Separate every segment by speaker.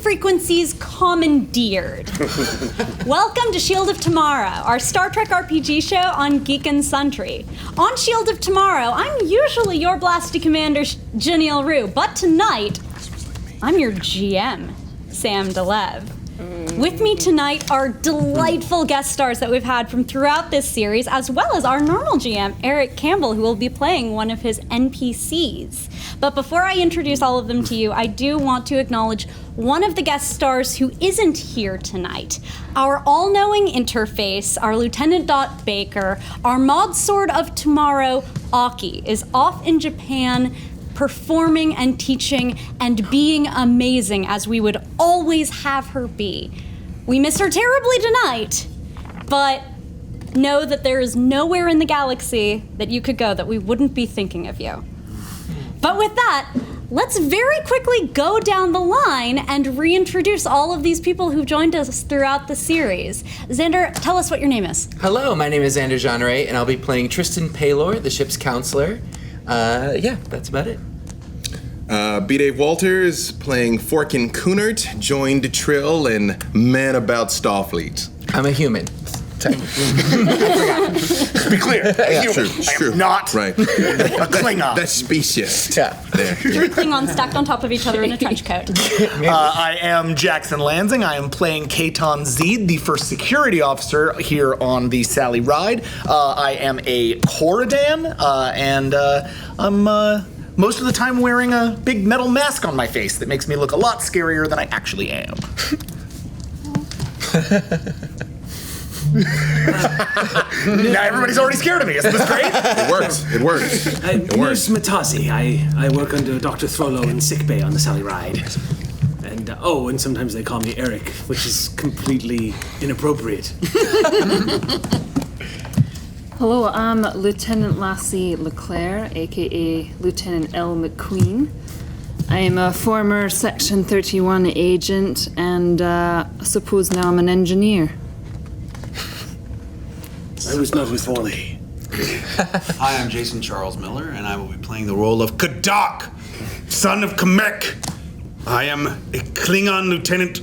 Speaker 1: frequencies commandeered. Welcome to Shield of Tomorrow, our Star Trek RPG show on Geek and Sundry. On Shield of Tomorrow, I'm usually your Blasty Commander, Jeanneret, but tonight, I'm your GM, Sam DeLeve. With me tonight are delightful guest stars that we've had from throughout this series, as well as our normal GM, Eric Campbell, who will be playing one of his NPCs. But before I introduce all of them to you, I do want to acknowledge one of the guest stars who isn't here tonight. Our all-knowing interface, our Lieutenant Dot Baker, our Mod Sword of Tomorrow, Aki, is off in Japan performing and teaching and being amazing as we would always have her be. We miss her terribly tonight, but know that there is nowhere in the galaxy that you could go that we wouldn't be thinking of you. But with that, let's very quickly go down the line and reintroduce all of these people who've joined us throughout the series. Xander, tell us what your name is.
Speaker 2: Hello, my name is Xander Jeanneret, and I'll be playing Tristan Paylor, the ship's counselor. That's about it.
Speaker 3: B. Dave Walters playing Forkin Kunert, joined Trill, and man about Starfleet.
Speaker 2: I'm a human.
Speaker 4: Be clear,
Speaker 3: True.
Speaker 4: Not
Speaker 3: right.
Speaker 4: a Klingon.
Speaker 3: That's specious.
Speaker 2: Yeah.
Speaker 3: There.
Speaker 1: Three Klingons stacked on top of each other in a trench coat.
Speaker 4: I am Jackson Lanzig. I am playing Katon Zed, the first security officer here on the Sally Ride. I am a Korridan, and I'm most of the time wearing a big metal mask on my face that makes me look a lot scarier than I actually am. Now everybody's already scared of me. Isn't this great?
Speaker 3: It works.
Speaker 5: I'm Nurse Matasi. I work under Dr. Throlo in sickbay on the Sally Ride. And, and sometimes they call me Eric, which is completely inappropriate.
Speaker 6: Hello, I'm Lieutenant Lassie LeClaire, aka Lieutenant L. McQueen. I am a former Section 31 agent, and I suppose now I'm an engineer.
Speaker 5: I was not with Wally.
Speaker 7: Hi, I'm Jason Charles Miller, and I will be playing the role of Kadak, son of Kamek. I am a Klingon Lieutenant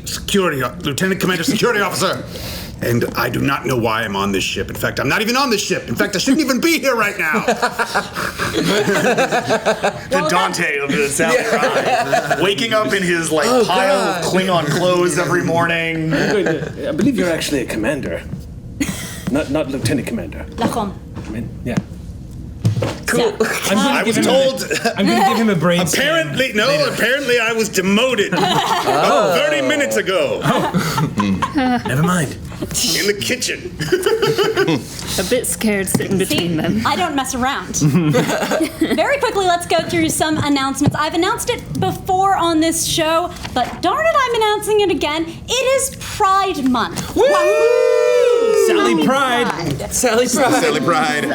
Speaker 7: Commander Security Officer. And I do not know why I'm on this ship. In fact, I'm not even on this ship. In fact, I shouldn't even be here right now.
Speaker 4: The Dante of the Sally Ride. Waking up in his pile of Klingon clothes every morning.
Speaker 5: I believe you're actually a commander. Not Lieutenant Commander.
Speaker 1: Lacom.
Speaker 5: Yeah.
Speaker 4: Cool.
Speaker 1: Yeah.
Speaker 4: I was told.
Speaker 5: I'm going to give him a brain
Speaker 4: Apparently I was demoted 30 minutes ago.
Speaker 5: Never mind.
Speaker 4: In the kitchen.
Speaker 6: A bit scared sitting between them.
Speaker 1: I don't mess around. Very quickly, let's go through some announcements. I've announced it before on this show, but darn it, I'm announcing it again. It is Pride Month.
Speaker 2: Woo!
Speaker 5: Sally Pride.
Speaker 2: Sally Pride.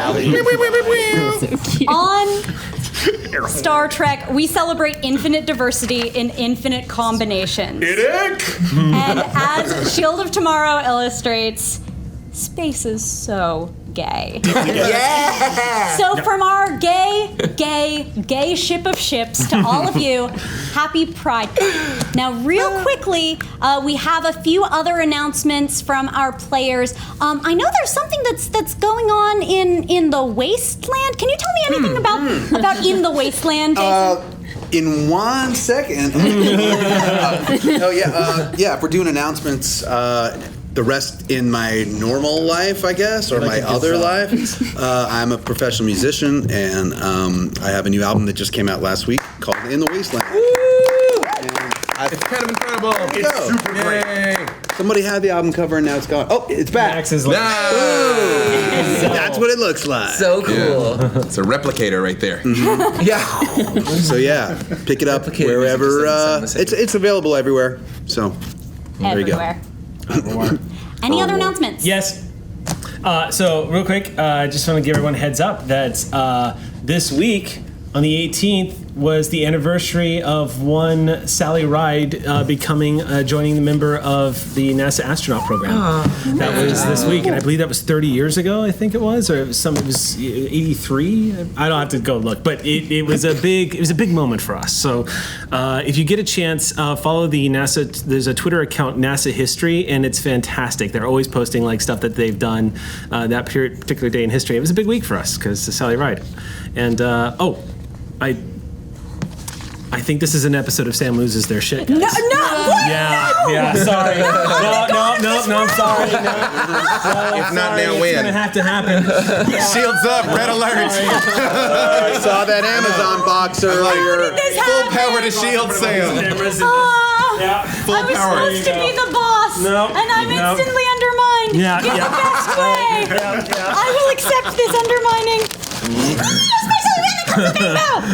Speaker 1: So cute. On Star Trek, we celebrate infinite diversity in infinite combinations. And as Shield of Tomorrow illustrates, space is so gay.
Speaker 2: Yeah!
Speaker 1: So from our gay ship of ships to all of you, happy Pride. Now, real quickly, we have a few other announcements from our players. I know there's something that's going on in the Wasteland. Can you tell me anything about in the Wasteland, Jason?
Speaker 7: In 1 second. If we're doing announcements, the rest in my normal life, I guess, or my other life. I'm a professional musician, and I have a new album that just came out last week called In the Wasteland.
Speaker 3: It's kind of incredible.
Speaker 4: It's super great.
Speaker 7: Somebody had the album cover, and now it's gone. Oh, it's back.
Speaker 5: Max is like,
Speaker 7: That's what it looks like.
Speaker 2: So cool.
Speaker 3: Yeah. It's a replicator right there.
Speaker 7: Mm-hmm.
Speaker 2: Yeah.
Speaker 7: So pick it up wherever. It's available everywhere. So there you go.
Speaker 1: Everywhere. Any other announcements?
Speaker 5: yes. So real quick, just want to give everyone a heads up that this week on the 18th, was the anniversary of one Sally Ride joining the member of the NASA astronaut program. That was this week, and I believe that was 30 years ago. I think it was, or it was 83. I don't have to go look, but it was a big moment for us. So if you get a chance, follow the NASA. There's a Twitter account, NASA History, and it's fantastic. They're always posting like stuff that they've done that particular day in history. It was a big week for us because the Sally Ride, and I think this is an episode of Sam Loses Their Shit, guys.
Speaker 1: No, what?
Speaker 5: Yeah, sorry. No, I'm sorry.
Speaker 3: If not now, when?
Speaker 5: It's gonna have to happen.
Speaker 3: Shields up, red alert.
Speaker 8: I saw that Amazon box earlier.
Speaker 3: Full power to shield, Sam.
Speaker 1: I was
Speaker 3: power.
Speaker 1: supposed to be the boss, and I'm instantly undermined
Speaker 5: Yeah,
Speaker 1: in the best way. I will accept this undermining. Especially when it comes to Big Mouth.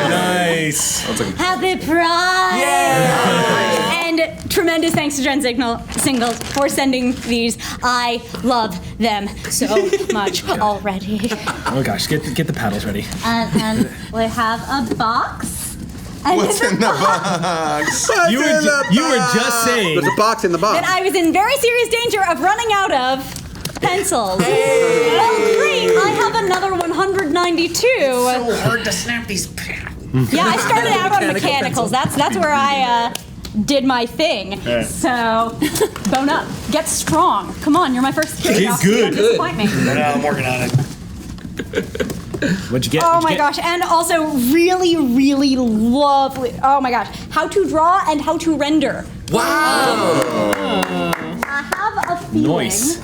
Speaker 5: Nice.
Speaker 1: Happy Pride! Yeah! And tremendous thanks to Jen Singles for sending these. I love them so much already.
Speaker 5: Oh gosh, get the paddles ready.
Speaker 1: And we have a box. And
Speaker 3: What's in the box?
Speaker 5: You were just saying.
Speaker 8: There's a box in the box.
Speaker 1: that I was in very serious danger of running out of pencils. Well, great. I have another 192.
Speaker 4: So hard to snap these.
Speaker 1: Yeah, I started out on mechanicals. That's where I did my thing. So, bone up. Get strong. Come on, you're my first security
Speaker 5: Get
Speaker 1: officer.
Speaker 5: good.
Speaker 1: Don't disappoint me.
Speaker 4: I'm working on it.
Speaker 5: What'd you get?
Speaker 1: Oh my gosh, and also really, really lovely. Oh my gosh, how to draw and how to render.
Speaker 2: Wow.
Speaker 1: I have a feeling
Speaker 5: Nice.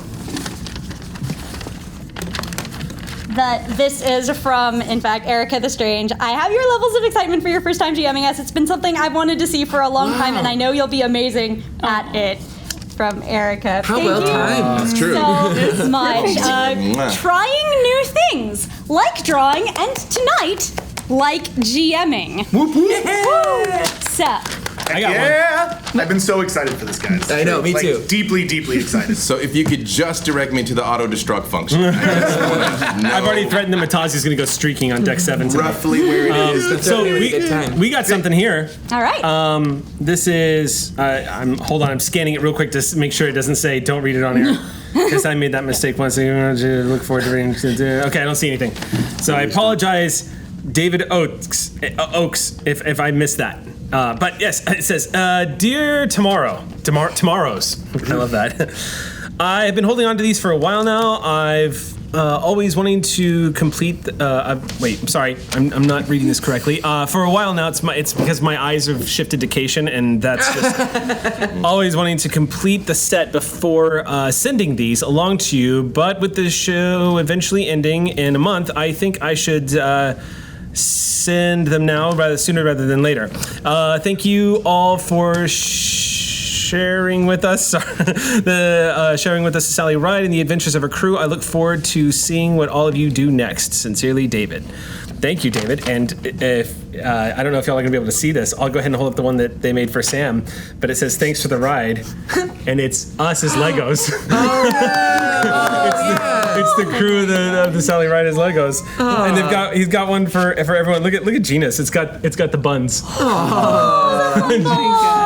Speaker 1: that this is from, in fact, Erica the Strange. I have your levels of excitement for your first time GMing us. It's been something I've wanted to see for a long time, and I know you'll be amazing at it. From Erica.
Speaker 2: How
Speaker 1: Thank
Speaker 2: well
Speaker 1: you
Speaker 2: timed.
Speaker 3: That's true.
Speaker 1: so much. Trying new things, like drawing, and tonight, like GMing. So,
Speaker 5: I got one.
Speaker 4: Yeah! I've been so excited for this, guys.
Speaker 2: I know, me too.
Speaker 4: Deeply, deeply excited.
Speaker 3: So if you could just direct me to the auto-destruct function. I just wanna know
Speaker 5: I've already threatened that Matazi's going to go streaking on deck 7 tonight.
Speaker 3: roughly where it is.
Speaker 5: So
Speaker 2: Good time.
Speaker 5: we got something here.
Speaker 1: all right.
Speaker 5: This is. Hold on. I'm scanning it real quick to make sure it doesn't say "Don't read it on air," because I made that mistake once. Look forward to reading. Okay, I don't see anything. So I apologize, David Oaks, if I missed that. But yes, it says, "Dear Tomorrows." I love that. I've been holding on to these for a while now. I've always wanting to complete. Wait, I'm sorry, I'm not reading this correctly. For a while now, it's because my eyes have shifted to Cation, and that's just always wanting to complete the set before sending these along to you. But with the show eventually ending in a month, I think I should. Send them now sooner rather than later. Thank you all for sharing with us sharing with us the Sally Ride and the adventures of her crew. I look forward to seeing what all of you do next. Sincerely, David. Thank you, David. And if I don't know if y'all are gonna be able to see this, I'll go ahead and hold up the one that they made for Sam. But it says thanks for the ride, and it's us as Legos. It's the crew of the Sally Ride as Legos, and he's got one for everyone. Look at Genus. It's got the buns.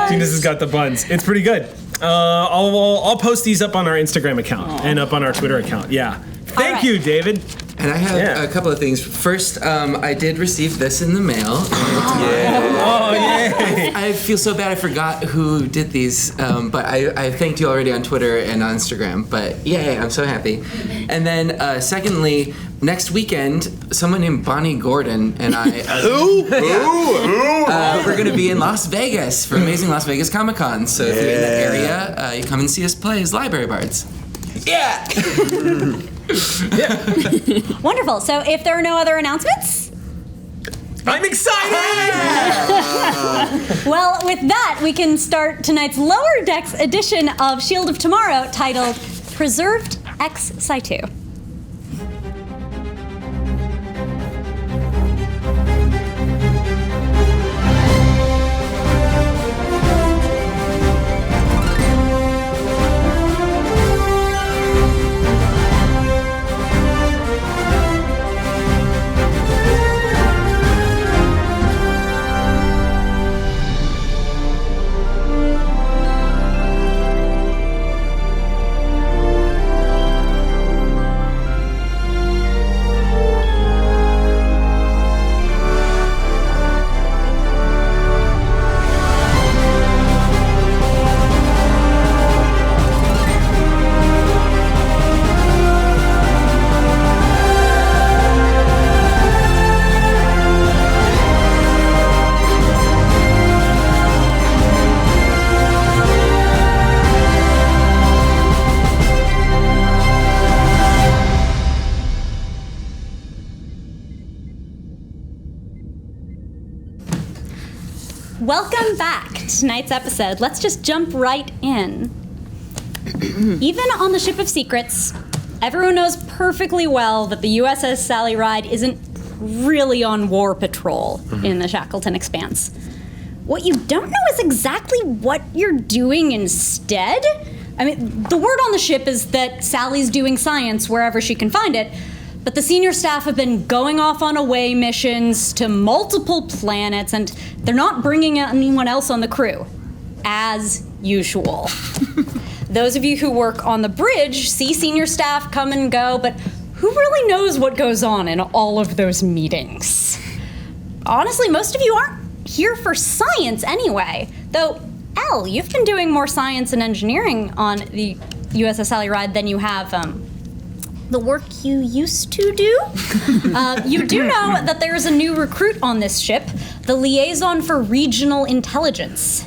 Speaker 5: Genus has got the buns. It's pretty good. I'll post these up on our Instagram account and up on our Twitter account. Yeah. Thank you, David.
Speaker 2: And I have a couple of things. First, I did receive this in the mail.
Speaker 5: Oh, yay.
Speaker 2: I feel so bad I forgot who did these, but I thanked you already on Twitter and on Instagram. But yay, I'm so happy. And then secondly, next weekend, someone named Bonnie Gordon and I we're going to be in Las Vegas for Amazing Las Vegas Comic Con. So if you're in that area, you come and see us play as Library Bards. Yeah!
Speaker 1: Wonderful. So, if there are no other announcements,
Speaker 5: I'm excited!
Speaker 1: well, with that, we can start tonight's Lower Decks edition of Shield of Tomorrow, titled Preserved Ex Situ. Welcome back to tonight's episode. Let's just jump right in. Even on the Ship of Secrets, everyone knows perfectly well that the USS Sally Ride isn't really on war patrol in the Shackleton Expanse. What you don't know is exactly what you're doing instead. I mean, the word on the ship is that Sally's doing science wherever she can find it, but the senior staff have been going off on away missions to multiple planets, and they're not bringing anyone else on the crew, as usual. Those of you who work on the bridge see senior staff come and go, but who really knows what goes on in all of those meetings? Honestly, most of you aren't here for science anyway, though, Elle, you've been doing more science and engineering on the USS Sally Ride than you have, the work you used to do. You do know that there is a new recruit on this ship, the Liaison for Regional Intelligence.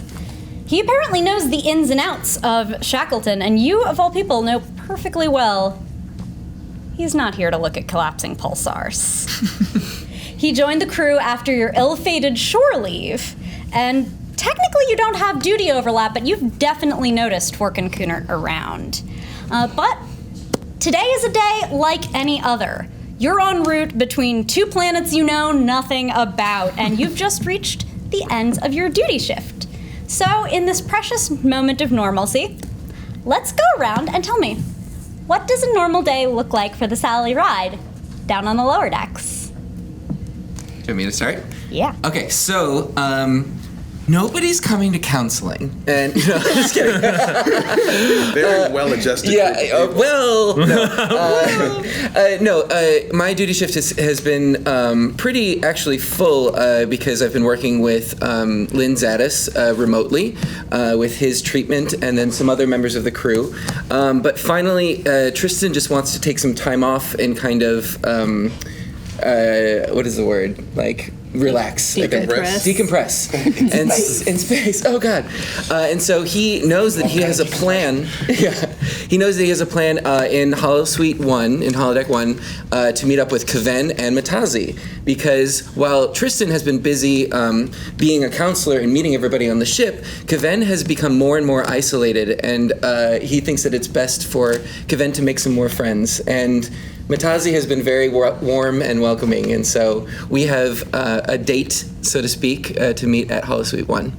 Speaker 1: He apparently knows the ins and outs of Shackleton, and you, of all people, know perfectly well he's not here to look at collapsing pulsars. He joined the crew after your ill-fated shore leave, and technically you don't have duty overlap, but you've definitely noticed Fork and Kunert around. But today is a day like any other. You're en route between two planets you know nothing about, and you've just reached the end of your duty shift. So, in this precious moment of normalcy, let's go around and tell me, what does a normal day look like for the Sally Ride down on the lower decks?
Speaker 2: Do you want me to start?
Speaker 1: Yeah.
Speaker 2: Okay, so, nobody's coming to counseling. And, just kidding.
Speaker 3: Very well-adjusted.
Speaker 2: Yeah, my duty shift has been pretty actually full because I've been working with Lynn Zadis remotely with his treatment and then some other members of the crew. But finally, Tristan just wants to take some time off and kind of, what is the word? Like, relax. Decompress. In space. Oh God. And so he knows that he has a plan. Yeah. He knows that he has a plan in Holosuite 1, in Holodeck 1, to meet up with Kaven and Matazi. Because while Tristan has been busy being a counselor and meeting everybody on the ship, Kaven has become more and more isolated, and he thinks that it's best for Kaven to make some more friends. And Matazi has been very warm and welcoming, and so we have a date, so to speak, to meet at Holosuite 1.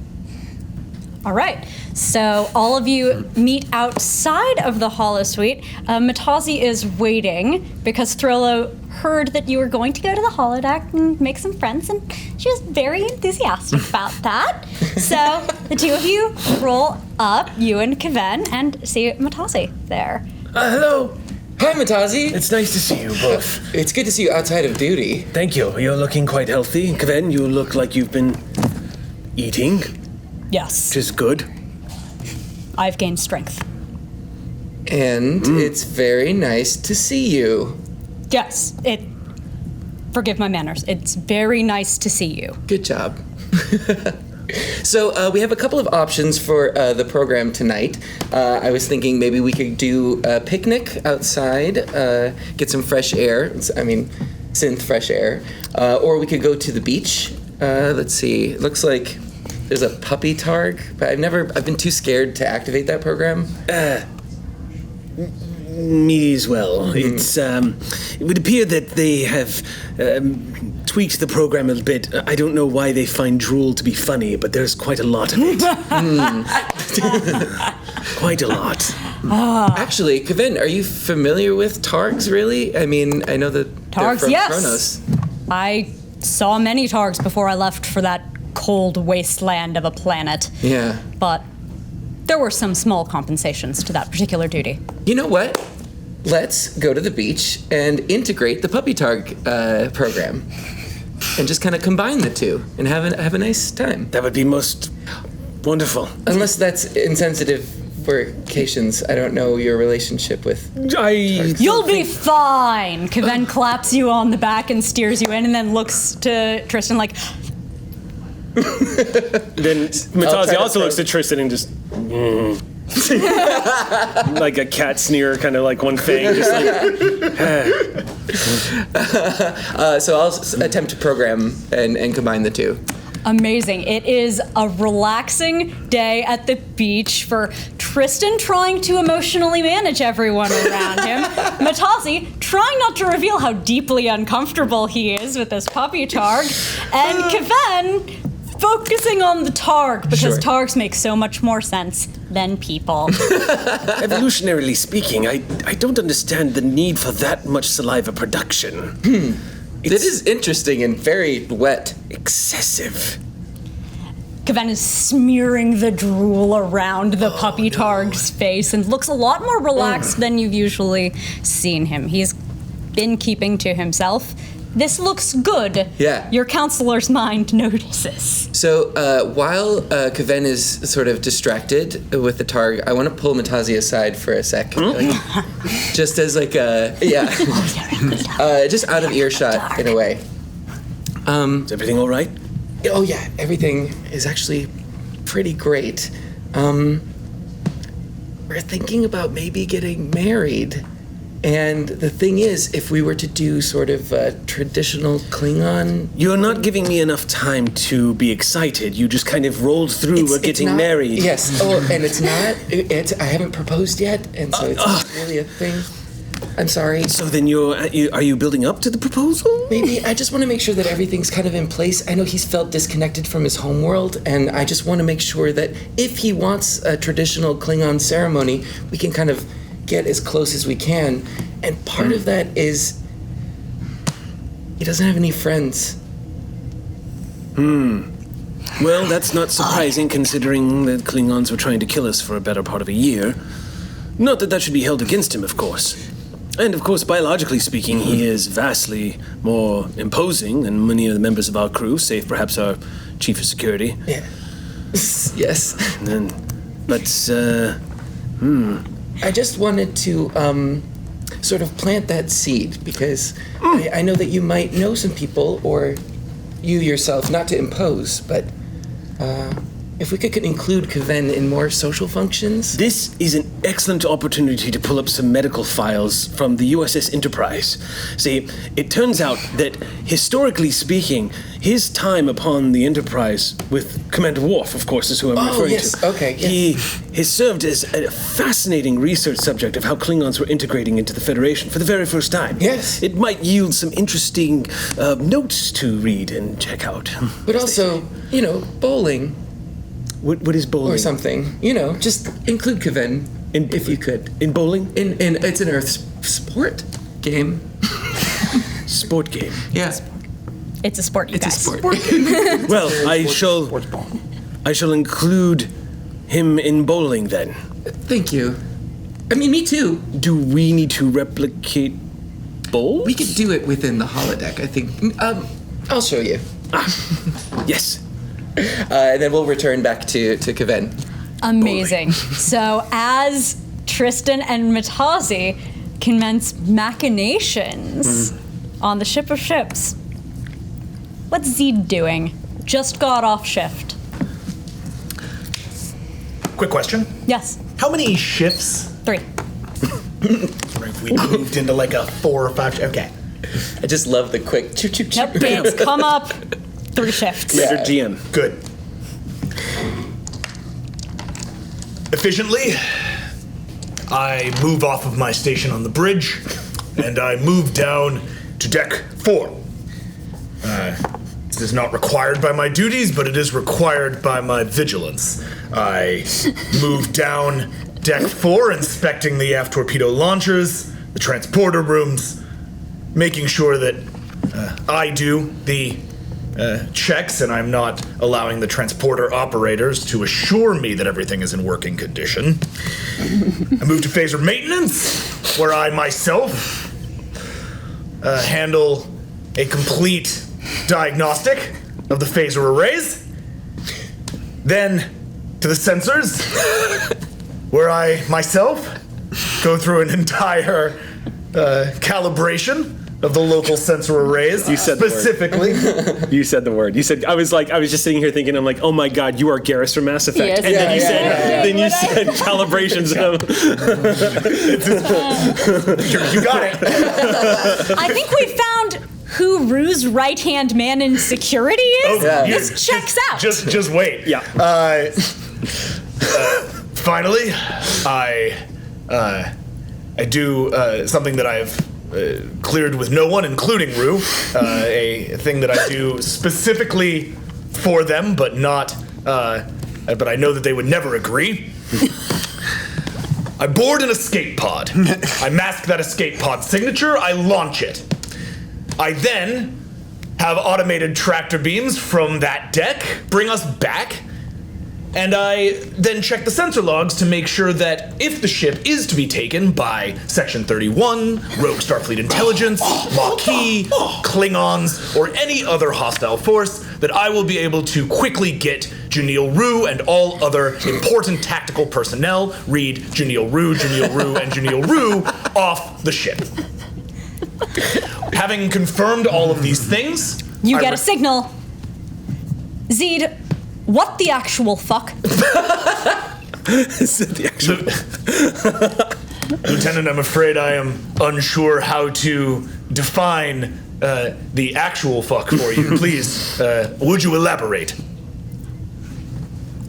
Speaker 1: All right, so all of you meet outside of the Holosuite. Matazi is waiting because Thrillo heard that you were going to go to the holodeck and make some friends, and she was very enthusiastic about that. So the two of you roll up, you and Kaven, and see Matazi there.
Speaker 2: Hello. Hi, Matazi.
Speaker 9: It's nice to see you both.
Speaker 2: It's good to see you outside of duty.
Speaker 9: Thank you. You're looking quite healthy. Kaven, you look like you've been eating,
Speaker 1: Yes,
Speaker 9: which is good.
Speaker 1: I've gained strength.
Speaker 2: And it's very nice to see you.
Speaker 1: Yes, forgive my manners. It's very nice to see you.
Speaker 2: Good job. So we have a couple of options for the program tonight. I was thinking maybe we could do a picnic outside, get some fresh air. Synth fresh air. Or we could go to the beach. Let's see. It looks like there's a puppy targ, but I've been too scared to activate that program.
Speaker 9: Me as well. It's it would appear that they have tweaked the program a bit. I don't know why they find drool to be funny, but there's quite a lot of it. Quite a lot.
Speaker 2: Actually, Kaven, are you familiar with targs, really? I mean, I know that
Speaker 1: Targs,
Speaker 2: they're from
Speaker 1: yes.
Speaker 2: Kronos.
Speaker 1: I saw many targs before I left for that cold wasteland of a planet.
Speaker 2: Yeah.
Speaker 1: But there were some small compensations to that particular duty.
Speaker 2: You know what? Let's go to the beach and integrate the puppy targ program, and just kind of combine the two and have a nice time.
Speaker 9: That would be most wonderful.
Speaker 2: Unless that's insensitive for Cations. I don't know your relationship with.
Speaker 1: You'll be fine. Kaven claps you on the back and steers you in, and then looks to Tristan like.
Speaker 5: Then Matazi also looks at Tristan and just like a cat sneer, kind of like one fang, just like.
Speaker 2: So I'll attempt to program and combine the two.
Speaker 1: Amazing. It is a relaxing day at the beach for Tristan trying to emotionally manage everyone around him, Matazi trying not to reveal how deeply uncomfortable he is with this puppy targ, and Kevin focusing on the targ because targs make so much more sense than people.
Speaker 9: Evolutionarily speaking, I don't understand the need for that much saliva production.
Speaker 2: It is interesting and very wet.
Speaker 9: Excessive.
Speaker 1: Kevin is smearing the drool around the puppy targ's face and looks a lot more relaxed than you've usually seen him. He's been keeping to himself. This looks good.
Speaker 2: Yeah.
Speaker 1: Your counselor's mind notices.
Speaker 2: So while Kevin is sort of distracted with the targ, I want to pull Matazi aside for a sec. Like, just as like a, just out of earshot in a way.
Speaker 9: Is everything all right?
Speaker 2: Oh yeah, everything is actually pretty great. We're thinking about maybe getting married. And the thing is, if we were to do sort of a traditional Klingon...
Speaker 9: You're not giving me enough time to be excited. You just kind of rolled through we're getting married.
Speaker 2: Yes. Oh, and it's not... I haven't proposed yet, and so it's not really a thing. I'm sorry.
Speaker 9: So then are you building up to the proposal?
Speaker 2: Maybe. I just want to make sure that everything's kind of in place. I know he's felt disconnected from his homeworld, and I just want to make sure that if he wants a traditional Klingon ceremony, we can kind of get as close as we can. And part of that is he doesn't have any friends.
Speaker 9: Well, that's not surprising considering that Klingons were trying to kill us for a better part of a year. Not that should be held against him, of course. And of course, biologically speaking, he is vastly more imposing than many of the members of our crew, save perhaps our chief of security.
Speaker 2: Yeah. Yes. I just wanted to sort of plant that seed because I know that you might know some people, or you yourself, not to impose, but if we could include Kevin in more social functions.
Speaker 9: This is an excellent opportunity to pull up some medical files from the USS Enterprise. See, it turns out that, historically speaking, his time upon the Enterprise, with Commander Worf, of course, is who I'm referring to.
Speaker 2: Okay, yes.
Speaker 9: He has served as a fascinating research subject of how Klingons were integrating into the Federation for the very first time.
Speaker 2: Yes.
Speaker 9: It might yield some interesting notes to read and check out.
Speaker 2: But also, bowling.
Speaker 9: What is bowling?
Speaker 2: Or something. Just include Kevin, if you could.
Speaker 9: In bowling?
Speaker 2: In it's an Earth sport game.
Speaker 9: Sport game?
Speaker 2: Yeah.
Speaker 1: It's a sport, you guys.
Speaker 2: It's a sport.
Speaker 9: Well, I shall include him in bowling then.
Speaker 2: Thank you. I mean, me too.
Speaker 9: Do we need to replicate bowls?
Speaker 2: We could do it within the holodeck, I think. I'll show you.
Speaker 9: Yes.
Speaker 2: And then we'll return back to Kevin.
Speaker 1: Amazing. So as Tristan and Matazi commence machinations on the ship of ships, what's Zed doing? Just got off shift.
Speaker 4: Quick question.
Speaker 1: Yes.
Speaker 4: How many shifts?
Speaker 1: 3.
Speaker 4: We moved into like a 4 or 5. Okay.
Speaker 2: I just love the quick choo choo choo.
Speaker 1: Nope, gates come up. 3 shifts.
Speaker 9: Commander GM.
Speaker 4: Good. Efficiently, I move off of my station on the bridge, and I move down to deck 4. This is not required by my duties, but it is required by my vigilance. I move down deck 4, inspecting the aft torpedo launchers, the transporter rooms, making sure that I do the checks, and I'm not allowing the transporter operators to assure me that everything is in working condition. I move to phaser maintenance, where I myself handle a complete diagnostic of the phaser arrays. Then to the sensors, where I myself go through an entire calibration of the local sensor arrays.
Speaker 9: You said
Speaker 4: specifically.
Speaker 9: You said the word. You said I was just sitting here thinking, I'm like, oh my god, you are Garrus from Mass Effect.
Speaker 1: Yes.
Speaker 9: And then you said calibrations of
Speaker 4: You got it.
Speaker 1: I think we found who Rue's right-hand man in security is? This checks out.
Speaker 4: Just wait.
Speaker 5: Yeah.
Speaker 4: Finally, I do something that I've cleared with no one, including Rue. A thing that I do specifically for them, but not. But I know that they would never agree. I board an escape pod. I mask that escape pod signature. I launch it. I then have automated tractor beams from that deck bring us back. And I then check the sensor logs to make sure that if the ship is to be taken by Section 31, Rogue Starfleet Intelligence, Maquis, Klingons, or any other hostile force, that I will be able to quickly get Jeanneret Rue and all other important tactical personnel, read Jeanneret Rue, and Jeanneret Rue, off the ship. Having confirmed all of these things,
Speaker 1: You get a signal. Zeed, what the actual fuck?
Speaker 4: Lieutenant, I'm afraid I am unsure how to define the actual fuck for you. Please, would you elaborate?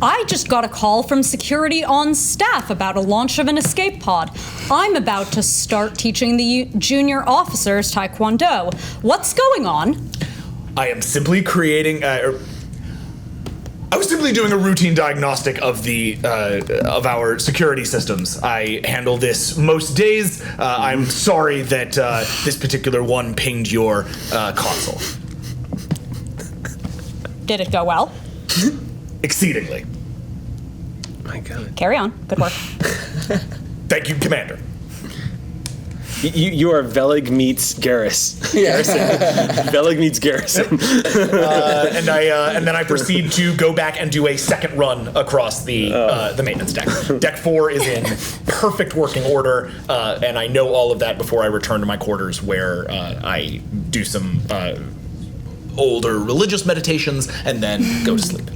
Speaker 1: I just got a call from security on staff about a launch of an escape pod. I'm about to start teaching the junior officers Taekwondo. What's going on?
Speaker 4: I am simply creating. I was simply doing a routine diagnostic of the of our security systems. I handle this most days. I'm sorry that this particular one pinged your console.
Speaker 1: Did it go well?
Speaker 4: Exceedingly.
Speaker 9: My God.
Speaker 1: Carry on. Good work.
Speaker 4: Thank you, Commander.
Speaker 5: You are Velig meets Garrus. Garrison. Velig meets Garrison.
Speaker 4: And then I proceed to go back and do a second run across the maintenance deck. Deck 4 is in perfect working order, and I know all of that before I return to my quarters, where I do some older religious meditations and then go to sleep.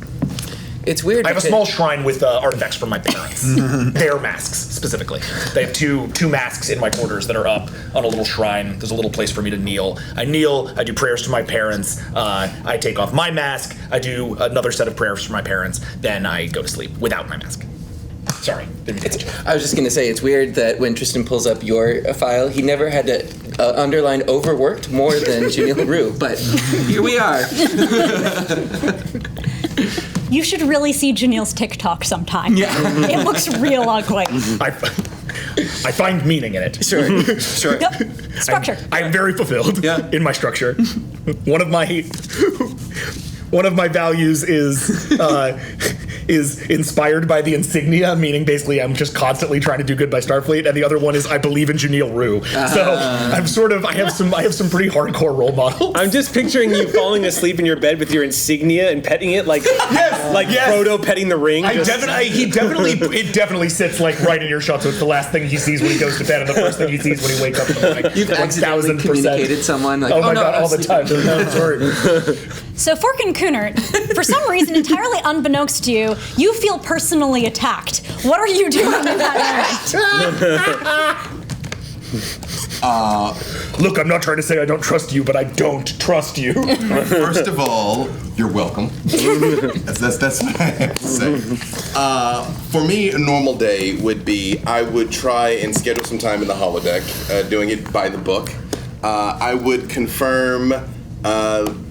Speaker 2: It's weird.
Speaker 4: I have a small shrine with artifacts from my parents. Their masks, specifically. They have two masks in my quarters that are up on a little shrine. There's a little place for me to kneel. I kneel, I do prayers to my parents, I take off my mask, I do another set of prayers for my parents, then I go to sleep without my mask. Sorry.
Speaker 2: I was just going to say, it's weird that when Tristan pulls up your file, he never had to underline overworked more than Jeanneret Rue, but here we are.
Speaker 1: You should really see Janelle's TikTok sometime.
Speaker 2: Yeah.
Speaker 1: It looks real ugly.
Speaker 4: I find meaning in it.
Speaker 2: Sure.
Speaker 1: Yep. Structure.
Speaker 4: I'm very fulfilled in my structure. One of my values is inspired by the insignia, meaning basically I'm just constantly trying to do good by Starfleet, and the other one is I believe in Jeanneret Rue. So I have some pretty hardcore role models.
Speaker 5: I'm just picturing you falling asleep in your bed with your insignia and petting it like Frodo petting the ring.
Speaker 4: It definitely sits like right in your shot, so it's the last thing he sees when he goes to bed and the first thing he sees when he wakes up in the morning.
Speaker 2: You've accidentally communicated someone like,
Speaker 4: oh my God, all the time. Sorry.
Speaker 1: So Fork and Kunert, for some reason entirely unbeknownst to you, you feel personally attacked. What are you doing in that moment?
Speaker 4: Look, I'm not trying to say I don't trust you, but I don't trust you.
Speaker 3: First of all, you're welcome. That's what I have to say. For me, a normal day would be I would try and schedule some time in the holodeck, doing it by the book. I would confirm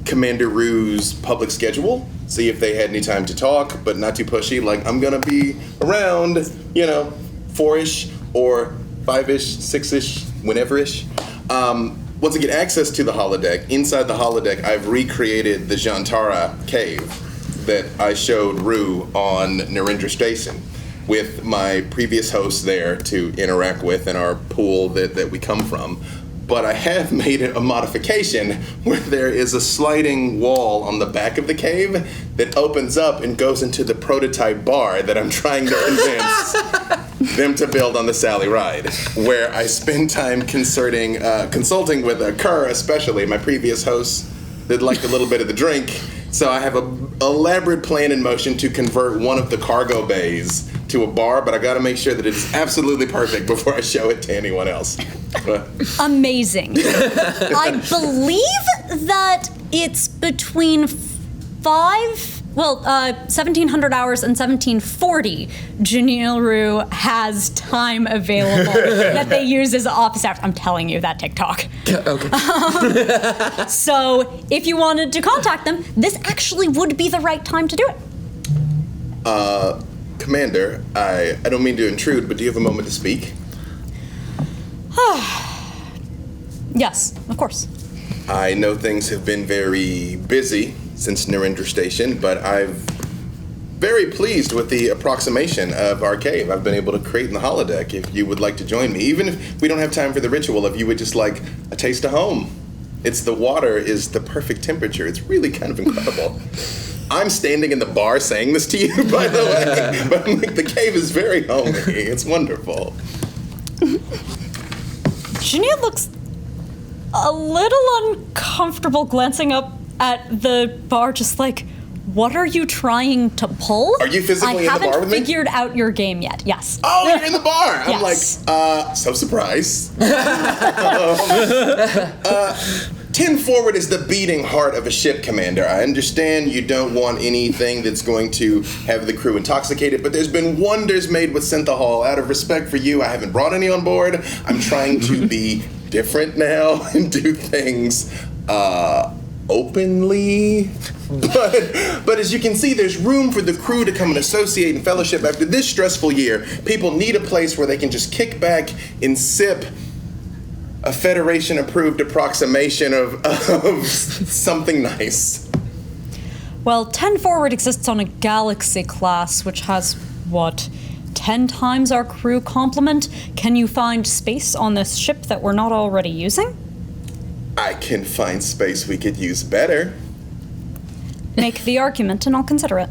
Speaker 3: Commander Rue's public schedule, see if they had any time to talk, but not too pushy. Like, I'm gonna be around, 4-ish or 5-ish, 6-ish, whenever-ish. Once I get access to the holodeck, inside the holodeck, I've recreated the Jantara cave that I showed Rue on Narendra Station with my previous hosts there to interact with in our pool that we come from. But I have made it a modification where there is a sliding wall on the back of the cave that opens up and goes into the prototype bar that I'm trying to convince them to build on the Sally Ride, where I spend time consulting with Kerr, especially my previous host that liked a little bit of the drink, So I have an elaborate plan in motion to convert one of the cargo bays to a bar, but I got to make sure that it's absolutely perfect before I show it to anyone else.
Speaker 1: Amazing. I believe that it's between 1700 hours and 1740 Jeanneret has time available that they use as office hours. I'm telling you that TikTok.
Speaker 2: Okay.
Speaker 1: So if you wanted to contact them, this actually would be the right time to do it.
Speaker 3: Commander, I don't mean to intrude, but do you have a moment to speak?
Speaker 1: Yes, of course.
Speaker 3: I know things have been very busy since Narendra Station, but I'm very pleased with the approximation of our cave I've been able to create in the holodeck. If you would like to join me, even if we don't have time for the ritual, if you would just like a taste of home. The water is the perfect temperature. It's really kind of incredible. I'm standing in the bar saying this to you, by the way, but I'm like, the cave is very homey. It's wonderful.
Speaker 1: Jeanneret looks a little uncomfortable glancing up at the bar, just like, what are you trying to pull?
Speaker 3: Are you physically in the bar with me?
Speaker 1: I haven't figured out your game yet, yes.
Speaker 3: Oh, you're in the bar! I'm
Speaker 1: Yes.
Speaker 3: like, so surprised. 10 forward is the beating heart of a ship, Commander. I understand you don't want anything that's going to have the crew intoxicated, but there's been wonders made with synthahol. Out of respect for you, I haven't brought any on board. I'm trying to be different now and do things openly. But as you can see, there's room for the crew to come and associate and fellowship. After this stressful year, people need a place where they can just kick back and sip a Federation-approved approximation of something nice.
Speaker 1: Well, 10 forward exists on a Galaxy class, which has, 10 times our crew complement? Can you find space on this ship that we're not already using?
Speaker 3: I can find space we could use better.
Speaker 1: Make the argument and I'll consider it.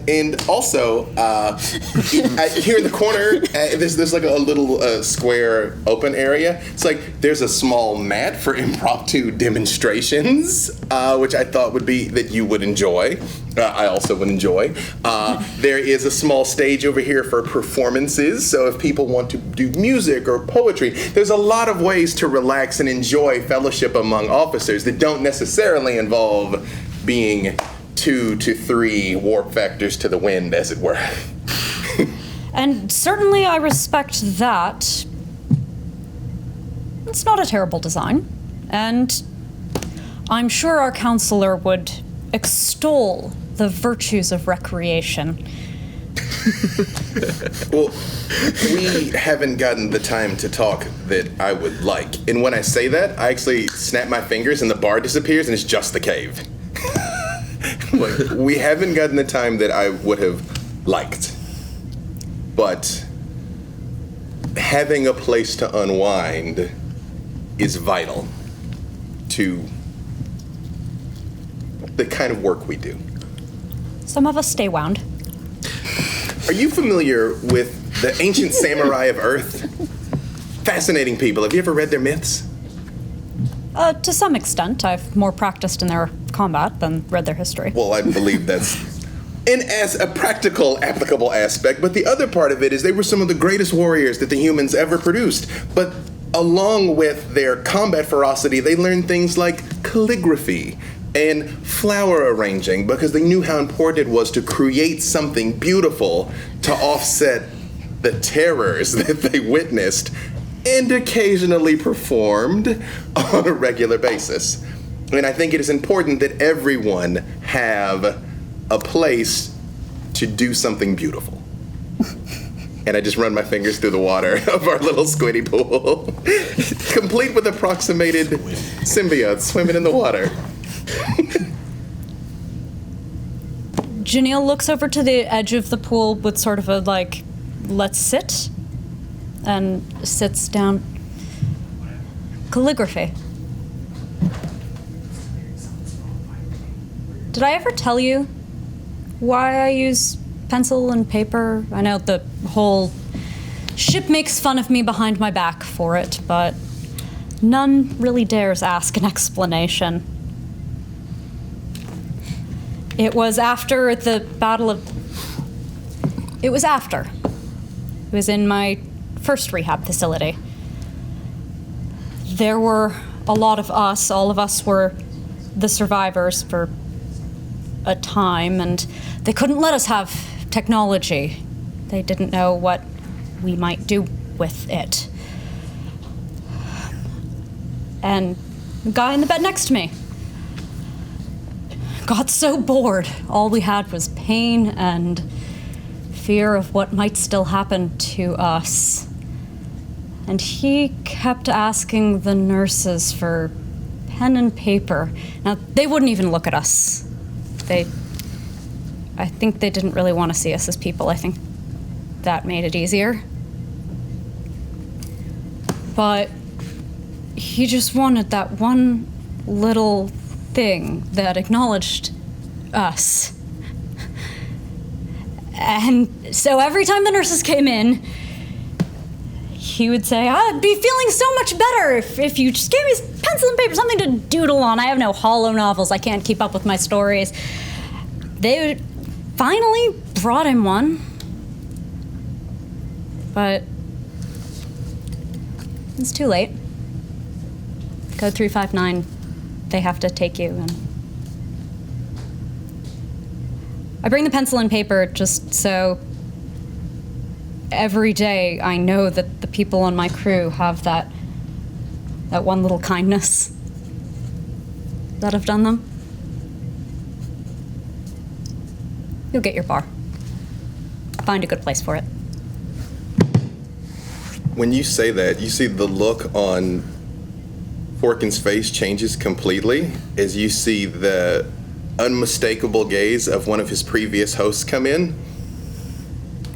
Speaker 3: And also, here in the corner, there's like a little square open area. It's like there's a small mat for impromptu demonstrations, which I thought would be that you would enjoy. I also would enjoy. There is a small stage over here for performances, so if people want to do music or poetry, there's a lot of ways to relax and enjoy fellowship among officers that don't necessarily involve being 2 to 3 warp factors to the wind, as it were.
Speaker 1: And certainly I respect that. It's not a terrible design. And I'm sure our counselor would extol the virtues of recreation.
Speaker 3: Well, we haven't gotten the time to talk that I would like. And when I say that, I actually snap my fingers and the bar disappears and it's just the cave. Like, we haven't gotten the time that I would have liked. But having a place to unwind is vital to the kind of work we do.
Speaker 1: Some of us stay wound.
Speaker 3: Are you familiar with the ancient samurai of Earth? Fascinating people. Have you ever read their myths?
Speaker 1: To some extent. I've more practiced in their combat than read their history.
Speaker 3: Well, I believe that's as a practical, applicable aspect, but the other part of it is they were some of the greatest warriors that the humans ever produced. But along with their combat ferocity, they learned things like calligraphy and flower arranging because they knew how important it was to create something beautiful to offset the terrors that they witnessed and occasionally performed on a regular basis. And I think it is important that everyone have a place to do something beautiful. And I just run my fingers through the water of our little squiddy pool, complete with approximated symbiotes swimming in the water.
Speaker 1: Jeanneret looks over to the edge of the pool with sort of a, let's sit, and sits down. Calligraphy. Did I ever tell you why I use pencil and paper? I know the whole ship makes fun of me behind my back for it, but none really dares ask an explanation. It was after the Battle of... It was after. It was in my first rehab facility. There were a lot of us. All of us were the survivors for a time, and they couldn't let us have technology. They didn't know what we might do with it. And the guy in the bed next to me got so bored. All we had was pain and fear of what might still happen to us. And he kept asking the nurses for pen and paper. Now, they wouldn't even look at us. I think they didn't really want to see us as people. I think that made it easier. But he just wanted that one little thing that acknowledged us. And so every time the nurses came in, he would say, I'd be feeling so much better if you just gave me pencil and paper, something to doodle on. I have no hollow novels. I can't keep up with my stories. They finally brought him one. But it's too late. Code 359, they have to take you. And I bring the pencil and paper just so every day I know that the people on my crew have that one little kindness that I've done them. You'll get your bar. Find a good place for it.
Speaker 3: When you say that, you see the look on Forkin's face changes completely as you see the unmistakable gaze of one of his previous hosts come in,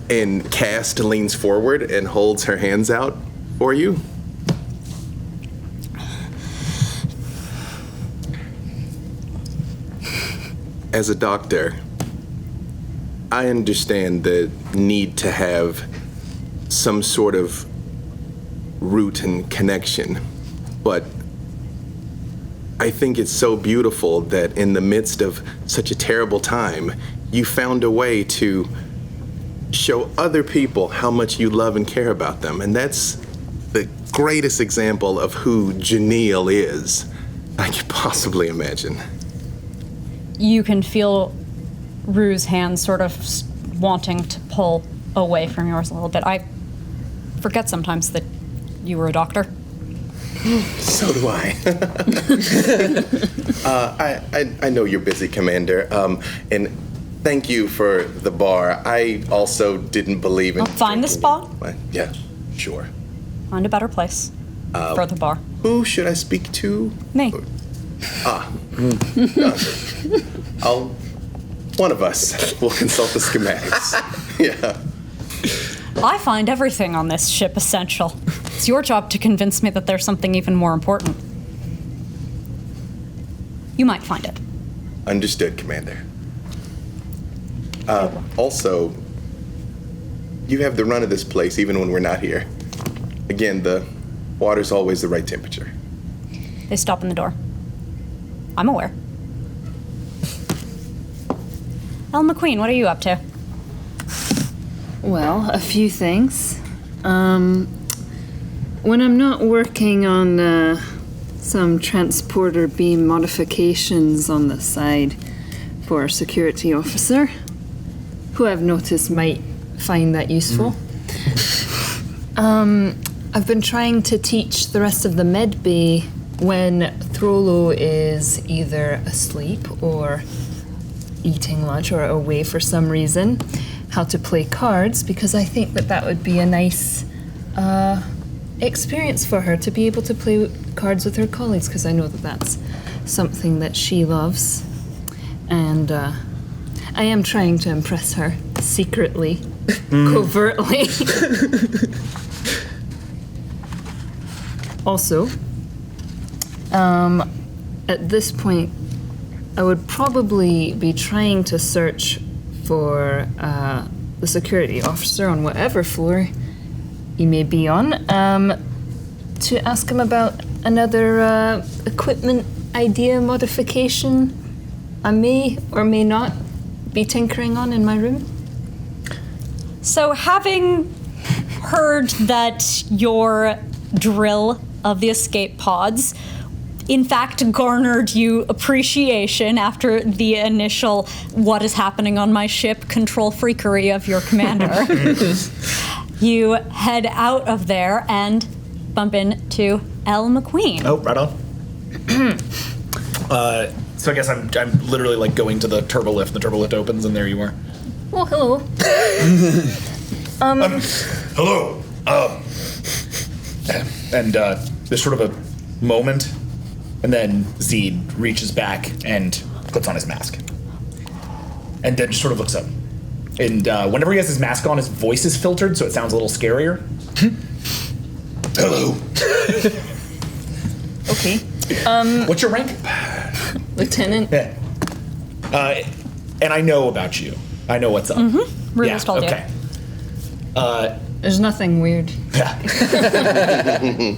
Speaker 3: and Cast leans forward and holds her hands out for you. As a doctor, I understand the need to have some sort of root and connection, but I think it's so beautiful that in the midst of such a terrible time, you found a way to show other people how much you love and care about them. And that's the greatest example of who Jeanneret is I could possibly imagine.
Speaker 1: You can feel Rue's hand sort of wanting to pull away from yours a little bit. I forget sometimes that you were a doctor.
Speaker 3: So do I. I know you're busy, Commander, and thank you for the bar. I also didn't believe in...
Speaker 1: I'll find the spot.
Speaker 3: Yeah, sure.
Speaker 1: Find a better place for the bar.
Speaker 3: Who should I speak to?
Speaker 1: Me.
Speaker 3: One of us will consult the schematics. Yeah.
Speaker 1: I find everything on this ship essential. It's your job to convince me that there's something even more important. You might find it.
Speaker 3: Understood, Commander. Also, you have the run of this place even when we're not here. Again, the water's always the right temperature.
Speaker 1: They stop in the door. I'm aware. Elle McQueen, what are you up to?
Speaker 6: Well, a few things. When I'm not working on some transporter beam modifications on the side for a security officer, who I've noticed might find that useful. I've been trying to teach the rest of the med bay when Throlo is either asleep or eating lunch or away for some reason, how to play cards, because I think that would be a nice experience for her to be able to play cards with her colleagues, because I know that's something that she loves. And I am trying to impress her secretly, covertly. Also, at this point, I would probably be trying to search for the security officer on whatever floor he may be on, to ask him about another equipment idea modification I may or may not be tinkering on in my room.
Speaker 1: So, having heard that your drill of the escape pods in fact garnered you appreciation after the initial what is happening on my ship control freakery of your commander, you head out of there and bump into Elle McQueen.
Speaker 4: Oh, right on. So I guess I'm literally like going to the turbo lift. The turbo lift opens and there you are.
Speaker 6: Oh, hello.
Speaker 3: Hello.
Speaker 4: And there's sort of a moment, and then Zed reaches back and puts on his mask. And then just sort of looks up. And whenever he has his mask on, his voice is filtered, so it sounds a little scarier. Hello.
Speaker 6: Okay.
Speaker 4: What's your rank?
Speaker 6: Lieutenant.
Speaker 4: Yeah. And I know about you. I know what's up.
Speaker 1: Rumors told you.
Speaker 4: Okay.
Speaker 6: There's nothing weird.
Speaker 4: Yeah.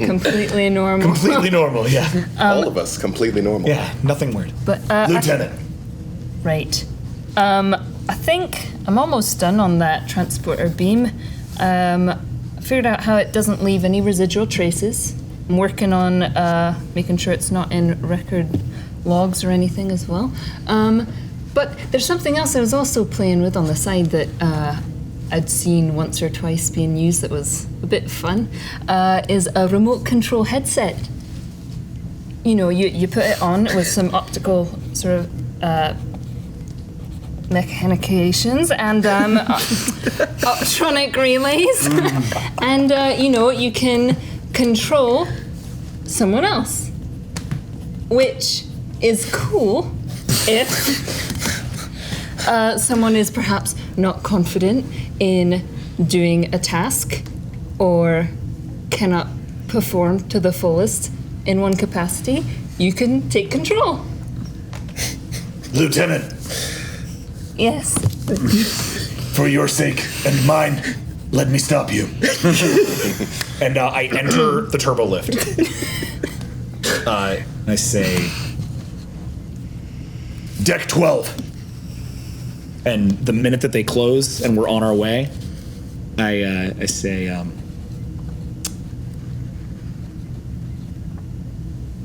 Speaker 6: Completely normal.
Speaker 4: Completely normal, yeah.
Speaker 3: All of us completely normal.
Speaker 4: Yeah, nothing weird.
Speaker 6: But
Speaker 4: Lieutenant.
Speaker 6: Right. I think I'm almost done on that transporter beam. I figured out how it doesn't leave any residual traces. I'm working on making sure it's not in record logs or anything as well. But there's something else I was also playing with on the side that I'd seen once or twice being used that was a bit fun, is a remote control headset. You know, you put it on with some optical sort of mechanications and optronic relays. And, you know, you can control someone else, which is cool if someone is perhaps not confident in doing a task or cannot perform to the fullest in one capacity. You can take control.
Speaker 4: Lieutenant,
Speaker 6: Yes.
Speaker 4: for your sake and mine, let me stop you. And I enter the turbo lift. I say, Deck 12. And the minute that they close and we're on our way, I say,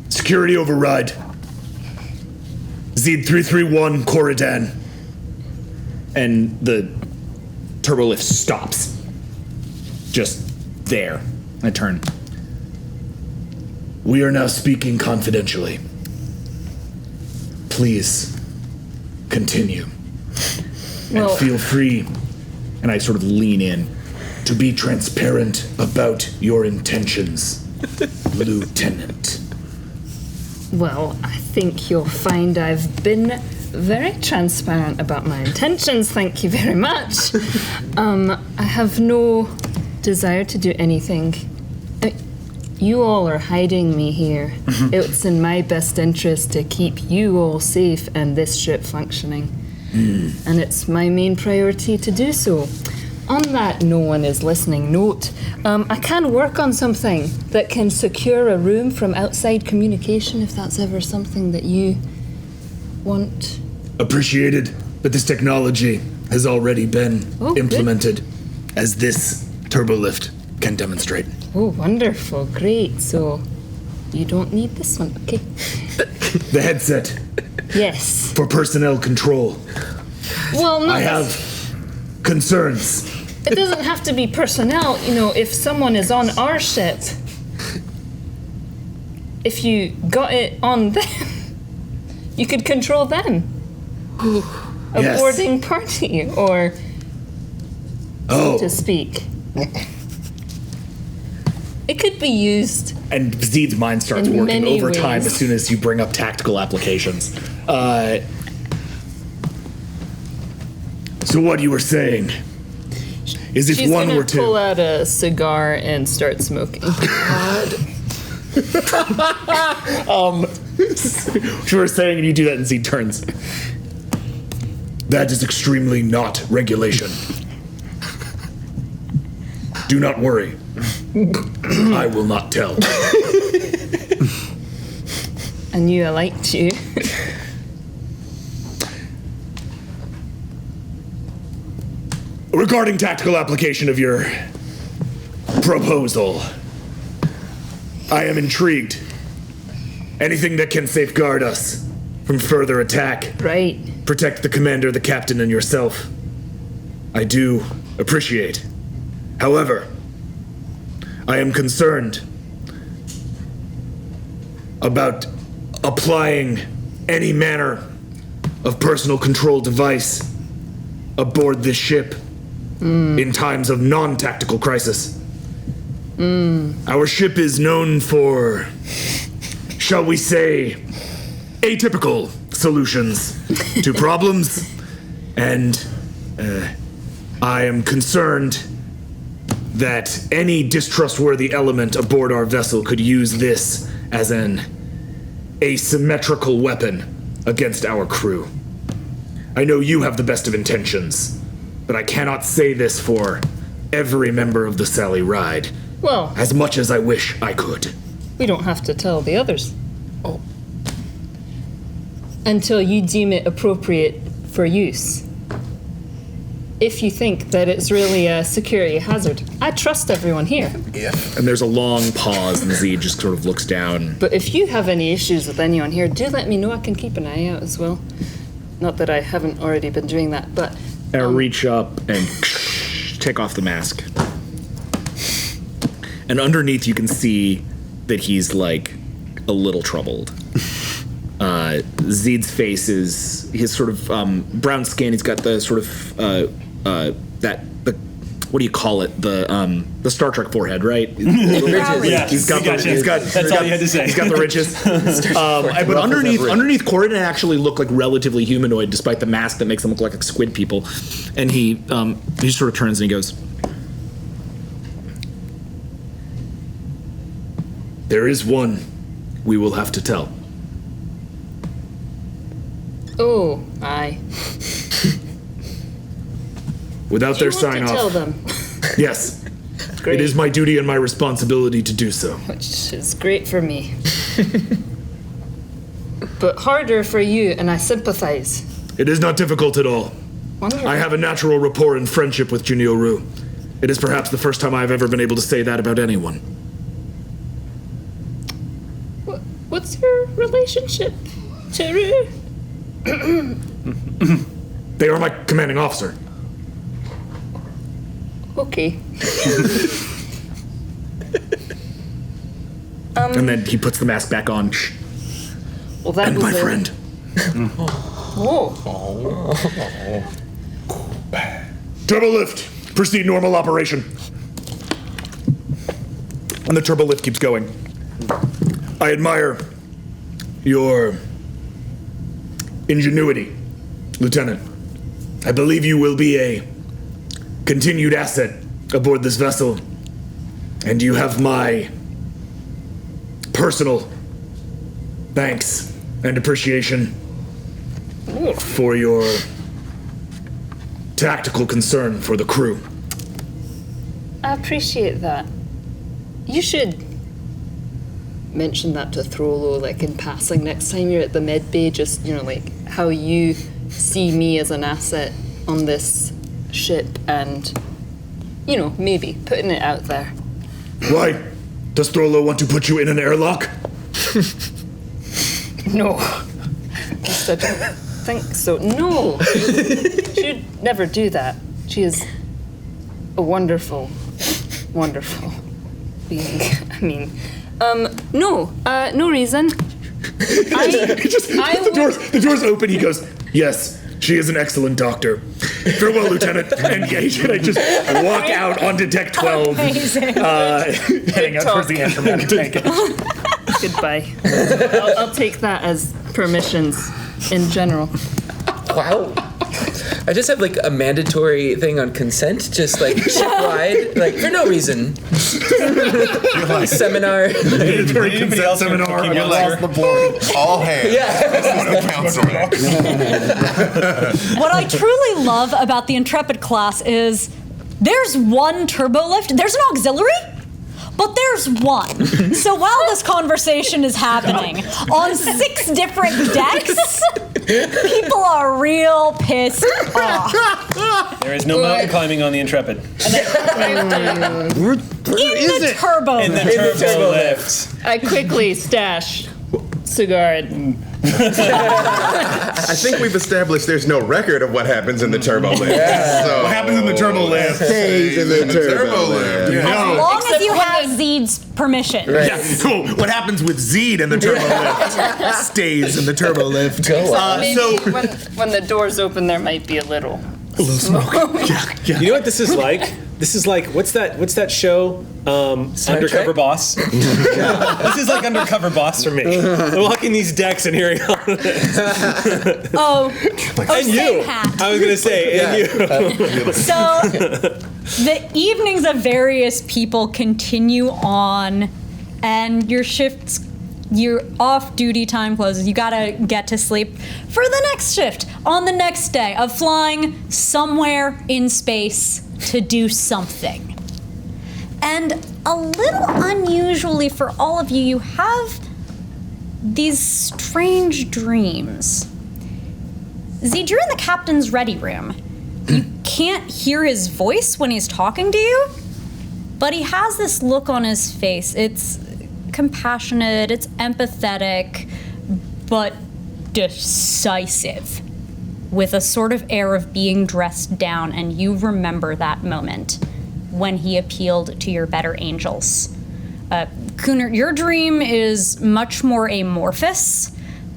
Speaker 4: security override. Zed 331, Corridan. And the turbo lift stops. Just there. I turn. We are now speaking confidentially. Please continue.
Speaker 6: Well,
Speaker 4: And feel free, and I sort of lean in, to be transparent about your intentions, Lieutenant.
Speaker 6: well, I think you'll find I've been very transparent about my intentions. Thank you very much. I have no desire to do anything. You all are hiding me here. It's in my best interest to keep you all safe and this ship functioning. And it's my main priority to do so. On that no one is listening note, I can work on something that can secure a room from outside communication if that's ever something that you want.
Speaker 4: Appreciated, but this technology has already been implemented, as this turbolift can demonstrate.
Speaker 6: Oh, wonderful, great. So you don't need this one, okay?
Speaker 4: The headset
Speaker 6: Yes.
Speaker 4: for personnel control.
Speaker 6: Well, no,
Speaker 4: I have concerns.
Speaker 6: it doesn't have to be personnel. You know, if someone is on our ship, if you got it on them, you could control them. A
Speaker 4: Yes.
Speaker 6: boarding party, or so
Speaker 4: Oh,
Speaker 6: to speak. It could be used.
Speaker 4: and Zed's mind starts
Speaker 6: In
Speaker 4: working
Speaker 6: many
Speaker 4: overtime
Speaker 6: ways.
Speaker 4: as soon as you bring up tactical applications. So what you were saying is if
Speaker 6: She's
Speaker 4: one
Speaker 6: gonna
Speaker 4: were to...
Speaker 6: pull out a cigar and start smoking.
Speaker 4: You were saying, and you do that, and Zed turns. That is extremely not regulation. Do not worry. I will not tell.
Speaker 6: I knew I liked you.
Speaker 10: regarding tactical application of your proposal, I am intrigued. Anything that can safeguard us from further attack.
Speaker 6: Right.
Speaker 10: Protect the commander, the captain, and yourself. I do appreciate. However, I am concerned about applying any manner of personal control device aboard this ship in times of non-tactical crisis. Our ship is known for, shall we say, atypical solutions to problems, and I am concerned that any distrustworthy element aboard our vessel could use this as an asymmetrical weapon against our crew. I know you have the best of intentions, but I cannot say this for every member of the Sally Ride,
Speaker 6: Well,
Speaker 10: as much as I wish I could.
Speaker 6: we don't have to tell the others. Oh. Until you deem it appropriate for use. If you think that it's really a security hazard. I trust everyone here.
Speaker 10: And there's a long pause, and Z just sort of looks down.
Speaker 6: But if you have any issues with anyone here, do let me know. I can keep an eye out as well. Not that I haven't already been doing that, but...
Speaker 10: I reach up and take off the mask. And underneath you can see that he's, like, a little troubled. Zeed's face is his sort of brown skin. He's got the sort of what do you call it? The Star Trek forehead, right?
Speaker 5: Yeah,
Speaker 10: he's got
Speaker 5: that's all you had to say.
Speaker 10: He's got the ridges. But underneath Corridon actually look like relatively humanoid, despite the mask that makes them look like squid people. And he sort of turns and he goes, "There is one we will have to tell."
Speaker 6: Oh, aye.
Speaker 10: Without their sign
Speaker 6: tell
Speaker 10: off.
Speaker 6: them.
Speaker 10: Yes.
Speaker 6: Great.
Speaker 10: It is my duty and my responsibility to do so.
Speaker 6: Which is great for me. But harder for you, and I sympathize.
Speaker 10: It is not difficult at all.
Speaker 6: Wonderful.
Speaker 10: I have a natural rapport and friendship with Jeanneret. It is perhaps the first time I have ever been able to say that about anyone.
Speaker 6: What's your relationship to Rue?
Speaker 10: They are my commanding officer.
Speaker 6: Okay.
Speaker 10: And then he puts the mask back on.
Speaker 6: Well, that
Speaker 10: And
Speaker 6: was
Speaker 10: my friend.
Speaker 6: Oh.
Speaker 10: Turbo lift. Proceed normal operation. And the turbo lift keeps going. I admire your ingenuity, Lieutenant. I believe you will be a continued asset aboard this vessel, and you have my personal thanks and appreciation for your tactical concern for the crew.
Speaker 6: I appreciate that. You should mention that to Throlo, like in passing next time you're at the med bay, just, like how you see me as an asset on this ship and, maybe putting it out there.
Speaker 10: Why? Does Throlo want to put you in an airlock?
Speaker 6: No. I don't think so. No. She'd never do that. She is a wonderful, wonderful being. I mean, no reason.
Speaker 10: The door's open. He goes, "Yes, she is an excellent doctor. Farewell, Lieutenant." And I just walk out onto deck 12.
Speaker 1: Amazing.
Speaker 10: Heading out towards the antimatter tank.
Speaker 6: Goodbye. I'll take that as permissions in general.
Speaker 2: Wow. I just have like a mandatory thing on consent, just like ship-wide, like for no reason. Seminar.
Speaker 10: Mandatory consent seminar across the board.
Speaker 3: All hands.
Speaker 2: Yeah.
Speaker 3: Counseling.
Speaker 1: What I truly love about the Intrepid class is there's one turbo lift, there's an auxiliary, But there's one. So while this conversation is happening, on 6 different decks, people are real pissed off.
Speaker 5: There is no mountain climbing on the Intrepid.
Speaker 1: In the turbo
Speaker 5: In the turbo lift.
Speaker 6: I quickly stash cigar and
Speaker 3: I think we've established there's no record of what happens in the turbo lift. So
Speaker 4: What happens in the turbo lift?
Speaker 8: Stays in the turbo lift.
Speaker 1: As long as you have Zeed's permission.
Speaker 4: Yeah, cool. What happens with Zeed in the turbo lift stays in the turbo lift.
Speaker 6: maybe when the doors open, there might be a little smoke.
Speaker 5: You know what this is like? This is like what's that show? Undercover Boss. This is like Undercover Boss for me. I'm walking these decks and hearing all of this.
Speaker 1: And
Speaker 5: you.
Speaker 1: Hat.
Speaker 5: I was gonna say, and you.
Speaker 1: So the evenings of various people continue on, and your shifts, your off-duty time closes. You gotta get to sleep for the next shift on the next day of flying somewhere in space to do something. And a little unusually for all of you, you have these strange dreams. Zeed, you're in the captain's ready room. You can't hear his voice when he's talking to you, but he has this look on his face. It's compassionate, it's empathetic, but decisive, with a sort of air of being dressed down, and you remember that moment when he appealed to your better angels. Cooner, your dream is much more amorphous.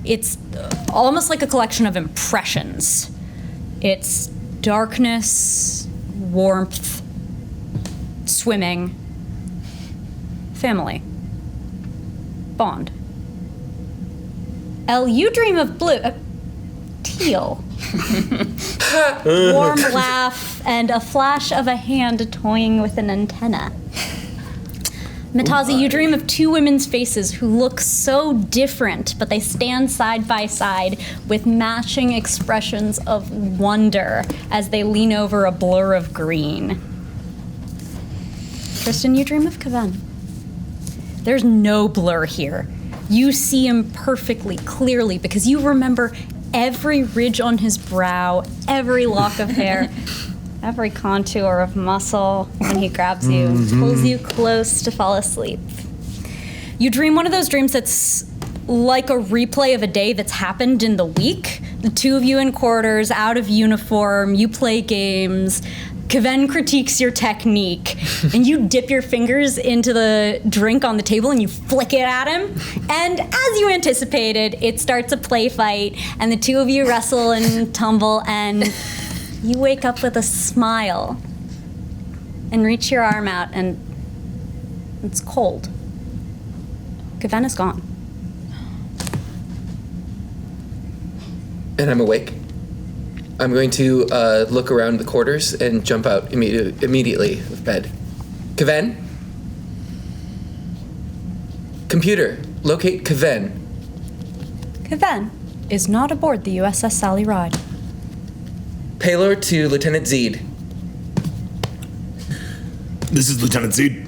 Speaker 1: It's almost like a collection of impressions. It's darkness, warmth, swimming, family, bond. Elle, you dream of blue, teal. Warm laugh and a flash of a hand toying with an antenna. Matazi, you dream of 2 women's faces who look so different, but they stand side by side with matching expressions of wonder as they lean over a blur of green. Tristan, you dream of Kaven. There's no blur here. You see him perfectly, clearly, because you remember every ridge on his brow, every lock of hair, every contour of muscle when he grabs you and pulls you close to fall asleep. You dream one of those dreams that's like a replay of a day that's happened in the week. The 2 of you in quarters, out of uniform, you play games. Kaven critiques your technique, and you dip your fingers into the drink on the table and you flick it at him. And as you anticipated, it starts a play fight, and the 2 of you wrestle and tumble, and you wake up with a smile and reach your arm out, and it's cold. Kaven is gone.
Speaker 2: And I'm awake. I'm going to look around the quarters and jump out immediately of bed. Kaven? Computer, locate Kaven.
Speaker 1: Kaven is not aboard the USS Sally Ride.
Speaker 2: Payload to Lieutenant Zeed.
Speaker 10: This is Lieutenant Zeed.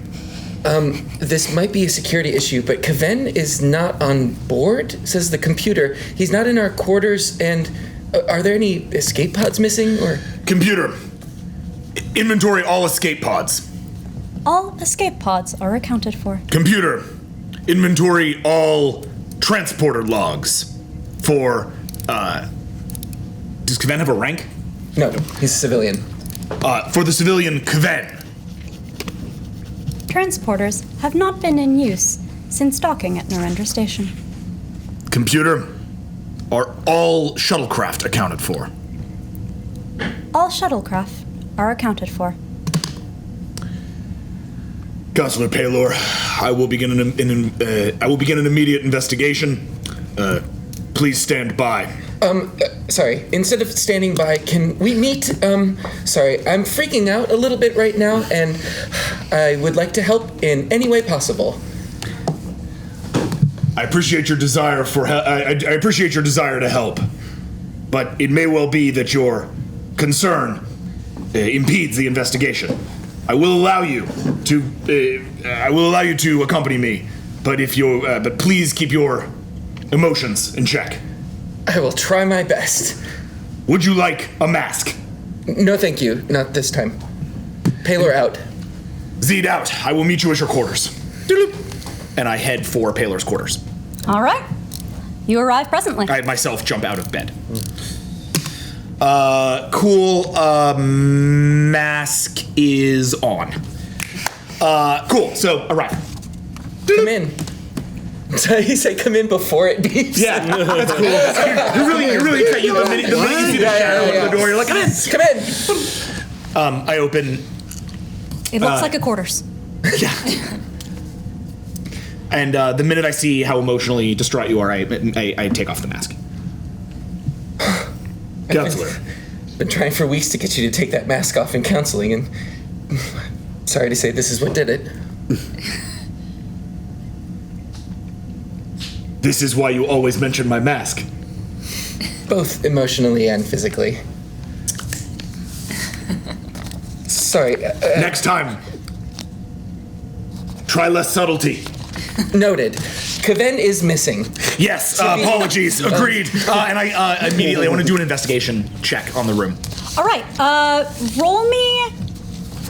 Speaker 2: This might be a security issue, but Kaven is not on board, says the computer. He's not in our quarters, and are there any escape pods missing, or?
Speaker 10: Computer, inventory all escape pods.
Speaker 1: All escape pods are accounted for.
Speaker 10: Computer, inventory all transporter logs for, does Kaven have a rank?
Speaker 2: No, he's a civilian.
Speaker 10: For the civilian Kaven.
Speaker 1: Transporters have not been in use since docking at Narendra Station.
Speaker 10: Computer, are all shuttlecraft accounted for?
Speaker 1: All shuttlecraft are accounted for.
Speaker 10: Consular Paylor, I will begin an immediate investigation. Please stand by.
Speaker 2: Sorry, instead of standing by, can we meet? Sorry, I'm freaking out a little bit right now, and I would like to help in any way possible.
Speaker 10: I appreciate your desire I appreciate your desire to help, but it may well be that your concern impedes the investigation. I will allow you to accompany me, but but please keep your emotions in check.
Speaker 2: I will try my best.
Speaker 10: Would you like a mask?
Speaker 2: No, thank you. Not this time. Paler out.
Speaker 10: Zed out. I will meet you at your quarters. Doodle. And I head for Paler's quarters.
Speaker 1: All right. You arrive presently.
Speaker 10: I myself jump out of bed. Cool. Mask is on. Cool. So, arrive.
Speaker 2: Come in. So you say come in before it beeps?
Speaker 10: Yeah, that's cool. You really cut you the minute you see the shadow of the door. You're like, come in.
Speaker 2: Come in.
Speaker 10: I open.
Speaker 1: It looks like a quarters.
Speaker 10: Yeah. And the minute I see how emotionally distraught you are, I take off the mask. Counselor.
Speaker 2: Been trying for weeks to get you to take that mask off in counseling, and sorry to say this is what did it.
Speaker 10: This is why you always mention my mask.
Speaker 2: Both emotionally and physically. Sorry.
Speaker 10: Next time, try less subtlety.
Speaker 2: Noted. Kaven is missing.
Speaker 10: Yes, apologies. Agreed. And I immediately want to do an investigation check on the room.
Speaker 1: All right. Roll me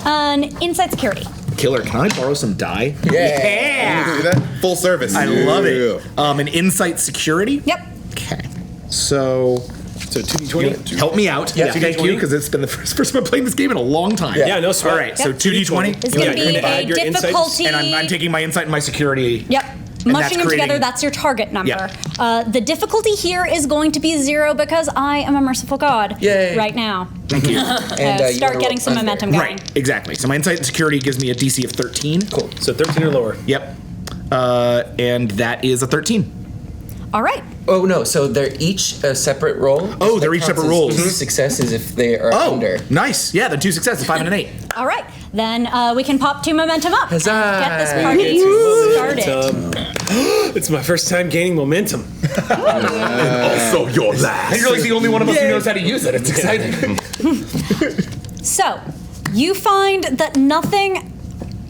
Speaker 1: an insight security.
Speaker 10: Killer, can I borrow some die?
Speaker 3: Yeah. See that? Full service.
Speaker 10: I love it. An insight security?
Speaker 1: Yep.
Speaker 10: Okay. So 2d20. Help me out.
Speaker 9: Yeah,
Speaker 10: Thank
Speaker 9: 2d20.
Speaker 10: you, because it's been the first time I've played this game in a long time.
Speaker 9: Yeah, no sweat.
Speaker 10: All right, so 2d20.
Speaker 1: It's going to be a
Speaker 9: your insights,
Speaker 1: difficulty.
Speaker 10: And I'm taking my insight and my security.
Speaker 1: Yep.
Speaker 10: And
Speaker 1: Mushing them together,
Speaker 10: creating-
Speaker 1: that's your target number.
Speaker 10: Yeah.
Speaker 1: The difficulty here is going to be 0 because I am a merciful god.
Speaker 2: Yay.
Speaker 1: Right now.
Speaker 10: Thank you.
Speaker 2: And, you
Speaker 1: Start
Speaker 2: wanna
Speaker 1: getting
Speaker 2: roll
Speaker 1: some
Speaker 2: under.
Speaker 1: momentum going.
Speaker 10: Right, exactly. So my insight and security gives me a DC of 13.
Speaker 2: Cool.
Speaker 9: So 13 or lower.
Speaker 10: Yep. And that is a 13.
Speaker 1: All right.
Speaker 2: Oh no, so they're each a separate roll?
Speaker 10: Oh, they're each
Speaker 2: That counts
Speaker 10: separate
Speaker 2: as
Speaker 10: rolls.
Speaker 2: 2 successes if they are
Speaker 10: Oh,
Speaker 2: under.
Speaker 10: nice. Yeah, they're 2 successes, 5 and an 8.
Speaker 1: All right. Then we can pop 2 momentum up.
Speaker 2: Huzzah.
Speaker 1: Get this party started.
Speaker 9: It's my first time gaining momentum.
Speaker 3: Also your last.
Speaker 10: And you're like the only one of us who knows how to use it. It's exciting.
Speaker 1: So, you find that nothing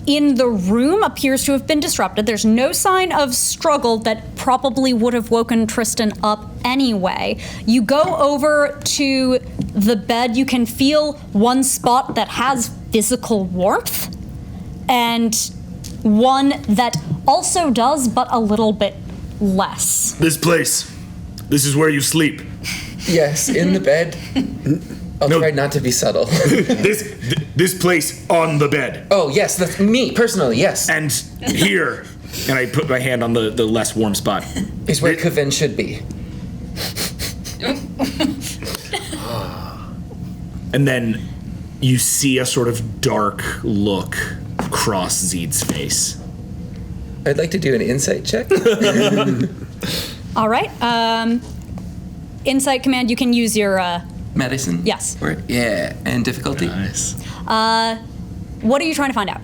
Speaker 1: in the room appears to have been disrupted. There's no sign of struggle that probably would have woken Tristan up anyway. You go over to the bed. You can feel one spot that has physical warmth and one that also does, but a little bit less.
Speaker 10: This place. This is where you sleep.
Speaker 2: Yes, in the bed. I'll try not to be subtle.
Speaker 10: This place on the bed.
Speaker 2: Oh, yes, that's me, personally, yes.
Speaker 10: And here, and I put my hand on the less warm spot.
Speaker 2: Is where Kaven should be.
Speaker 10: And then you see a sort of dark look cross Zed's face.
Speaker 2: I'd like to do an insight check.
Speaker 1: All right. Insight command, you can use your...
Speaker 2: Medicine?
Speaker 1: Yes.
Speaker 2: Yeah, and difficulty?
Speaker 10: Nice.
Speaker 1: What are you trying to find out?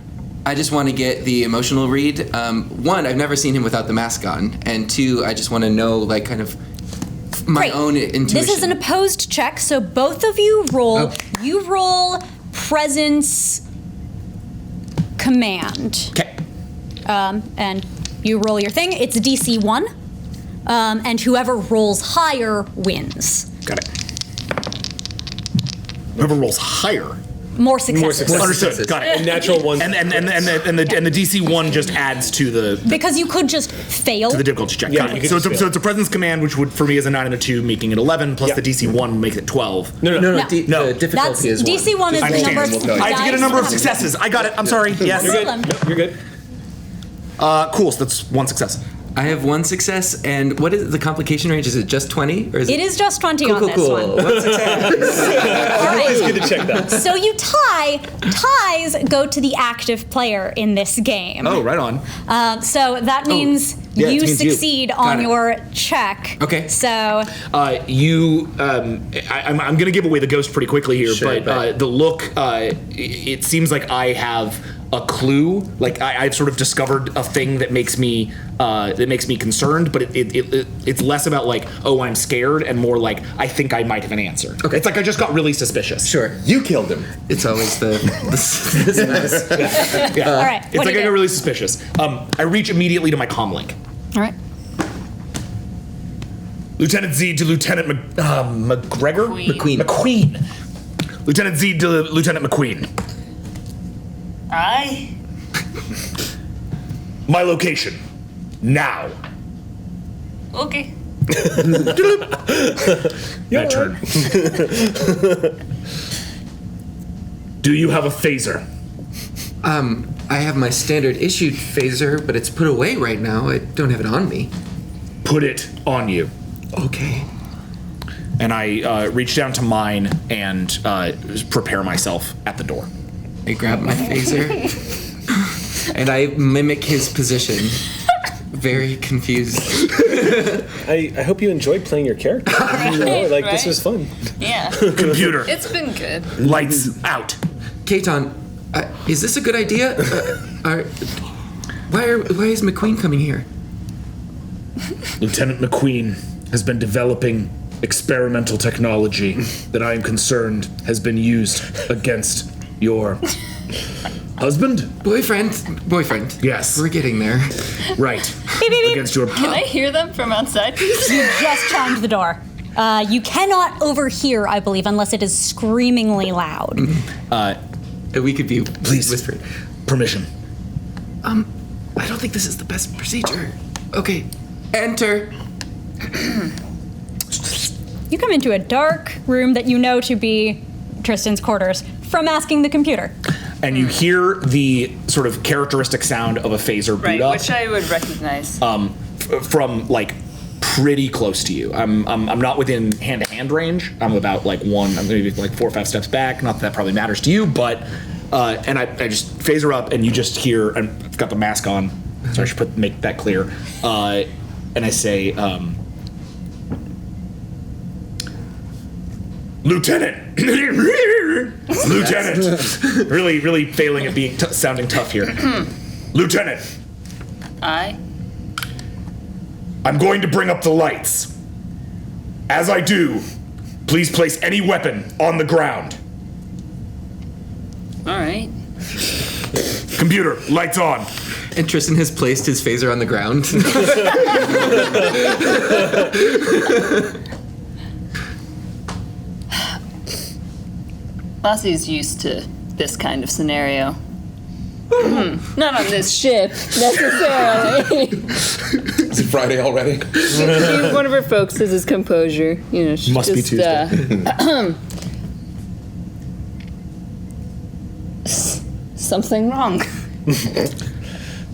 Speaker 2: I just want to get the emotional read. 1, I've never seen him without the mask on. And 2, I just want to know, like, kind of my
Speaker 1: Great.
Speaker 2: own intuition.
Speaker 1: This is an opposed check, so both of you roll.
Speaker 2: Oh.
Speaker 1: You roll presence command.
Speaker 10: Okay.
Speaker 1: And you roll your thing. It's DC 1. And whoever rolls higher wins.
Speaker 10: Got it. Whoever rolls higher.
Speaker 1: More successes.
Speaker 10: Understood. Got it.
Speaker 9: And natural ones.
Speaker 10: And the DC 1 just adds to the
Speaker 1: Because you could just fail.
Speaker 10: to the difficulty check.
Speaker 9: Yeah,
Speaker 10: Got
Speaker 9: you
Speaker 10: it.
Speaker 9: could
Speaker 10: So
Speaker 9: just
Speaker 10: it's a presence command, which would for me is a 9 and a 2, making it 11. Plus
Speaker 9: Yeah.
Speaker 10: the DC 1 makes it 12.
Speaker 2: No,
Speaker 1: No.
Speaker 2: the
Speaker 10: No.
Speaker 2: difficulty
Speaker 1: That's
Speaker 2: is 1.
Speaker 1: DC 1 is
Speaker 10: I
Speaker 1: the number of
Speaker 10: understand. I have to get a number of successes. I got it. I'm sorry. Yes.
Speaker 1: You're good.
Speaker 9: Nope, you're good.
Speaker 10: Cool. So that's 1 success.
Speaker 2: I have 1 success, and what is the complication range? Is it just 20? Or is
Speaker 1: It is just 20
Speaker 2: cool,
Speaker 1: on
Speaker 2: cool,
Speaker 1: this
Speaker 2: cool.
Speaker 1: one.
Speaker 2: 1 success.
Speaker 1: All right.
Speaker 9: It's good to check that.
Speaker 1: So you tie. Ties go to the active player in this game.
Speaker 10: Oh, right on.
Speaker 1: So that means
Speaker 10: yeah, it
Speaker 1: you
Speaker 10: means you.
Speaker 1: succeed
Speaker 2: Got
Speaker 1: on
Speaker 2: it.
Speaker 1: your check.
Speaker 2: Okay.
Speaker 1: So
Speaker 10: I'm going to give away the ghost pretty quickly here,
Speaker 2: Sure,
Speaker 10: but the look, it seems like I have a clue. Like I've sort of discovered a thing that makes me concerned, but it's less about like, oh, I'm scared, and more like I think I might have an answer. Okay, it's like I just got really suspicious.
Speaker 2: Sure,
Speaker 3: You killed him.
Speaker 2: it's always the mess.
Speaker 10: Yeah.
Speaker 1: All right,
Speaker 10: It's
Speaker 1: what
Speaker 10: like
Speaker 1: do
Speaker 10: I
Speaker 1: you
Speaker 10: got
Speaker 1: do?
Speaker 10: really suspicious. I reach immediately to my comm link.
Speaker 1: All right.
Speaker 10: Lieutenant Z to Lieutenant McGregor?
Speaker 2: McQueen.
Speaker 10: Lieutenant Z to Lieutenant McQueen.
Speaker 6: Aye.
Speaker 10: My location. Now.
Speaker 6: Okay.
Speaker 10: My turn. Do you have a phaser?
Speaker 2: I have my standard issued phaser, but it's put away right now. I don't have it on me.
Speaker 10: Put it on you.
Speaker 2: Okay.
Speaker 10: And I reach down to mine and prepare myself at the door.
Speaker 2: I grab my phaser and I mimic his position. Very confused.
Speaker 9: I hope you enjoyed playing your character. This was fun.
Speaker 6: Yeah.
Speaker 10: Computer.
Speaker 6: It's been good.
Speaker 10: Lights out.
Speaker 2: Katon, is this a good idea? Why is McQueen coming here?
Speaker 10: Lieutenant McQueen has been developing experimental technology that I am concerned has been used against your husband?
Speaker 2: Boyfriend.
Speaker 10: Yes.
Speaker 2: We're getting there.
Speaker 10: Right. Against your...
Speaker 6: Can I hear them from outside?
Speaker 1: You just chimed the door. You cannot overhear, I believe, unless it is screamingly loud.
Speaker 2: We could be
Speaker 10: Please.
Speaker 2: whispering.
Speaker 10: Permission.
Speaker 2: I don't think this is the best procedure. Okay. Enter.
Speaker 1: You come into a dark room that you know to be Tristan's quarters from asking the computer.
Speaker 10: And you hear the sort of characteristic sound of a phaser boot
Speaker 6: Right,
Speaker 10: up
Speaker 6: which I would recognize.
Speaker 10: from like pretty close to you. I'm not within hand-to-hand range. I'm about like I'm maybe like 4 or 5 steps back. Not that probably matters to you, but and I just phaser up, and you just hear. And I've got the mask on, so I should make that clear. And I say, Lieutenant, Lieutenant, really failing at being sounding tough here. Lieutenant,
Speaker 6: Aye.
Speaker 10: I'm going to bring up the lights. As I do, please place any weapon on the ground.
Speaker 6: All right.
Speaker 10: Computer, lights on.
Speaker 2: And Tristan has placed his phaser on the ground.
Speaker 6: Lassie's used to this kind of scenario. Not on this ship, necessarily.
Speaker 3: Is it Friday already?
Speaker 6: One of her folks is his composure. You know, she
Speaker 10: Must be
Speaker 6: just,
Speaker 10: Tuesday.
Speaker 6: something wrong.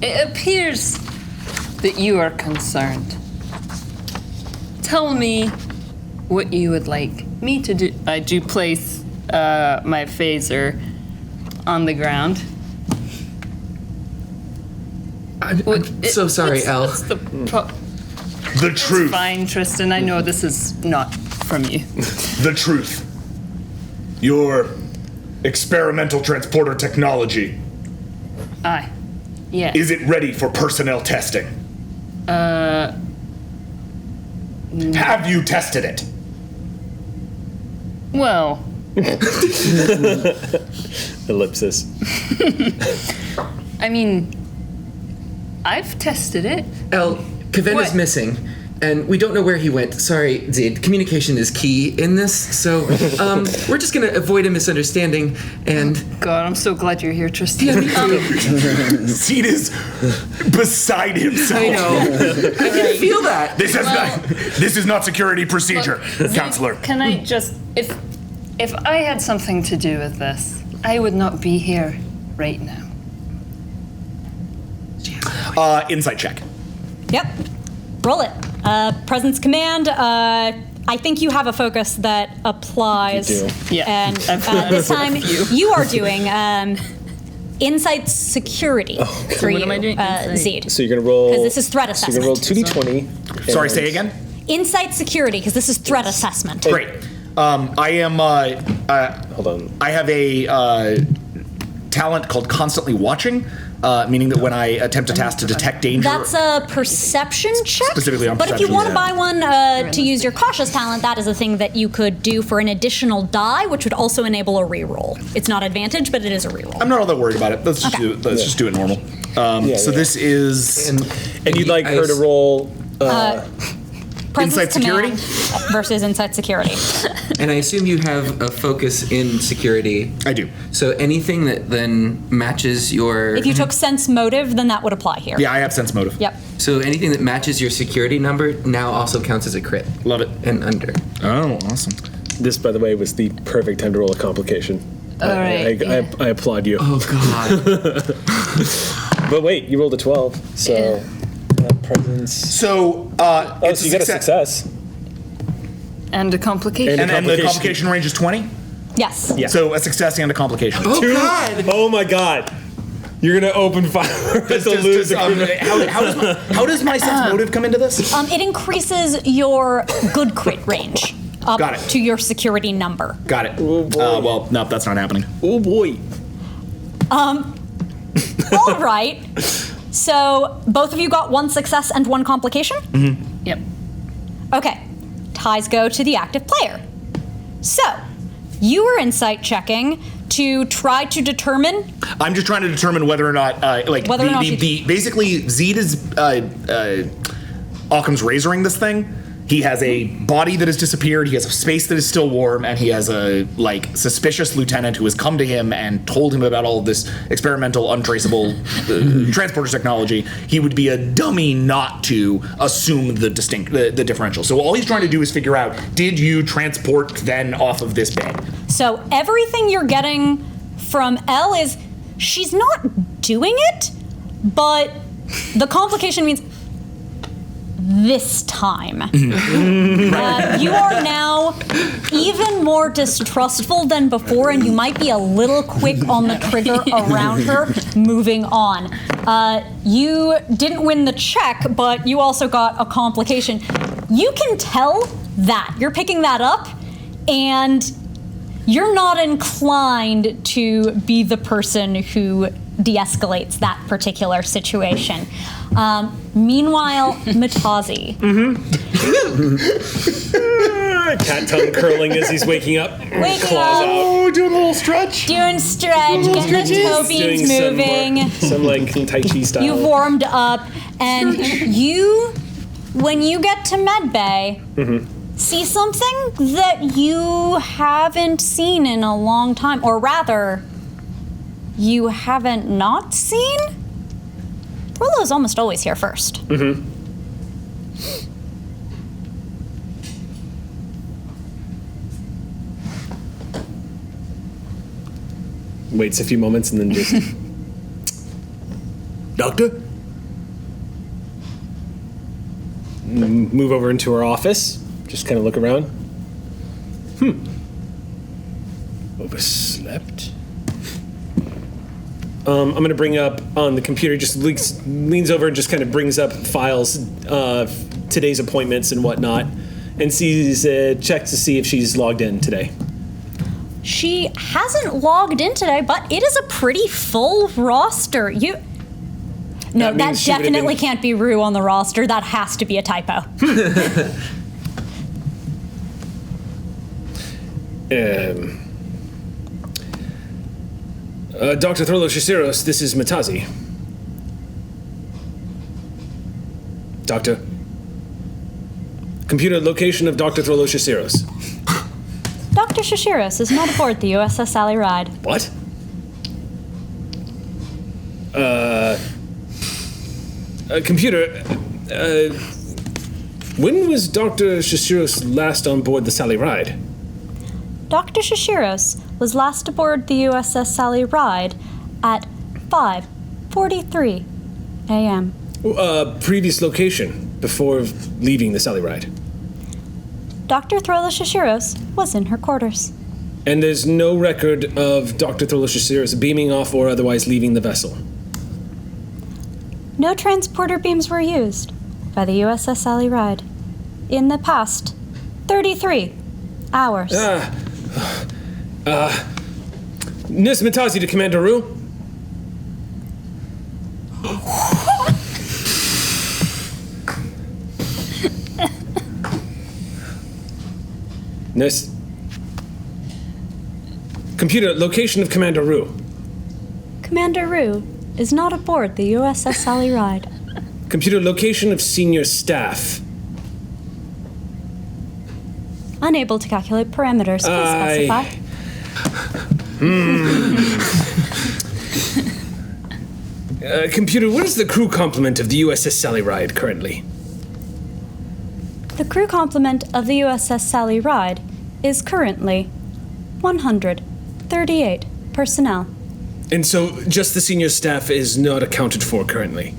Speaker 6: It appears that you are concerned. Tell me what you would like me to do. I do place my phaser on the ground.
Speaker 2: I'm so sorry, Elle.
Speaker 6: What's the
Speaker 10: The truth.
Speaker 6: Fine, Tristan. I know this is not from you.
Speaker 10: The truth. Your experimental transporter technology.
Speaker 6: Aye. Yes.
Speaker 10: Is it ready for personnel testing? Have you tested it?
Speaker 6: Well.
Speaker 9: Ellipsis.
Speaker 6: I mean, I've tested it.
Speaker 2: Elle, Kavena's missing, and we don't know where he went. Sorry, Zed. Communication is key in this, so we're just gonna avoid a misunderstanding. And
Speaker 6: God, I'm so glad you're here, Tristan.
Speaker 10: Zed is beside himself.
Speaker 2: I know. I can feel that.
Speaker 10: This is not security procedure, counselor.
Speaker 6: Can I just, if I had something to do with this, I would not be here right now.
Speaker 10: Insight check.
Speaker 1: Yep. Roll it. Presence command. I think you have a focus that applies.
Speaker 9: You do.
Speaker 6: Yeah.
Speaker 1: And this time you are doing insight security for
Speaker 6: what
Speaker 1: you,
Speaker 6: am I doing?
Speaker 1: Zed.
Speaker 9: So you're gonna roll.
Speaker 1: Because this is threat
Speaker 9: So you're gonna roll
Speaker 1: assessment.
Speaker 9: 2d20.
Speaker 10: Sorry,
Speaker 9: and-
Speaker 10: say again.
Speaker 1: Insight security, because this is threat assessment.
Speaker 10: Great. I am.
Speaker 9: Hold on.
Speaker 10: I have a
Speaker 4: talent called Constantly Watching, meaning that when I attempt a task to detect danger...
Speaker 1: That's a perception check?
Speaker 4: Specifically on
Speaker 1: But if you
Speaker 4: perception,
Speaker 1: want to
Speaker 4: yeah.
Speaker 1: buy one to use your cautious talent, that is a thing that you could do for an additional die, which would also enable a reroll. It's not advantage, but it is a reroll.
Speaker 4: I'm not all that worried about it. Let's just do it normal. So this is...
Speaker 5: And you'd like her to roll...
Speaker 1: Presence
Speaker 4: Inside security?
Speaker 1: command versus Insight Security.
Speaker 2: And I assume you have a focus in security.
Speaker 4: I do.
Speaker 2: So anything that then matches your...
Speaker 1: If you took Sense Motive, then that would apply here.
Speaker 4: Yeah, I have Sense Motive.
Speaker 1: Yep.
Speaker 2: So anything that matches your security number now also counts as a crit.
Speaker 4: Love it.
Speaker 2: And under.
Speaker 4: Oh, awesome.
Speaker 5: This, by the way, was the perfect time to roll a complication.
Speaker 6: All right.
Speaker 5: I applaud you.
Speaker 2: Oh, God.
Speaker 5: But wait, you rolled a 12, so... presence...
Speaker 4: So,
Speaker 5: so you got a success.
Speaker 6: And a complication.
Speaker 4: And then the complication range is 20?
Speaker 1: Yes.
Speaker 5: Yeah.
Speaker 4: So a success and a complication.
Speaker 2: Oh, God.
Speaker 5: Oh, my God. You're going to open fire at the loser.
Speaker 4: How does my Sense Motive come into this?
Speaker 1: It increases your good crit range up
Speaker 4: Got it.
Speaker 1: to your security number.
Speaker 4: Got it. Well, no, that's not happening.
Speaker 5: Oh, boy.
Speaker 1: All right. So both of you got one success and one complication?
Speaker 4: Mm-hmm.
Speaker 6: Yep.
Speaker 1: Okay. Ties go to the active player. So, you were insight checking to try to determine...
Speaker 4: I'm just trying to determine whether or not, basically, Zed is Occam's razoring this thing. He has a body that has disappeared, he has a space that is still warm, and he has a, suspicious lieutenant who has come to him and told him about all of this experimental, untraceable transporter technology. He would be a dummy not to assume the differential. So all he's trying to do is figure out, did you transport then off of this bed?
Speaker 1: So everything you're getting from Elle is, she's not doing it, but the complication means this time. You are now even more distrustful than before, and you might be a little quick on the trigger around her. Moving on. You didn't win the check, but you also got a complication. You can tell that. You're picking that up, and you're not inclined to be the person who de-escalates that particular situation. Meanwhile, Matazi.
Speaker 5: Cat tongue curling as he's waking up.
Speaker 1: Waking
Speaker 5: Claws
Speaker 1: up.
Speaker 5: out.
Speaker 4: Doing a little stretch.
Speaker 1: Doing stretch, getting the toe beans moving.
Speaker 5: Some Tai Chi style.
Speaker 1: You've warmed up, and when you get to Medbay, see something that you haven't seen in a long time, or rather, you haven't not seen? Rollo's almost always here first.
Speaker 5: Waits a few moments and then just... Doctor? Move over into her office. Just kind of look around. Overslept? I'm going to bring up on the computer, just leans over and just kind of brings up files of today's appointments and whatnot, and checks to see if she's logged in today.
Speaker 1: She hasn't logged in today, but it is a pretty full roster. No, that definitely can't be Rue on the roster. That has to be a typo.
Speaker 5: Dr. Thorlo Shasiros, this is Matazi. Doctor. Computer location of Dr. Thorlo Shasiros.
Speaker 1: Dr. Shishiros is not aboard the USS Sally Ride.
Speaker 5: What? Computer, when was Dr. Shishiros last on board the Sally Ride?
Speaker 1: Dr. Shishiros was last aboard the USS Sally Ride at 5:43 a.m.
Speaker 5: Previous location before leaving the Sally Ride.
Speaker 1: Dr. Thorlo Shishiros was in her quarters.
Speaker 5: And there's no record of Dr. Thorlo Shasiros beaming off or otherwise leaving the vessel.
Speaker 1: No transporter beams were used by the USS Sally Ride in the past 33 hours.
Speaker 5: Nurse Matazi to Commander Rue.
Speaker 9: Nurse. Computer, location of Commander Rue.
Speaker 1: Commander Rue is not aboard the USS Sally Ride.
Speaker 9: Computer, location of senior staff.
Speaker 1: Unable to calculate parameters. Please specify.
Speaker 9: Computer, what is the crew complement of the USS Sally Ride currently?
Speaker 1: The crew complement of the USS Sally Ride is currently 138 personnel.
Speaker 9: And so just the senior staff is not accounted for currently?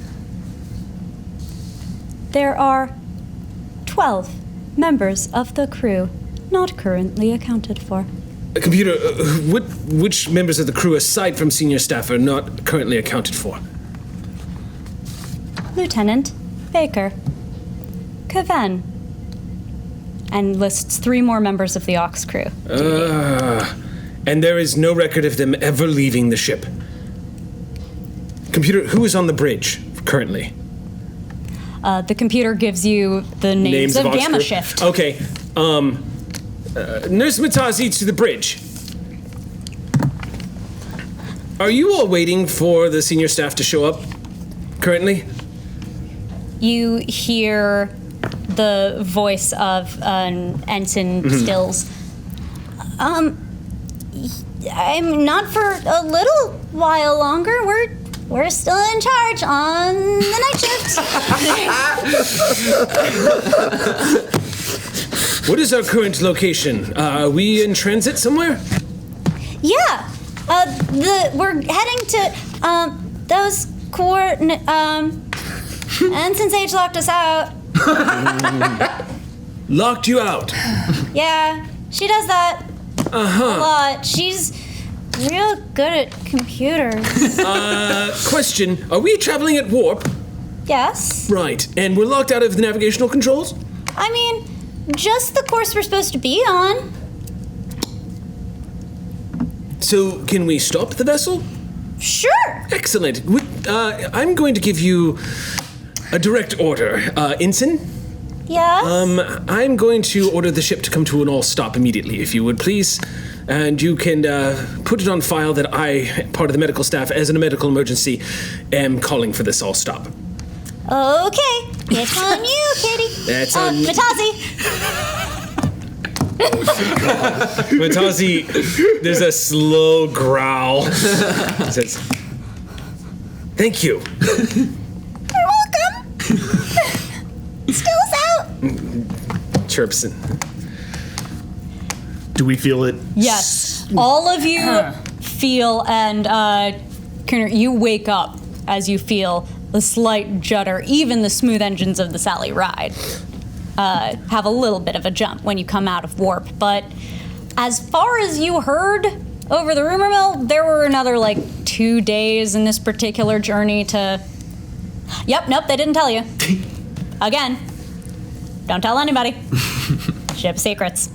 Speaker 1: There are 12 members of the crew not currently accounted for.
Speaker 9: Computer, which members of the crew aside from senior staff are not currently accounted for?
Speaker 1: Lieutenant Baker, Kaven, and lists 3 more members of the Aux crew.
Speaker 9: And there is no record of them ever leaving the ship. Computer, who is on the bridge currently?
Speaker 1: The computer gives you the names of Gamma
Speaker 9: Crew?
Speaker 1: Shift.
Speaker 9: Okay, Nurse Matazi to the bridge. Are you all waiting for the senior staff to show up currently?
Speaker 1: You hear the voice of Ensign Stills. I'm not for a little while longer. We're still in charge on the night shift.
Speaker 9: What is our current location? Are we in transit somewhere?
Speaker 1: Yeah. We're heading to those coordinates. Ensign Sage locked us out.
Speaker 9: Locked you out?
Speaker 1: Yeah, she does that a lot. She's real good at computers.
Speaker 9: Question, are we traveling at warp?
Speaker 1: Yes.
Speaker 9: Right, and we're locked out of the navigational controls?
Speaker 1: I mean, just the course we're supposed to be on.
Speaker 9: So, can we stop the vessel?
Speaker 1: Sure.
Speaker 9: Excellent. I'm going to give you a direct order. Ensign?
Speaker 1: Yes?
Speaker 9: I'm going to order the ship to come to an all-stop immediately, if you would, please. And you can put it on file that I, part of the medical staff, as in a medical emergency, am calling for this all-stop.
Speaker 1: Okay. It's on you, Katie.
Speaker 9: That's on...
Speaker 1: Matazi.
Speaker 9: Matazi, there's a slow growl. It says, thank you.
Speaker 1: You're welcome. Still's out.
Speaker 9: Chirps.
Speaker 4: Do we feel it?
Speaker 1: Yes. All of you feel, and you wake up as you feel the slight judder. Even the smooth engines of the Sally Ride have a little bit of a jump when you come out of warp. But as far as you heard over the rumor mill, there were another 2 days in this particular journey to... Yep, nope, they didn't tell you. Again, don't tell anybody. Ship secrets.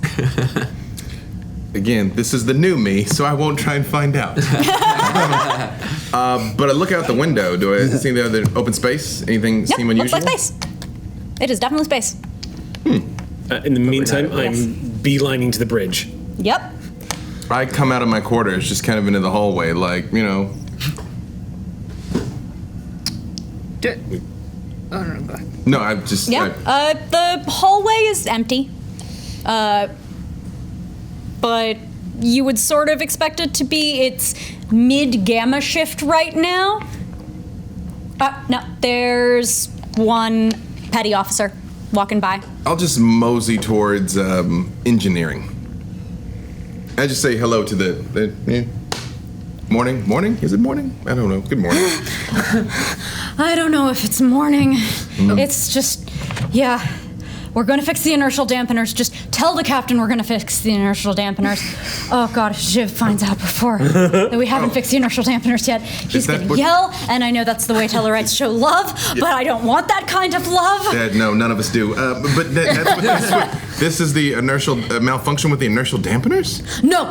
Speaker 3: Again, this is the new me, so I won't try and find out. But I look out the window. Do I see the other open space? Anything seem unusual?
Speaker 1: Looks like space. It is definitely space.
Speaker 9: In the meantime, I'm beelining to the bridge.
Speaker 1: Yep.
Speaker 3: I come out of my quarters, just kind of into the hallway, No, I'm just...
Speaker 1: Yeah, the hallway is empty. But you would sort of expect it to be its mid-gamma shift right now. No, there's one petty officer walking by.
Speaker 3: I'll just mosey towards engineering. I just say hello to the morning? Morning? Is it morning? I don't know. Good morning.
Speaker 1: I don't know if it's morning. It's just, we're gonna fix the inertial dampeners. Just tell the captain we're gonna fix the inertial dampeners. Oh God, if Shiv finds out before that we haven't fixed the inertial dampeners yet, he's gonna yell, and I know that's the way Tellarites show love, but I don't want that kind of love.
Speaker 3: No, none of us do. But that's what This is the inertial malfunction with the inertial dampeners?
Speaker 1: No.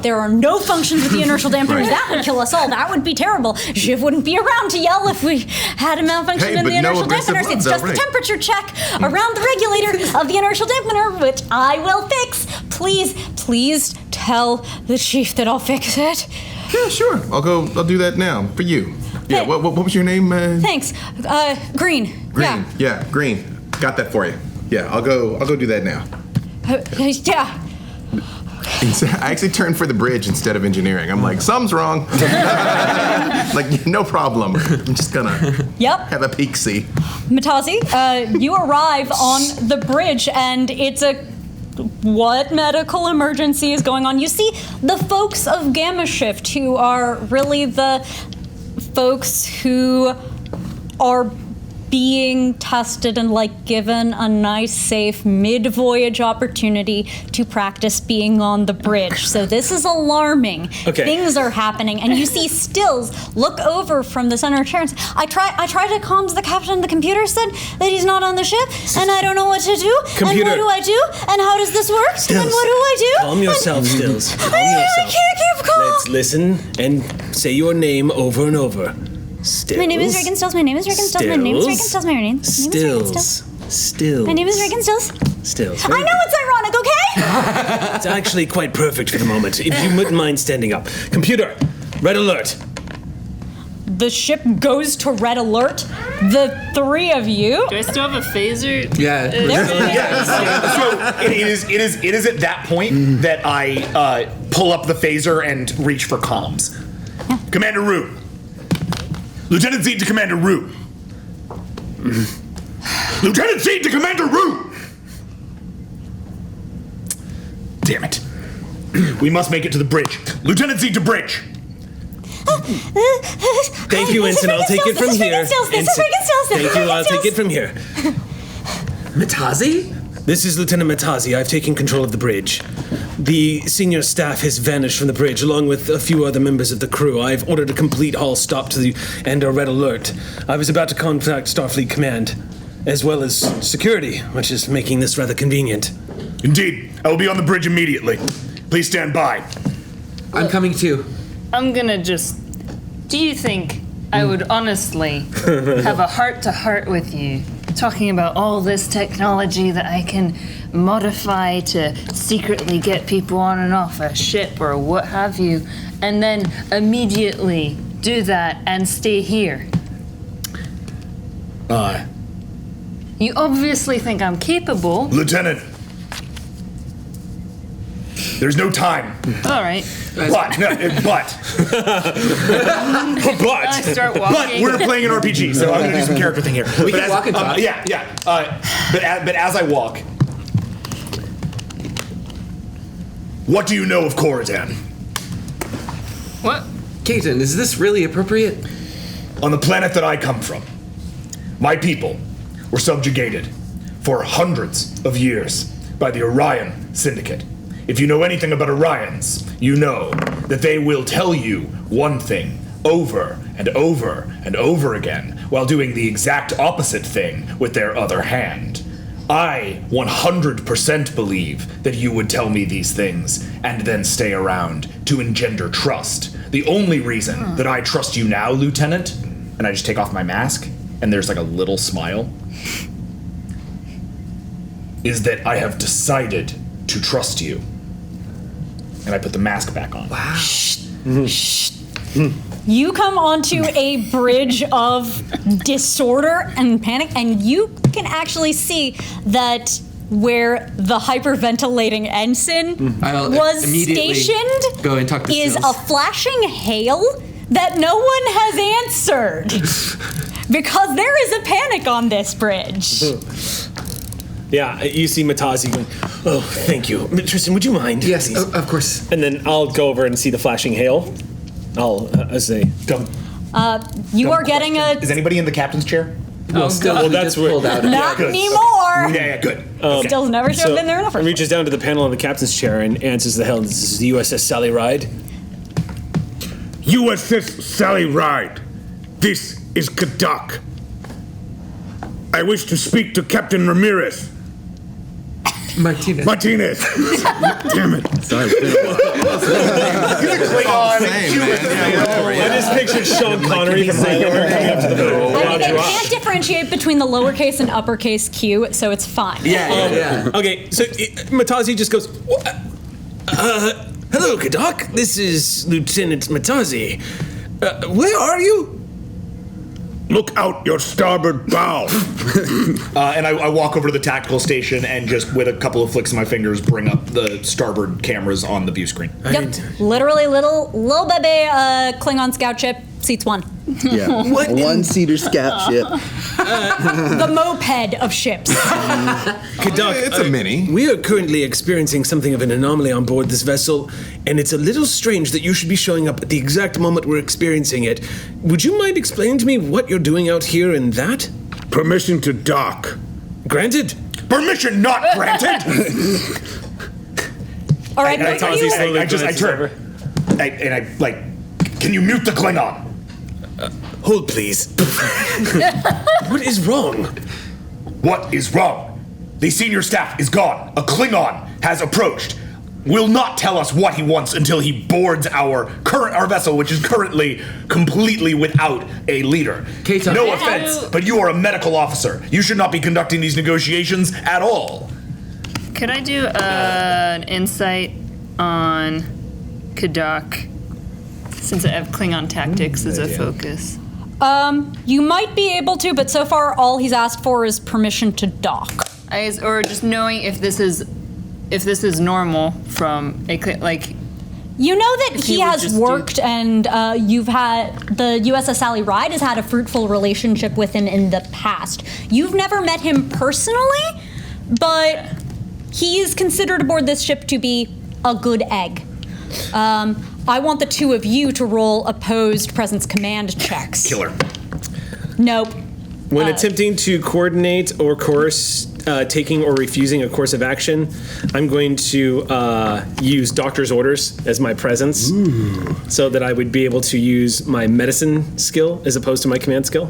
Speaker 1: There are no functions with the inertial dampeners.
Speaker 3: Right.
Speaker 1: That would kill us all. That would be terrible. Shiv wouldn't be around to yell if we had a malfunction in the inertial dampeners. It's just the temperature check around the regulator of the inertial dampener, which I will fix. Please tell the chief that I'll fix it.
Speaker 3: Yeah, sure. I'll do that now for you. Yeah. What was your name?
Speaker 1: Thanks. Green.
Speaker 3: Green. Yeah, Green. Got that for you. Yeah, I'll go do that now.
Speaker 1: Yeah.
Speaker 3: I actually turned for the bridge instead of engineering. I'm like, something's wrong. Like, no problem. I'm just gonna have a peek see.
Speaker 1: Matazi, you arrive on the bridge, and it's a what medical emergency is going on? You see the folks of Gamma Shift, who are really the folks who are being tested and given a nice, safe mid-voyage opportunity to practice being on the bridge. So this is alarming.
Speaker 5: Okay.
Speaker 1: Things are happening, and you see Stills look over from the center of chair and say, I try to calm the captain. The computer said that he's not on the ship, and I don't know what to do.
Speaker 9: Computer.
Speaker 1: And what do I do? And how does this work?
Speaker 9: Stills.
Speaker 1: And what do I do?
Speaker 9: Calm yourself, Stills. Calm
Speaker 1: I
Speaker 9: yourself.
Speaker 1: can't keep calm.
Speaker 9: Let's listen and say your name over and over. Stills.
Speaker 1: My name is Reagan Stills. My name is Reagan Stills. My name is Reagan Stills. My name is Reagan Stills.
Speaker 9: Stills.
Speaker 1: My name is Reagan Stills.
Speaker 9: Stills.
Speaker 1: I know it's ironic, okay?
Speaker 9: It's actually quite perfect for the moment. If you wouldn't mind standing up. Computer, red alert.
Speaker 1: The ship goes to red alert. The three of you.
Speaker 6: Do I still have a phaser?
Speaker 2: Yeah.
Speaker 4: So it is at that point that I pull up the phaser and reach for comms. Commander Root. Lieutenant Zeke to Commander Root. Lieutenant Zeke to Commander Root. Damn it. We must make it to the bridge. Lieutenant Zeke to bridge.
Speaker 9: Thank you, Ensign. I'll take it from here.
Speaker 1: This is Reagan Stills.
Speaker 9: Thank you. I'll take it from here.
Speaker 2: Matazi?
Speaker 9: This is Lieutenant Matazi. I've taken control of the bridge. The senior staff has vanished from the bridge, along with a few other members of the crew. I've ordered a complete haul stop and a red alert. I was about to contact Starfleet Command, as well as security, which is making this rather convenient.
Speaker 4: Indeed. I will be on the bridge immediately. Please stand by.
Speaker 2: I'm coming too.
Speaker 6: I'm gonna just. Do you think I would honestly have a heart-to-heart with you, talking about all this technology that I can modify to secretly get people on and off a ship or what have you, and then immediately do that and stay here? You obviously think I'm capable.
Speaker 4: Lieutenant. There's no time.
Speaker 6: All right.
Speaker 4: But
Speaker 6: I start walking.
Speaker 4: But we're playing an RPG, so I'm going to do some character thing here.
Speaker 2: We can walk and talk.
Speaker 4: Yeah. But as I walk, what do you know of Corridan?
Speaker 6: What?
Speaker 2: Caton, is this really appropriate?
Speaker 4: On the planet that I come from, my people were subjugated for hundreds of years by the Orion Syndicate. If you know anything about Orions, you know that they will tell you one thing over and over and over again while doing the exact opposite thing with their other hand. I 100% believe that you would tell me these things and then stay around to engender trust. The only reason that I trust you now, Lieutenant, and I just take off my mask and there's like a little smile, is that I have decided to trust you. And I put the mask back on.
Speaker 2: Wow.
Speaker 1: Shh. You come onto a bridge of disorder and panic, and you can actually see that where the hyperventilating ensign was stationed
Speaker 2: go and talk to
Speaker 1: is
Speaker 2: Stills.
Speaker 1: a flashing hail that no one has answered. Because there is a panic on this bridge.
Speaker 5: Yeah, you see Matazi going, oh, thank you. Tristan, would you mind?
Speaker 2: Yes, of course.
Speaker 5: And then I'll go over and see the flashing hail. I'll say,
Speaker 4: dumb.
Speaker 1: You are getting a...
Speaker 4: Is anybody in the captain's chair?
Speaker 2: Well, still,
Speaker 5: well, that's where...
Speaker 2: pulled out.
Speaker 1: Not anymore.
Speaker 4: Yeah, good.
Speaker 1: Still's never should have been there enough.
Speaker 5: And reaches down to the panel on the captain's chair and answers the helm. This is the USS Sally Ride.
Speaker 10: USS Sally Ride. This is Kadak. I wish to speak to Captain Ramirez.
Speaker 2: Martinez.
Speaker 10: Martinez. Damn it.
Speaker 8: Sorry, it's been a while.
Speaker 5: I just pictured Sean Connery from Highlander coming up to the boat.
Speaker 1: I mean, they can't differentiate between the lowercase and uppercase Q, so it's fine.
Speaker 2: Yeah.
Speaker 5: Okay, so Matazi just goes, hello, Kadok. This is Lieutenant Matazi. Where are you?
Speaker 10: Look out your starboard bow. And I walk over to the tactical station and just, with a couple of flicks of my fingers, bring up the starboard cameras on the view screen.
Speaker 1: Yep. Literally little baby Klingon scout ship, seats 1.
Speaker 8: Yeah. A one-seater scout ship.
Speaker 1: The moped of ships.
Speaker 5: Kadok,
Speaker 3: It's a mini.
Speaker 9: We are currently experiencing something of an anomaly on board this vessel, and it's a little strange that you should be showing up at the exact moment we're experiencing it. Would you mind explaining to me what you're doing out here in that?
Speaker 10: Permission to dock.
Speaker 9: Granted.
Speaker 10: Permission not granted.
Speaker 1: All right,
Speaker 10: I turn. Can you mute the Klingon?
Speaker 9: Hold, please. What is wrong?
Speaker 10: What is wrong? The senior staff is gone. A Klingon has approached. Will not tell us what he wants until he boards our vessel, which is currently completely without a leader.
Speaker 2: K-Tom.
Speaker 10: No offense, but you are a medical officer. You should not be conducting these negotiations at all.
Speaker 6: Could I do an insight on Kadok, since I have Klingon tactics as a focus?
Speaker 1: You might be able to, but so far all he's asked for is permission to dock.
Speaker 6: Or just knowing if this is normal from a like.
Speaker 1: You know that
Speaker 6: If
Speaker 1: he
Speaker 6: you would
Speaker 1: has
Speaker 6: just
Speaker 1: worked and you've had, the USS Sally Ride has had a fruitful relationship with him in the past. You've never met him personally, but he is considered aboard this ship to be a good egg. I want the two of you to roll opposed presence command checks.
Speaker 10: Killer.
Speaker 1: Nope.
Speaker 5: When attempting to coordinate or course taking or refusing a course of action, I'm going to use doctor's orders as my presence, so that I would be able to use my medicine skill as opposed to my command skill.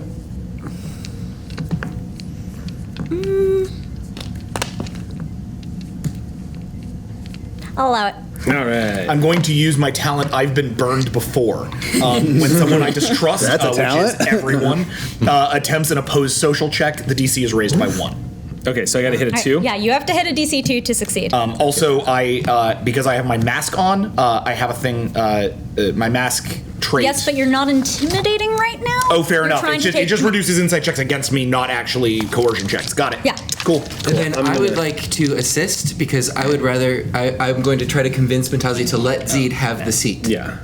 Speaker 1: I'll allow it.
Speaker 5: All right.
Speaker 4: I'm going to use my talent. I've been burned before. When someone I distrust,
Speaker 8: That's a talent.
Speaker 4: which is everyone, attempts an opposed social check, the DC is raised by 1.
Speaker 5: Okay, so I got to hit a 2.
Speaker 1: Yeah, you have to hit a DC 2 to succeed.
Speaker 4: Also, because I have my mask on, I have a thing, my mask trait.
Speaker 1: Yes, but you're not intimidating right now.
Speaker 4: Oh, fair
Speaker 1: You're
Speaker 4: enough.
Speaker 1: trying
Speaker 4: It
Speaker 1: to
Speaker 4: just reduces insight checks against me, not actually coercion checks. Got it.
Speaker 1: Yeah.
Speaker 4: Cool.
Speaker 2: And then I would like to assist because I would rather. I'm going to try to convince Matazi to let Zeed have the seat.
Speaker 5: Yeah.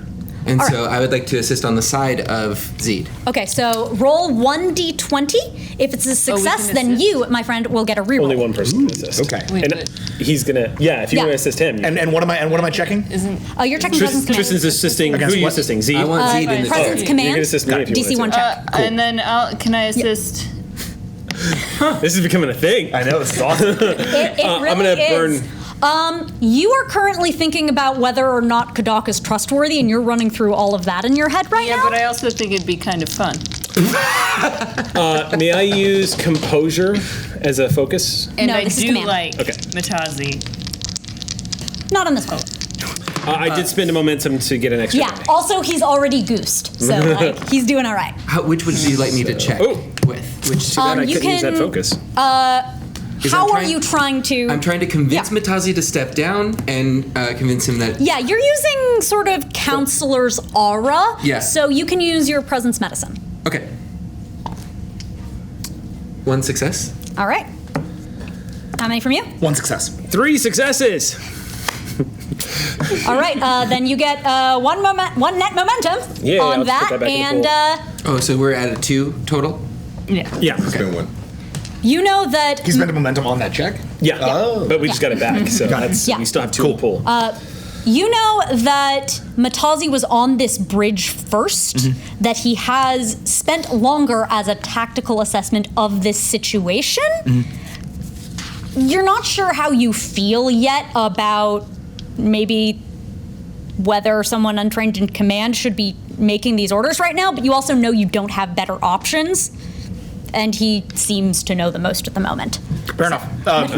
Speaker 2: And
Speaker 1: All
Speaker 2: so
Speaker 1: right.
Speaker 2: I would like to assist on the side of Zeed.
Speaker 1: Okay, so roll 1d20. If it's a success,
Speaker 6: can
Speaker 1: then
Speaker 6: assist?
Speaker 1: you, my friend, will get a reroll.
Speaker 5: Only one person can assist.
Speaker 4: Okay.
Speaker 5: And he's gonna. Yeah, if you want to assist him.
Speaker 4: And what am I checking?
Speaker 1: You're checking presence command.
Speaker 5: Tristan's assisting. Who
Speaker 4: Against
Speaker 5: are you
Speaker 4: what?
Speaker 5: assisting? Zeed.
Speaker 2: I want Zeed in the
Speaker 1: Presence
Speaker 2: chair.
Speaker 1: command.
Speaker 5: You can assist me if you
Speaker 1: DC 1
Speaker 5: want to.
Speaker 1: check.
Speaker 6: And then can I assist?
Speaker 5: This is becoming a thing.
Speaker 4: I know, this is awesome.
Speaker 1: It really
Speaker 5: I'm gonna
Speaker 1: is. You are currently thinking about whether or not Kadok is trustworthy, and you're running through all of that in your head right
Speaker 6: Yeah,
Speaker 1: now.
Speaker 6: but I also think it'd be kind of fun.
Speaker 5: May I use composure as a focus?
Speaker 6: And
Speaker 1: No,
Speaker 6: I
Speaker 1: this is
Speaker 6: do
Speaker 1: command.
Speaker 6: like
Speaker 5: Okay.
Speaker 6: Matazi.
Speaker 1: Not on this boat.
Speaker 5: I did spend a momentum to get an extra.
Speaker 1: Yeah. Also, he's already goosed, so like he's doing all right.
Speaker 2: Which would you like me to check with? Which
Speaker 5: Too bad I
Speaker 1: you
Speaker 5: couldn't use that
Speaker 1: can-
Speaker 5: focus.
Speaker 1: How are you trying to?
Speaker 2: I'm trying to convince Matazi to step down and convince him that.
Speaker 1: Yeah, you're using sort of counselor's aura.
Speaker 2: Yeah.
Speaker 1: So you can use your presence medicine.
Speaker 2: Okay. 1 success.
Speaker 1: All right. How many from you?
Speaker 4: 1 success.
Speaker 5: 3 successes.
Speaker 1: All right. Then you get one net momentum
Speaker 5: Yeah,
Speaker 1: on
Speaker 5: I'll
Speaker 1: that,
Speaker 5: put that back in the
Speaker 1: and
Speaker 2: Oh, so we're at a 2 total?
Speaker 6: Yeah.
Speaker 5: Yeah.
Speaker 3: Spin 1.
Speaker 1: you know that.
Speaker 4: He's spent a momentum on that check?
Speaker 5: Yeah. But we just got it back, so that's
Speaker 1: Yeah.
Speaker 5: we still have 2 in the pool.
Speaker 1: You know that Matazi was on this bridge first, that he has spent longer as a tactical assessment of this situation. You're not sure how you feel yet about maybe whether someone untrained in command should be making these orders right now, but you also know you don't have better options, and he seems to know the most at the moment.
Speaker 4: Fair enough.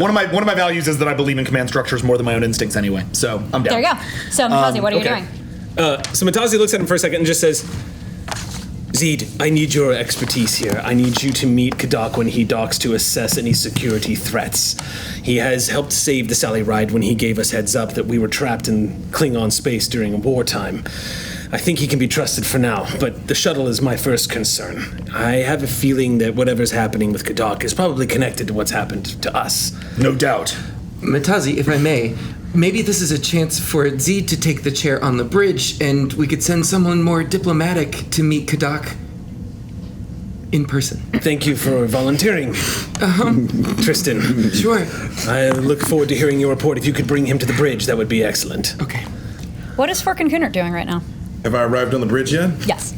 Speaker 4: One of my values is that I believe in command structures more than my own instincts anyway. So I'm down.
Speaker 1: There you go. So, Matazi, what are you doing?
Speaker 5: So Matazi looks at him for a second and just says, Zed, I need your expertise here. I need you to meet Kadak when he docks to assess any security threats. He has helped save the Sally Ride when he gave us heads up that we were trapped in Klingon space during wartime. I think he can be trusted for now, but the shuttle is my first concern. I have a feeling that whatever's happening with Kadak is probably connected to what's happened to us.
Speaker 10: No doubt.
Speaker 2: Matazi, if I may, maybe this is a chance for Zed to take the chair on the bridge, and we could send someone more diplomatic to meet Kadak in person.
Speaker 5: Thank you for volunteering, Tristan.
Speaker 2: Sure.
Speaker 5: I look forward to hearing your report. If you could bring him to the bridge, that would be excellent.
Speaker 2: Okay.
Speaker 1: What is Fork and Kunert doing right now?
Speaker 3: Have I arrived on the bridge yet?
Speaker 1: Yes.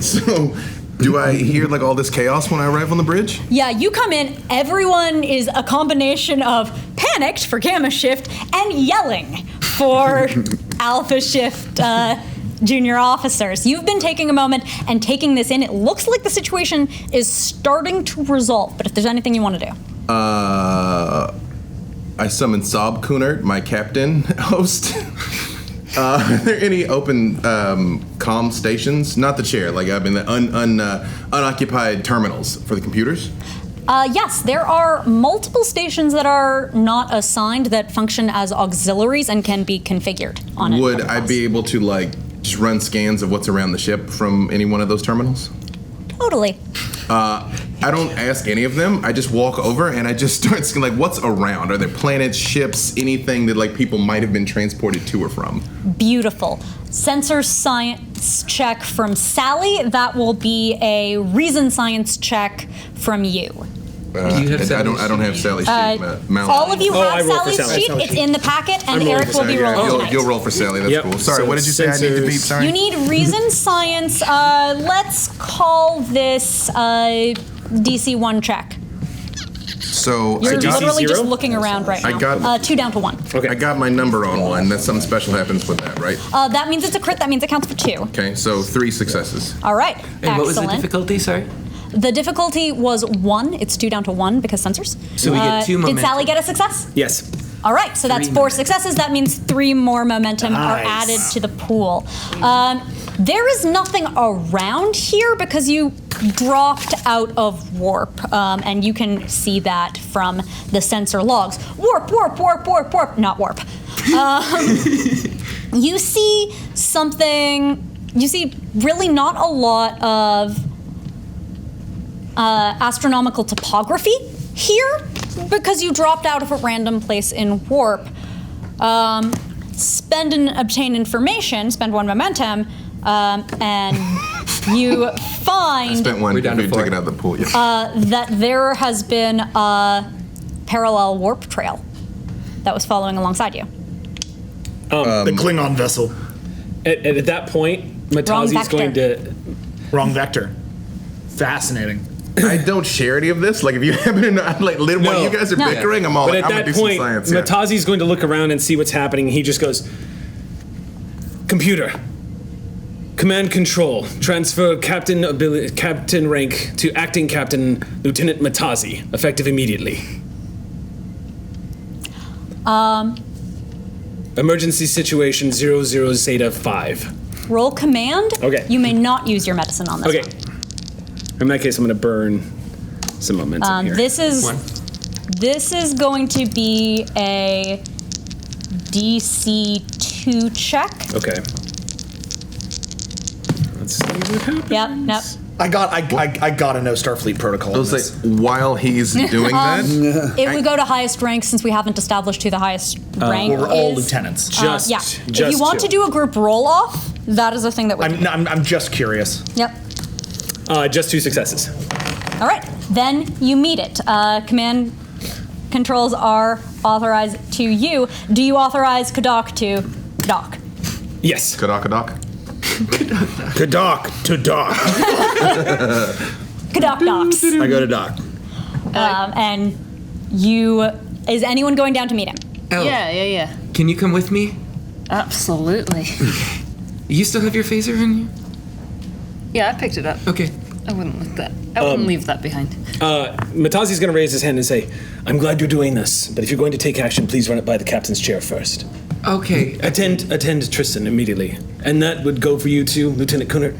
Speaker 3: So, do I hear like all this chaos when I arrive on the bridge?
Speaker 1: Yeah, you come in, everyone is a combination of panicked for Gamma Shift and yelling for Alpha Shift junior officers. You've been taking a moment and taking this in. It looks like the situation is starting to resolve, but if there's anything you want to do.
Speaker 3: I summoned Sob Kunert, my captain host. Are there any open comm stations? Not the chair, like I mean the unoccupied terminals for the computers?
Speaker 1: Yes, there are multiple stations that are not assigned that function as auxiliaries and can be configured on it.
Speaker 3: Would I be able to like just run scans of what's around the ship from any one of those terminals?
Speaker 1: Totally.
Speaker 3: I don't ask any of them. I just walk over and I just start asking, like, what's around? Are there planets, ships, anything that like people might have been transported to or from?
Speaker 1: Beautiful. Sensor science check from Sally. That will be a reason science check from you.
Speaker 3: I don't have Sally's sheet.
Speaker 1: All of you have
Speaker 5: I roll for
Speaker 1: Sally's
Speaker 5: Sally.
Speaker 1: sheet. It's in the packet, and
Speaker 5: I'm rolling
Speaker 1: Eric
Speaker 5: for
Speaker 1: will be
Speaker 5: Sally,
Speaker 1: rolling tonight.
Speaker 3: You'll roll for Sally. That's
Speaker 5: Yep.
Speaker 3: cool. Sorry,
Speaker 5: So
Speaker 3: what did you say I need to beat? Sorry.
Speaker 1: You need reason science. Let's call this DC 1 check.
Speaker 3: So
Speaker 1: You're
Speaker 3: I got,
Speaker 1: literally just
Speaker 5: zero?
Speaker 1: looking around right now.
Speaker 3: I got-
Speaker 1: 2 down to 1.
Speaker 3: I got my number on one. That's something special happens with that, right?
Speaker 1: That means it's a crit. That means it counts for 2.
Speaker 3: Okay, so 3 successes.
Speaker 1: All right.
Speaker 2: And what was the
Speaker 1: Excellent.
Speaker 2: difficulty, sorry?
Speaker 1: The difficulty was 1. It's 2 down to 1 because sensors.
Speaker 2: So we get 2
Speaker 1: Did
Speaker 2: momentum.
Speaker 1: Sally get a success?
Speaker 5: Yes.
Speaker 1: All right, so that's
Speaker 2: 3
Speaker 1: 4
Speaker 2: momentum.
Speaker 1: successes. That means 3 more momentum are
Speaker 4: Nice.
Speaker 1: added to the pool. There is nothing around here because you dropped out of warp, and you can see that from the sensor logs. Warp, warp, warp, warp, warp. Not warp. You see something. You see really not a lot of astronomical topography here because you dropped out of a random place in warp. Spend and obtain information, spend 1 momentum, and you find
Speaker 3: Spent one.
Speaker 2: We're down to
Speaker 3: Took
Speaker 2: 4.
Speaker 3: it out of the pool. Yeah.
Speaker 1: that there has been a parallel warp trail that was following alongside you.
Speaker 4: The Klingon vessel.
Speaker 5: At that point, Matazi's
Speaker 1: vector.
Speaker 5: going to.
Speaker 4: Wrong vector. Fascinating.
Speaker 3: I don't share any of this. Like, if you happen to know, like, while you guys are
Speaker 1: No.
Speaker 3: bickering, I'm all
Speaker 5: But
Speaker 3: like,
Speaker 5: at
Speaker 3: I'm gonna
Speaker 5: that
Speaker 3: do
Speaker 5: point,
Speaker 3: some science. Yeah.
Speaker 5: Matazi's going to look around and see what's happening. He just goes, "Computer, command control, transfer captain rank to acting captain, Lieutenant Matazi, effective immediately. Emergency situation 00 Zeta 5.
Speaker 1: Roll command.
Speaker 5: Okay.
Speaker 1: You may not use your medicine on this
Speaker 5: Okay.
Speaker 1: one.
Speaker 5: In that case, I'm going to burn some momentum here.
Speaker 1: This is
Speaker 2: 1.
Speaker 1: this is going to be a DC 2 check.
Speaker 5: Okay. Let's see what happens.
Speaker 1: Yep. Nope.
Speaker 4: I gotta know Starfleet protocol.
Speaker 3: I was like, while he's doing that,
Speaker 1: It would go to highest rank since we haven't established who the highest rank
Speaker 4: we're all
Speaker 1: is.
Speaker 4: lieutenants.
Speaker 5: Just,
Speaker 1: Yeah.
Speaker 5: just
Speaker 1: If you want to do a group roll off, that is a thing that would.
Speaker 4: I'm just curious.
Speaker 1: Yep.
Speaker 5: Just 2 successes.
Speaker 1: All right. Then you meet it. Command controls are authorized to you. Do you authorize Kadak to dock?
Speaker 5: Yes.
Speaker 3: Kadak.
Speaker 10: Kadak to dock.
Speaker 1: Kadak docks.
Speaker 10: I go to dock.
Speaker 1: And you. Is anyone going down to meet him?
Speaker 2: Elle,
Speaker 6: Yeah.
Speaker 2: can you come with me?
Speaker 6: Absolutely.
Speaker 2: You still have your phaser in you?
Speaker 6: Yeah, I picked it up.
Speaker 2: Okay.
Speaker 6: I wouldn't let that. I wouldn't leave that behind.
Speaker 9: Matazi's going to raise his hand and say, I'm glad you're doing this, but if you're going to take action, please run it by the captain's chair first.
Speaker 2: Okay.
Speaker 9: Attend Tristan immediately. And that would go for you too, Lieutenant Kunert.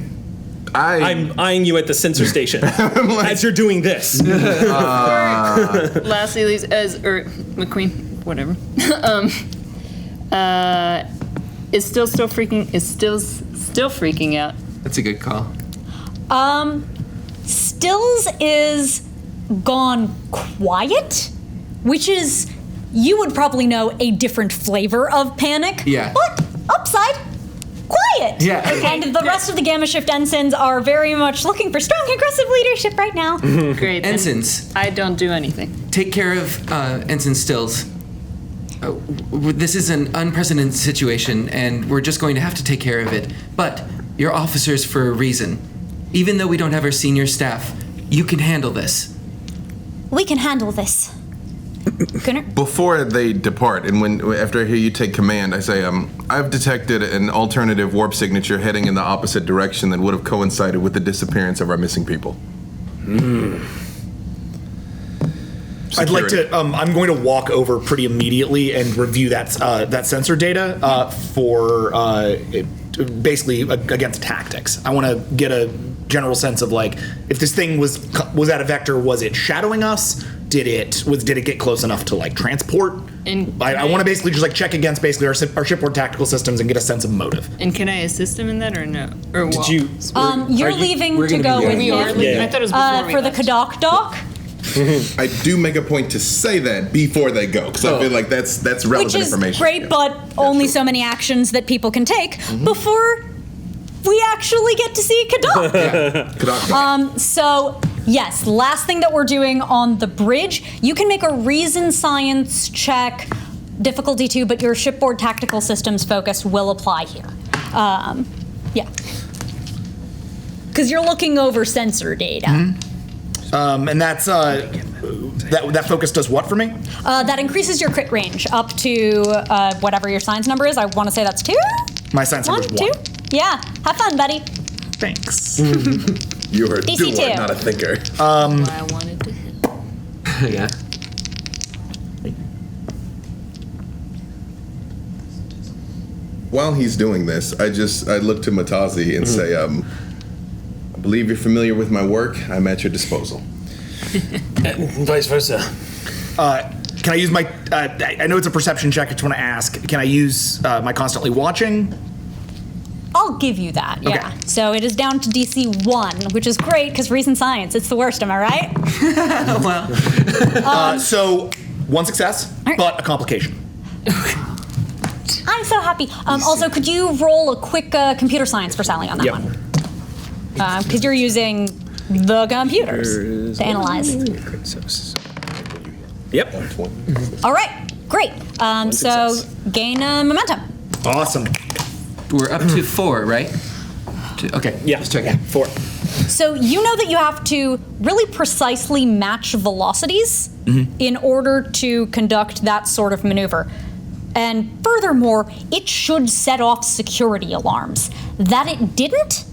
Speaker 9: I'm eyeing you at the sensor station as you're doing this.
Speaker 6: Lastly, or McQueen, whatever. Is still freaking out.
Speaker 2: That's a good call.
Speaker 1: Stills is gone quiet, which is, you would probably know, a different flavor of panic.
Speaker 2: Yeah.
Speaker 1: But upside, quiet.
Speaker 2: Yeah.
Speaker 1: And the rest of the Gamma Shift ensigns are very much looking for strong, aggressive leadership right now.
Speaker 6: Great.
Speaker 2: Ensigns.
Speaker 6: I don't do anything.
Speaker 2: Take care of Ensign Stills. This is an unprecedented situation, and we're just going to have to take care of it. But you're officers for a reason. Even though we don't have our senior staff, you can handle this.
Speaker 1: We can handle this. Gunnar?
Speaker 3: Before they depart, and after I hear you take command, I say, I've detected an alternative warp signature heading in the opposite direction that would have coincided with the disappearance of our missing people.
Speaker 4: I'd like to. I'm going to walk over pretty immediately and review that sensor data for basically against tactics. I want to get a general sense of like, if this thing was at a vector, was it shadowing us? Did it get close enough to like transport? I want to basically just like check against basically our shipboard tactical systems and get a sense of motive.
Speaker 6: And can I assist him in that or no? Or what?
Speaker 9: Did you?
Speaker 1: You're leaving to go with
Speaker 6: We are
Speaker 1: him.
Speaker 6: leaving. I thought it was before we
Speaker 1: for the
Speaker 6: left.
Speaker 1: Kadak dock.
Speaker 3: I do make a point to say that before they go, because I feel like that's relevant
Speaker 1: Which is
Speaker 3: information.
Speaker 1: great, but only so many actions that people can take before we actually get to see Kadak. So, yes, last thing that we're doing on the bridge, you can make a reason science check, difficulty 2, but your shipboard tactical systems focus will apply here. Yeah. Because you're looking over sensor data.
Speaker 4: And that's that focus does what for me?
Speaker 1: That increases your crit range up to whatever your science number is. I want to say that's 2?
Speaker 4: My science number is 1.
Speaker 1: 2? Yeah. Have fun, buddy.
Speaker 4: Thanks.
Speaker 3: You're a
Speaker 1: DC2.
Speaker 3: doer, not a thinker.
Speaker 6: I wanted to hit.
Speaker 2: Yeah.
Speaker 3: While he's doing this, I look to Matazi and say, I believe you're familiar with my work. I'm at your disposal.
Speaker 9: Vice versa.
Speaker 4: Can I use my? I know it's a perception check. I just want to ask. Can I use my constantly watching?
Speaker 1: I'll give you that, yeah.
Speaker 4: Okay.
Speaker 1: So it is down to DC 1, which is great because recent science, it's the worst, am I right?
Speaker 4: So 1 success,
Speaker 1: right.
Speaker 4: but a complication.
Speaker 1: I'm so happy. Also, could you roll a quick computer science for Sally on that one? Because you're using the computers to analyze.
Speaker 9: Yep.
Speaker 1: All right, great. So gain momentum.
Speaker 4: Awesome.
Speaker 2: We're up to 4, right? Okay.
Speaker 9: Yeah.
Speaker 2: Just checking.
Speaker 9: 4.
Speaker 1: So you know that you have to really precisely match velocities in order to conduct that sort of maneuver. And furthermore, it should set off security alarms. That it didn't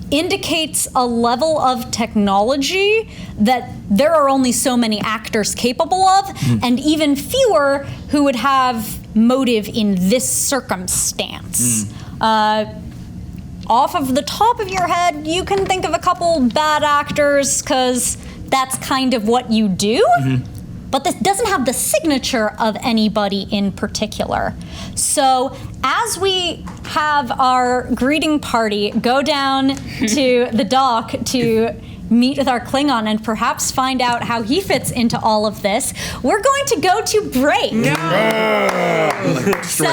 Speaker 1: indicates a level of technology that there are only so many actors capable of, and even fewer who would have motive in this circumstance. Off of the top of your head, you can think of a couple bad actors, because that's kind of what you do. But this doesn't have the signature of anybody in particular. So as we have our greeting party go down to the dock to meet with our Klingon and perhaps find out how he fits into all of this, we're going to go to break. So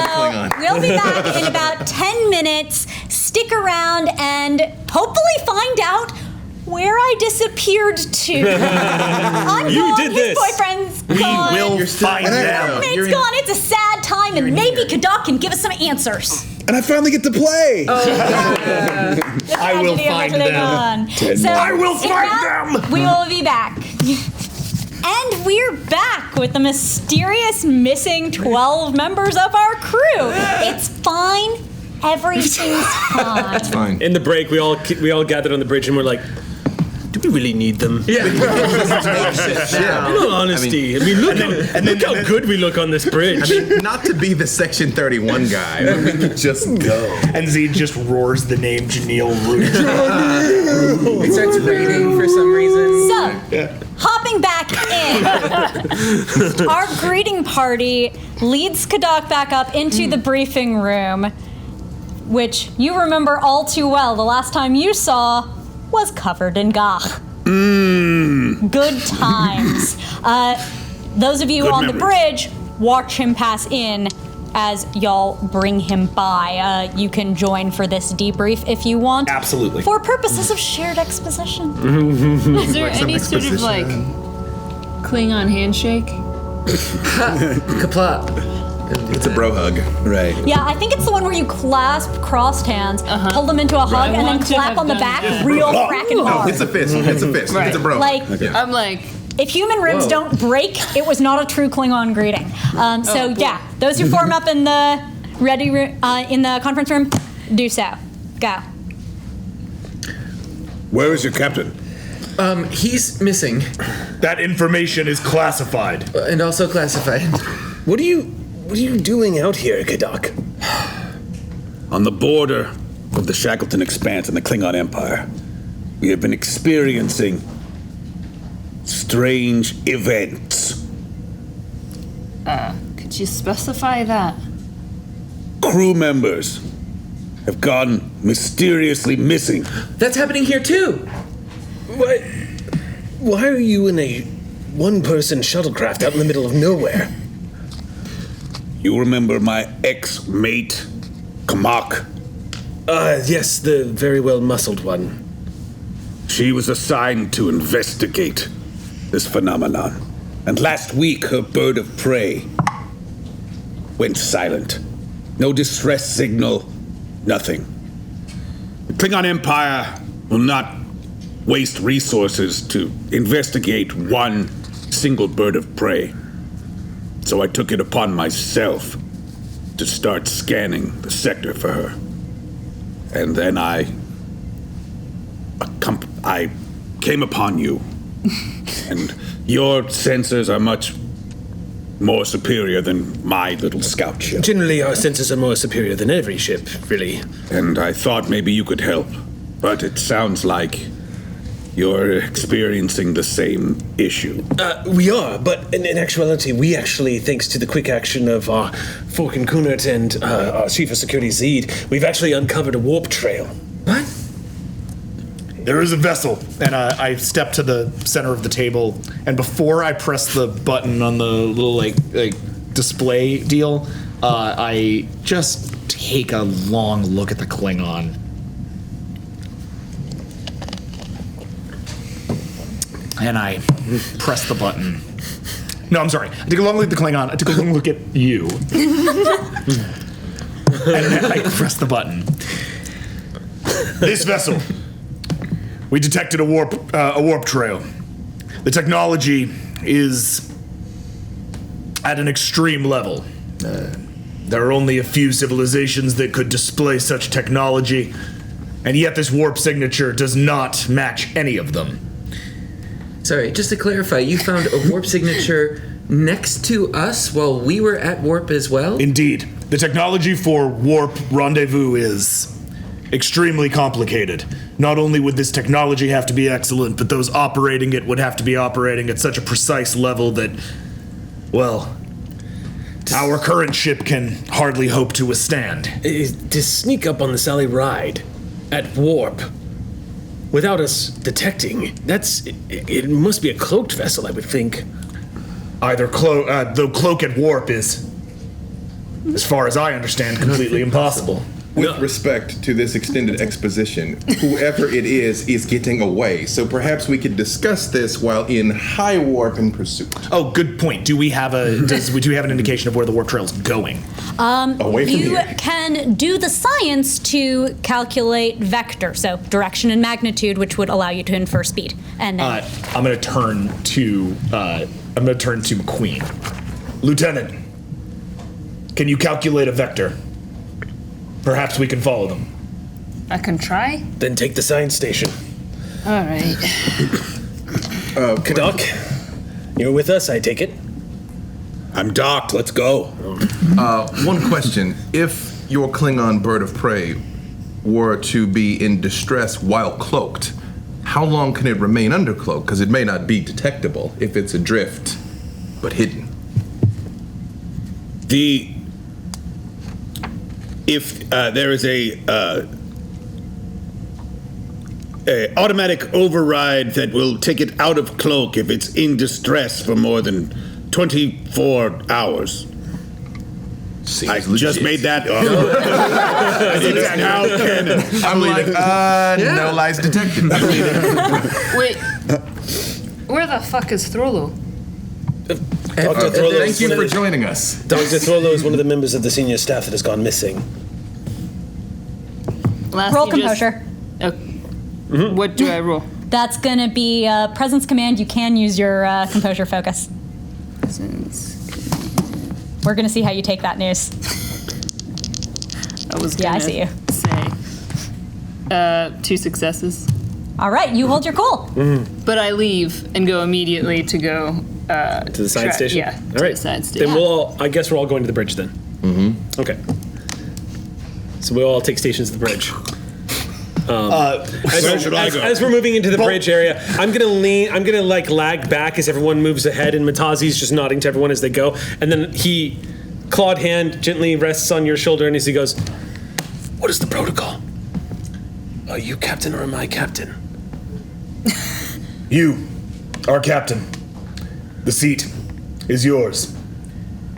Speaker 1: we'll be back in about 10 minutes. Stick around and hopefully find out where I disappeared to. I'm
Speaker 9: You
Speaker 1: gone,
Speaker 9: did
Speaker 1: his
Speaker 9: this.
Speaker 1: boyfriend's
Speaker 4: We
Speaker 1: gone.
Speaker 4: will find them.
Speaker 1: Mate's gone. It's a sad time, and maybe Kadak can give us some answers.
Speaker 10: And I finally get to play.
Speaker 4: I will find them.
Speaker 1: So
Speaker 10: I will
Speaker 1: in
Speaker 10: find
Speaker 1: that,
Speaker 10: them.
Speaker 1: We will be back. And we're back with the mysterious missing 12 members of our crew. It's fine. Everything's fine.
Speaker 3: Fine.
Speaker 9: In the break, we all gathered on the bridge and we're like, Do we really need them?
Speaker 2: Yeah.
Speaker 9: In all honesty, I mean, look how good we look on this bridge.
Speaker 3: I mean, not to be the Section 31 guy, but we could just go.
Speaker 4: And Zed just roars the name Janelle Root.
Speaker 2: It starts raining for some reason.
Speaker 1: So, hopping back in, our greeting party leads Kadak back up into the briefing room, which you remember all too well. The last time you saw was covered in gach. Good times. Those of you
Speaker 7: Good
Speaker 1: on the
Speaker 7: memories.
Speaker 1: bridge, watch him pass in as y'all bring him by. You can join for this debrief if you want.
Speaker 4: Absolutely.
Speaker 1: For purposes of shared exposition.
Speaker 6: Is there any sort of like Klingon handshake?
Speaker 2: Kapla.
Speaker 3: It's a bro hug. Right.
Speaker 1: Yeah, I think it's the one where you clasp crossed hands, hold them into a hug, and then
Speaker 6: want to
Speaker 1: clap
Speaker 6: have
Speaker 1: on the
Speaker 6: done
Speaker 1: back
Speaker 6: that.
Speaker 1: real frackin' hard.
Speaker 3: It's a fist. It's a fist.
Speaker 6: Right.
Speaker 3: It's a bro.
Speaker 1: Like,
Speaker 6: I'm like,
Speaker 1: if human ribs don't break, it was not a true Klingon greeting. Yeah, those who form up in the in the conference room, do so. Go.
Speaker 7: Where is your captain?
Speaker 2: He's missing.
Speaker 10: That information is classified.
Speaker 2: And also classified.
Speaker 9: What are you doing out here, Kadak?
Speaker 7: On the border of the Shackleton Expanse and the Klingon Empire, we have been experiencing strange events.
Speaker 6: could you specify that?
Speaker 7: Crew members have gone mysteriously missing.
Speaker 2: That's happening here too.
Speaker 9: Why are you in a one-person shuttlecraft out in the middle of nowhere?
Speaker 7: You remember my ex-mate, Kamak?
Speaker 9: Yes, the very well-muscled one.
Speaker 7: She was assigned to investigate this phenomenon. And last week, her bird of prey went silent. No distress signal, nothing. The Klingon Empire will not waste resources to investigate one single bird of prey. So I took it upon myself to start scanning the sector for her. And then I came upon you. And your sensors are much more superior than my little scout ship.
Speaker 9: Generally, our sensors are more superior than every ship, really.
Speaker 7: And I thought maybe you could help. But it sounds like you're experiencing the same issue.
Speaker 9: We are, but in actuality, we actually, thanks to the quick action of our Falcon Kunert and our Chief of Security Zed, we've actually uncovered a warp trail.
Speaker 2: What?
Speaker 4: There is a vessel, and I step to the center of the table, and before I press the button on the little like display deal, I just take a long look at the Klingon. And I press the button. No, I'm sorry. I took a long look at the Klingon. I took a long look at you. And I press the button. This vessel. We detected a warp trail. The technology is at an extreme level. There are only a few civilizations that could display such technology, and yet this warp signature does not match any of them.
Speaker 2: Sorry, just to clarify, you found a warp signature next to us while we were at warp as well?
Speaker 4: Indeed. The technology for warp rendezvous is extremely complicated. Not only would this technology have to be excellent, but those operating it would have to be operating at such a precise level that, well, our current ship can hardly hope to withstand.
Speaker 9: To sneak up on the Sally Ride at warp without us detecting, it must be a cloaked vessel, I would think.
Speaker 4: Though cloak at warp is, as far as I understand, completely impossible.
Speaker 3: With respect to this extended exposition, whoever it is getting away. So perhaps we could discuss this while in high warp in pursuit.
Speaker 4: Oh, good point. Do we have an indication of where the warp trail's going?
Speaker 3: Away from
Speaker 1: You
Speaker 3: here.
Speaker 1: can do the science to calculate vector, so direction and magnitude, which would allow you to infer speed. And then
Speaker 4: I'm going to turn to McQueen. Lieutenant, can you calculate a vector? Perhaps we can follow them.
Speaker 6: I can try.
Speaker 9: Then take the science station.
Speaker 6: All right.
Speaker 9: Kadak, you're with us, I take it?
Speaker 7: I'm docked. Let's go.
Speaker 3: One question. If your Klingon bird of prey were to be in distress while cloaked, how long can it remain under cloak? Because it may not be detectable if it's adrift, but hidden.
Speaker 7: If there is a automatic override that will take it out of cloak if it's in distress for more than 24 hours. I just made that up. It is now canon.
Speaker 3: I'm like, no lies detected.
Speaker 6: Wait. Where the fuck is Throlo?
Speaker 9: Dr. Throlo
Speaker 3: Thank you for joining us.
Speaker 9: Dr. Throlo is one of the members of the senior staff that has gone missing.
Speaker 1: Roll composure.
Speaker 6: What do I roll?
Speaker 1: That's going to be presence command. You can use your composure focus. We're going to see how you take that news.
Speaker 6: I was
Speaker 1: Yeah, I
Speaker 6: gonna
Speaker 1: see you.
Speaker 6: say 2 successes.
Speaker 1: All right, you hold your cool.
Speaker 6: But I leave and go immediately to go
Speaker 5: To the side station?
Speaker 6: Yeah,
Speaker 5: All
Speaker 6: to
Speaker 5: right.
Speaker 6: the side station.
Speaker 5: Then I guess we're all going to the bridge then. Mm-hmm. Okay. So we'll all take stations at the bridge. As we're moving into the bridge area, I'm gonna lag back as everyone moves ahead, and Matazi's just nodding to everyone as they go, and then he, clawed hand, gently rests on your shoulder, and as he goes, "What is the protocol? Are you captain or am I captain?"
Speaker 10: You are captain. The seat is yours.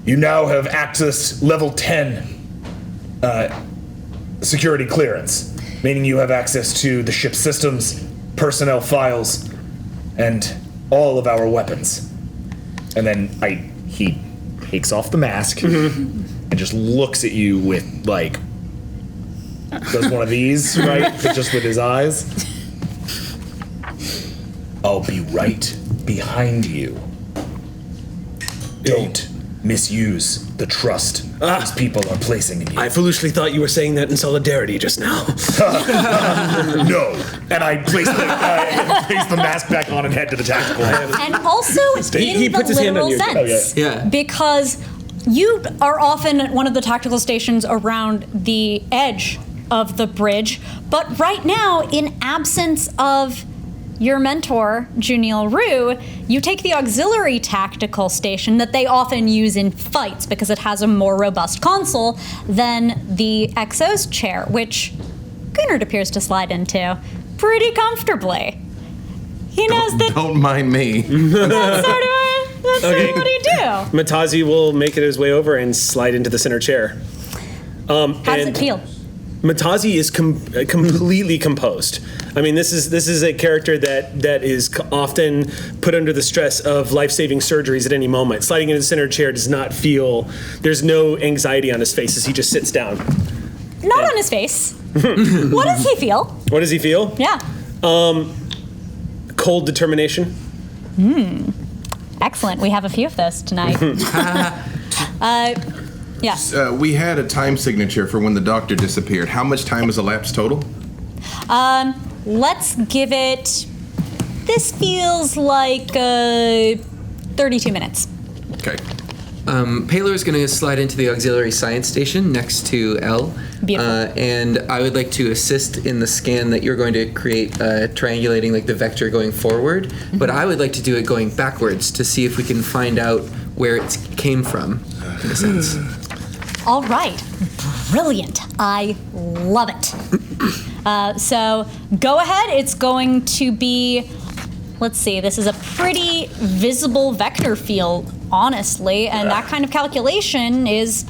Speaker 10: You now have access level 10 security clearance, meaning you have access to the ship's systems, personnel files, and all of our weapons. And then he takes off the mask and just looks at you with, like, does one of these, right? But just with his eyes. I'll be right behind you. Don't misuse the trust these people are placing in you.
Speaker 5: I foolishly thought you were saying that in solidarity just now.
Speaker 10: No. And I place the mask back on and head to the tactical.
Speaker 1: And also
Speaker 5: He
Speaker 1: in
Speaker 5: puts
Speaker 1: the
Speaker 5: his hand on
Speaker 1: literal
Speaker 5: you.
Speaker 1: sense.
Speaker 2: Yeah.
Speaker 1: Because you are often at one of the tactical stations around the edge of the bridge, but right now, in absence of your mentor, Junil Rue, you take the auxiliary tactical station that they often use in fights because it has a more robust console than the XO's chair, which Gunnar appears to slide into pretty comfortably. He knows that
Speaker 3: Don't mind me.
Speaker 1: that's sort of what he do.
Speaker 5: Matazi will make it his way over and slide into the center chair.
Speaker 1: How does it feel?
Speaker 5: Matazi is completely composed. I mean, this is a character that is often put under the stress of life-saving surgeries at any moment. Sliding into the center chair does not feel. There's no anxiety on his face as he just sits down.
Speaker 1: Not on his face. What does he feel?
Speaker 5: What does he feel?
Speaker 1: Yeah.
Speaker 5: Cold determination.
Speaker 1: Excellent. We have a few of those tonight. Yes.
Speaker 3: We had a time signature for when the doctor disappeared. How much time has elapsed total?
Speaker 1: Let's give it. This feels like 32 minutes.
Speaker 3: Okay.
Speaker 2: Paylor's going to slide into the auxiliary science station next to L.
Speaker 1: Beautiful.
Speaker 2: And I would like to assist in the scan that you're going to create, triangulating like the vector going forward.
Speaker 1: Mm-hmm.
Speaker 2: But I would like to do it going backwards to see if we can find out where it came from, in a sense.
Speaker 1: All right. Brilliant. I love it. So go ahead. It's going to be. Let's see. This is a pretty visible vector field, honestly, and that kind of calculation is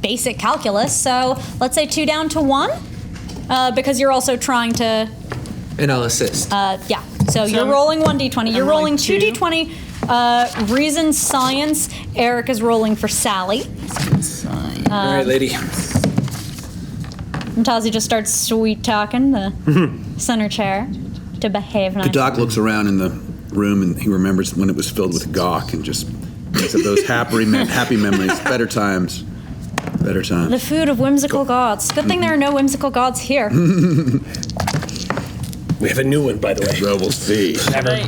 Speaker 1: basic calculus. So let's say 2 down to 1, because you're also trying to.
Speaker 2: And I'll assist.
Speaker 1: Yeah. So you're rolling 1d20. You're rolling 2d20. Reason science. Eric is rolling for Sally.
Speaker 5: All right, lady.
Speaker 1: And Tazi just starts sweet talking the center chair to behave nice.
Speaker 7: The doc looks around in the room and he remembers when it was filled with gawk and just thinks of those happy memories. Better times.
Speaker 1: The food of whimsical gods. Good thing there are no whimsical gods here.
Speaker 9: We have a new one, by the way.
Speaker 8: Well, we'll see.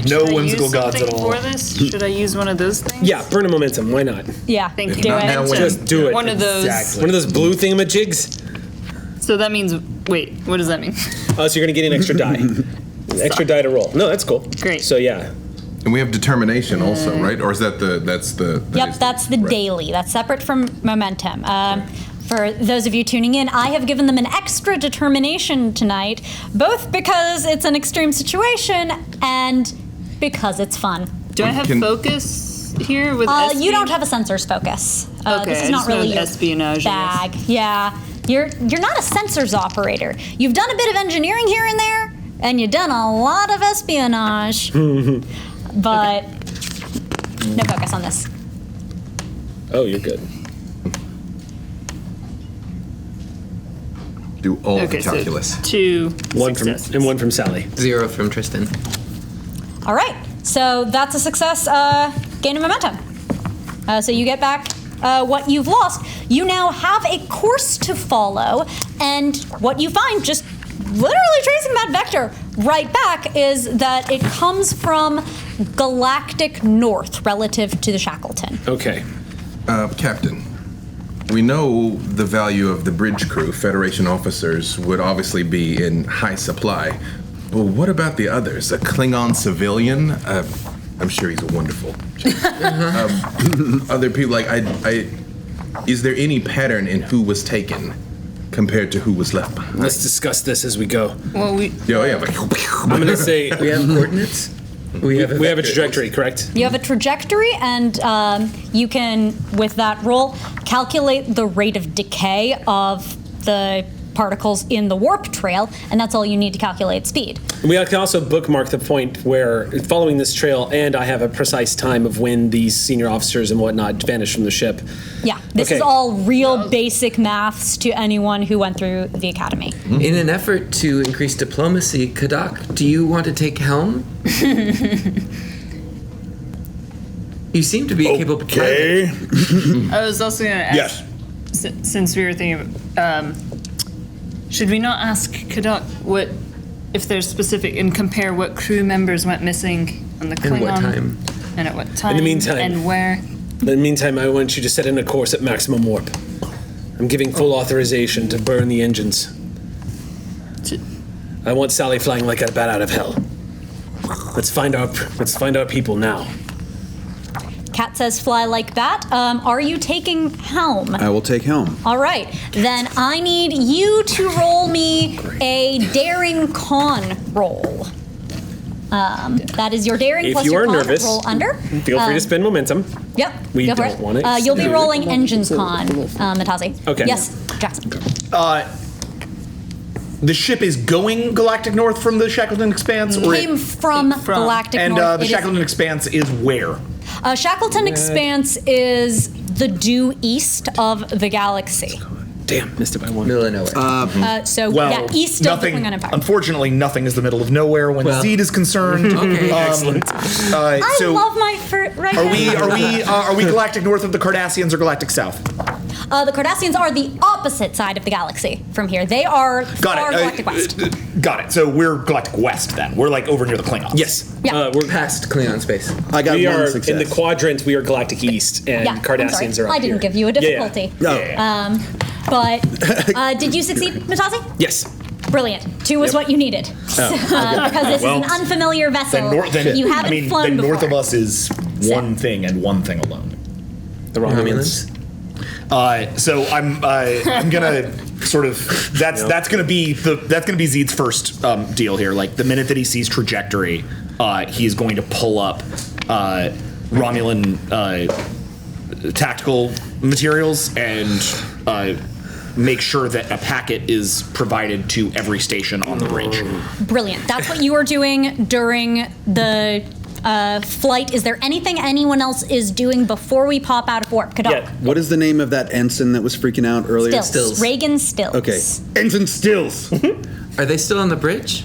Speaker 4: No whimsical gods at all.
Speaker 6: For this? Should I use one of those things?
Speaker 9: Yeah, burn a momentum. Why not?
Speaker 1: Yeah,
Speaker 6: Thank you.
Speaker 1: do it.
Speaker 4: Now
Speaker 9: Just do it.
Speaker 6: One of those.
Speaker 4: Exactly.
Speaker 9: One of those blue thingamajigs.
Speaker 6: So that means, wait, what does that mean?
Speaker 9: Oh, so you're gonna get an extra die. An extra die to roll. No, that's cool.
Speaker 6: Great.
Speaker 9: So yeah.
Speaker 3: And we have determination also, right? Or is that that's the
Speaker 1: Yep, that's the
Speaker 3: right.
Speaker 1: daily. That's separate from momentum. For those of you tuning in, I have given them an extra determination tonight, both because it's an extreme situation and because it's fun.
Speaker 6: Do I have
Speaker 3: Can-
Speaker 6: focus here with espionage?
Speaker 1: You don't have a sensor's focus.
Speaker 6: Okay,
Speaker 1: this is
Speaker 6: I
Speaker 1: not
Speaker 6: just know
Speaker 1: really your
Speaker 6: espionage, I
Speaker 1: bag. Yeah, you're not a sensors operator. You've done a bit of engineering here and there, and you've done a lot of espionage, but no focus on this.
Speaker 9: Oh, you're good.
Speaker 3: Do all
Speaker 6: Okay,
Speaker 3: the calculus.
Speaker 6: so 2
Speaker 9: One from
Speaker 6: successes.
Speaker 9: and one from Sally.
Speaker 2: 0 from Tristan.
Speaker 1: All right, so that's a success. Gain of momentum. So you get back what you've lost. You now have a course to follow, and what you find, just literally tracing that vector right back, is that it comes from galactic north relative to the Shackleton.
Speaker 9: Okay.
Speaker 3: Captain, we know the value of the bridge crew. Federation officers would obviously be in high supply. But what about the others? A Klingon civilian? I'm sure he's wonderful. Other people, like, is there any pattern in who was taken compared to who was left behind?
Speaker 9: Let's discuss this as we go.
Speaker 6: Well, we
Speaker 9: I'm gonna say
Speaker 2: We have coordinates? We have
Speaker 9: a trajectory, correct?
Speaker 1: You have a trajectory, and you can, with that roll, calculate the rate of decay of the particles in the warp trail, and that's all you need to calculate speed.
Speaker 9: We can also bookmark the point where, following this trail, and I have a precise time of when these senior officers and whatnot vanished from the ship.
Speaker 1: Yeah, this
Speaker 9: Okay.
Speaker 1: is all real basic maths to anyone who went through the academy.
Speaker 2: In an effort to increase diplomacy, Kadak, do you want to take helm? You seem to be a capable pilot.
Speaker 10: Okay.
Speaker 6: I was also going to ask,
Speaker 10: Yes.
Speaker 6: since we were thinking of, should we not ask Kadak what, if there's specific, and compare what crew members went missing on the Klingon?
Speaker 2: And what time?
Speaker 6: And at what time?
Speaker 9: In the meantime-
Speaker 6: And where?
Speaker 9: In the meantime, I want you to set in a course at maximum warp. I'm giving full authorization to burn the engines. I want Sally flying like a bat out of hell. Let's find our people now.
Speaker 1: Cat says fly like bat. Are you taking helm?
Speaker 8: I will take helm.
Speaker 1: All right, then I need you to roll me a daring con roll. That is your daring
Speaker 9: If
Speaker 1: plus
Speaker 9: you
Speaker 1: your
Speaker 9: are
Speaker 1: con.
Speaker 9: nervous,
Speaker 1: Roll under.
Speaker 9: Feel free to spend momentum.
Speaker 1: Yep.
Speaker 9: We
Speaker 1: go for
Speaker 9: don't
Speaker 1: it.
Speaker 9: want it.
Speaker 1: You'll be rolling engines con, Matazi.
Speaker 9: Okay.
Speaker 1: Yes, Jackson.
Speaker 4: The ship is going galactic north from the Shackleton Expanse? Or
Speaker 1: Came from Galactic
Speaker 4: and
Speaker 1: North.
Speaker 4: the
Speaker 1: It is-
Speaker 4: Shackleton Expanse is where?
Speaker 1: Shackleton Expanse is the due east of the galaxy.
Speaker 9: Damn, missed it by one.
Speaker 2: Middle of nowhere.
Speaker 1: So
Speaker 4: Well,
Speaker 1: yeah, east
Speaker 4: nothing,
Speaker 1: of the Klingon Empire.
Speaker 4: unfortunately, nothing is the middle of nowhere when
Speaker 2: Well.
Speaker 4: Zed is concerned.
Speaker 2: Okay,
Speaker 9: excellent.
Speaker 1: I
Speaker 4: So
Speaker 1: love my right
Speaker 4: are
Speaker 1: now.
Speaker 4: we galactic north of the Cardassians or galactic south?
Speaker 1: The Cardassians are the opposite side of the galaxy from here. They are far galactic west.
Speaker 4: Got it. So we're galactic west then. We're like over near the Klingons.
Speaker 9: Yes.
Speaker 1: Yeah.
Speaker 9: We're
Speaker 2: Past Klingon space.
Speaker 8: I got
Speaker 9: we
Speaker 8: one
Speaker 9: are
Speaker 8: success.
Speaker 9: in the quadrant. We are galactic east, and
Speaker 1: Yeah, I'm
Speaker 9: Cardassians
Speaker 1: sorry.
Speaker 9: are up
Speaker 1: I didn't
Speaker 9: here.
Speaker 1: give you a difficulty.
Speaker 8: No.
Speaker 1: But did you succeed, Matazi?
Speaker 9: Yes.
Speaker 1: Brilliant. 2 was what you needed. Because this is an unfamiliar vessel. You haven't flown
Speaker 4: then
Speaker 1: before.
Speaker 4: north of us is one thing and one thing alone.
Speaker 9: The Romulans.
Speaker 4: So I'm gonna sort of that's gonna be Zed's first deal here. Like the minute that he sees trajectory, he is going to pull up Romulan tactical materials and make sure that a packet is provided to every station on the bridge.
Speaker 1: Brilliant. That's what you were doing during the flight. Is there anything anyone else is doing before we pop out of warp? Kadak.
Speaker 9: Yeah.
Speaker 8: What is the name of that ensign that was freaking out earlier?
Speaker 1: Stills. Reagan Stills.
Speaker 8: Okay.
Speaker 10: Ensign Stills.
Speaker 2: Are they still on the bridge?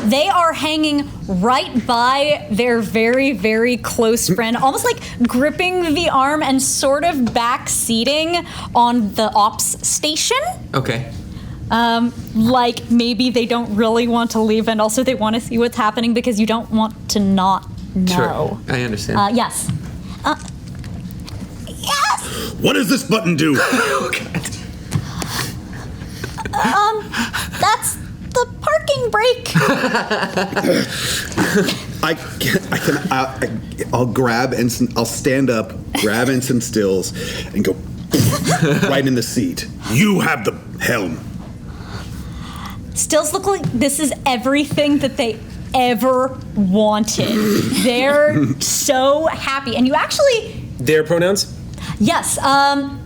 Speaker 1: They are hanging right by their very, very close friend, almost like gripping the arm and sort of back seating on the ops station.
Speaker 2: Okay.
Speaker 1: Like maybe they don't really want to leave, and also they want to see what's happening because you don't want to not know.
Speaker 2: Sure, I understand.
Speaker 1: Yes. Yes!
Speaker 7: What does this button do?
Speaker 1: That's the parking brake.
Speaker 11: I'll grab and I'll stand up, grab in some stills, and go right in the seat.
Speaker 7: You have the helm.
Speaker 1: Stills look like this is everything that they ever wanted. They're so happy. And you actually...
Speaker 5: Their pronouns?
Speaker 1: Yes. Fun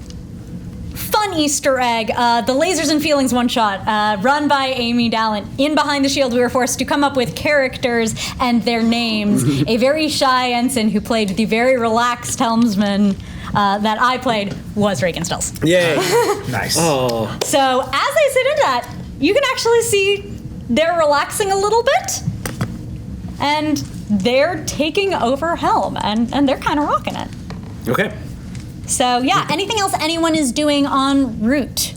Speaker 1: Easter egg. The Lasers and Feelings one-shot, run by Amy Dallant. In Behind the Shield, we were forced to come up with characters and their names. A very shy ensign who played the very relaxed helmsman that I played was Reagan Stills.
Speaker 5: Yay.
Speaker 4: Nice.
Speaker 5: Oh.
Speaker 1: So as I sit in that, you can actually see they're relaxing a little bit, and they're taking over helm, and they're kind of rocking it.
Speaker 5: Okay.
Speaker 1: So yeah, anything else anyone is doing en route?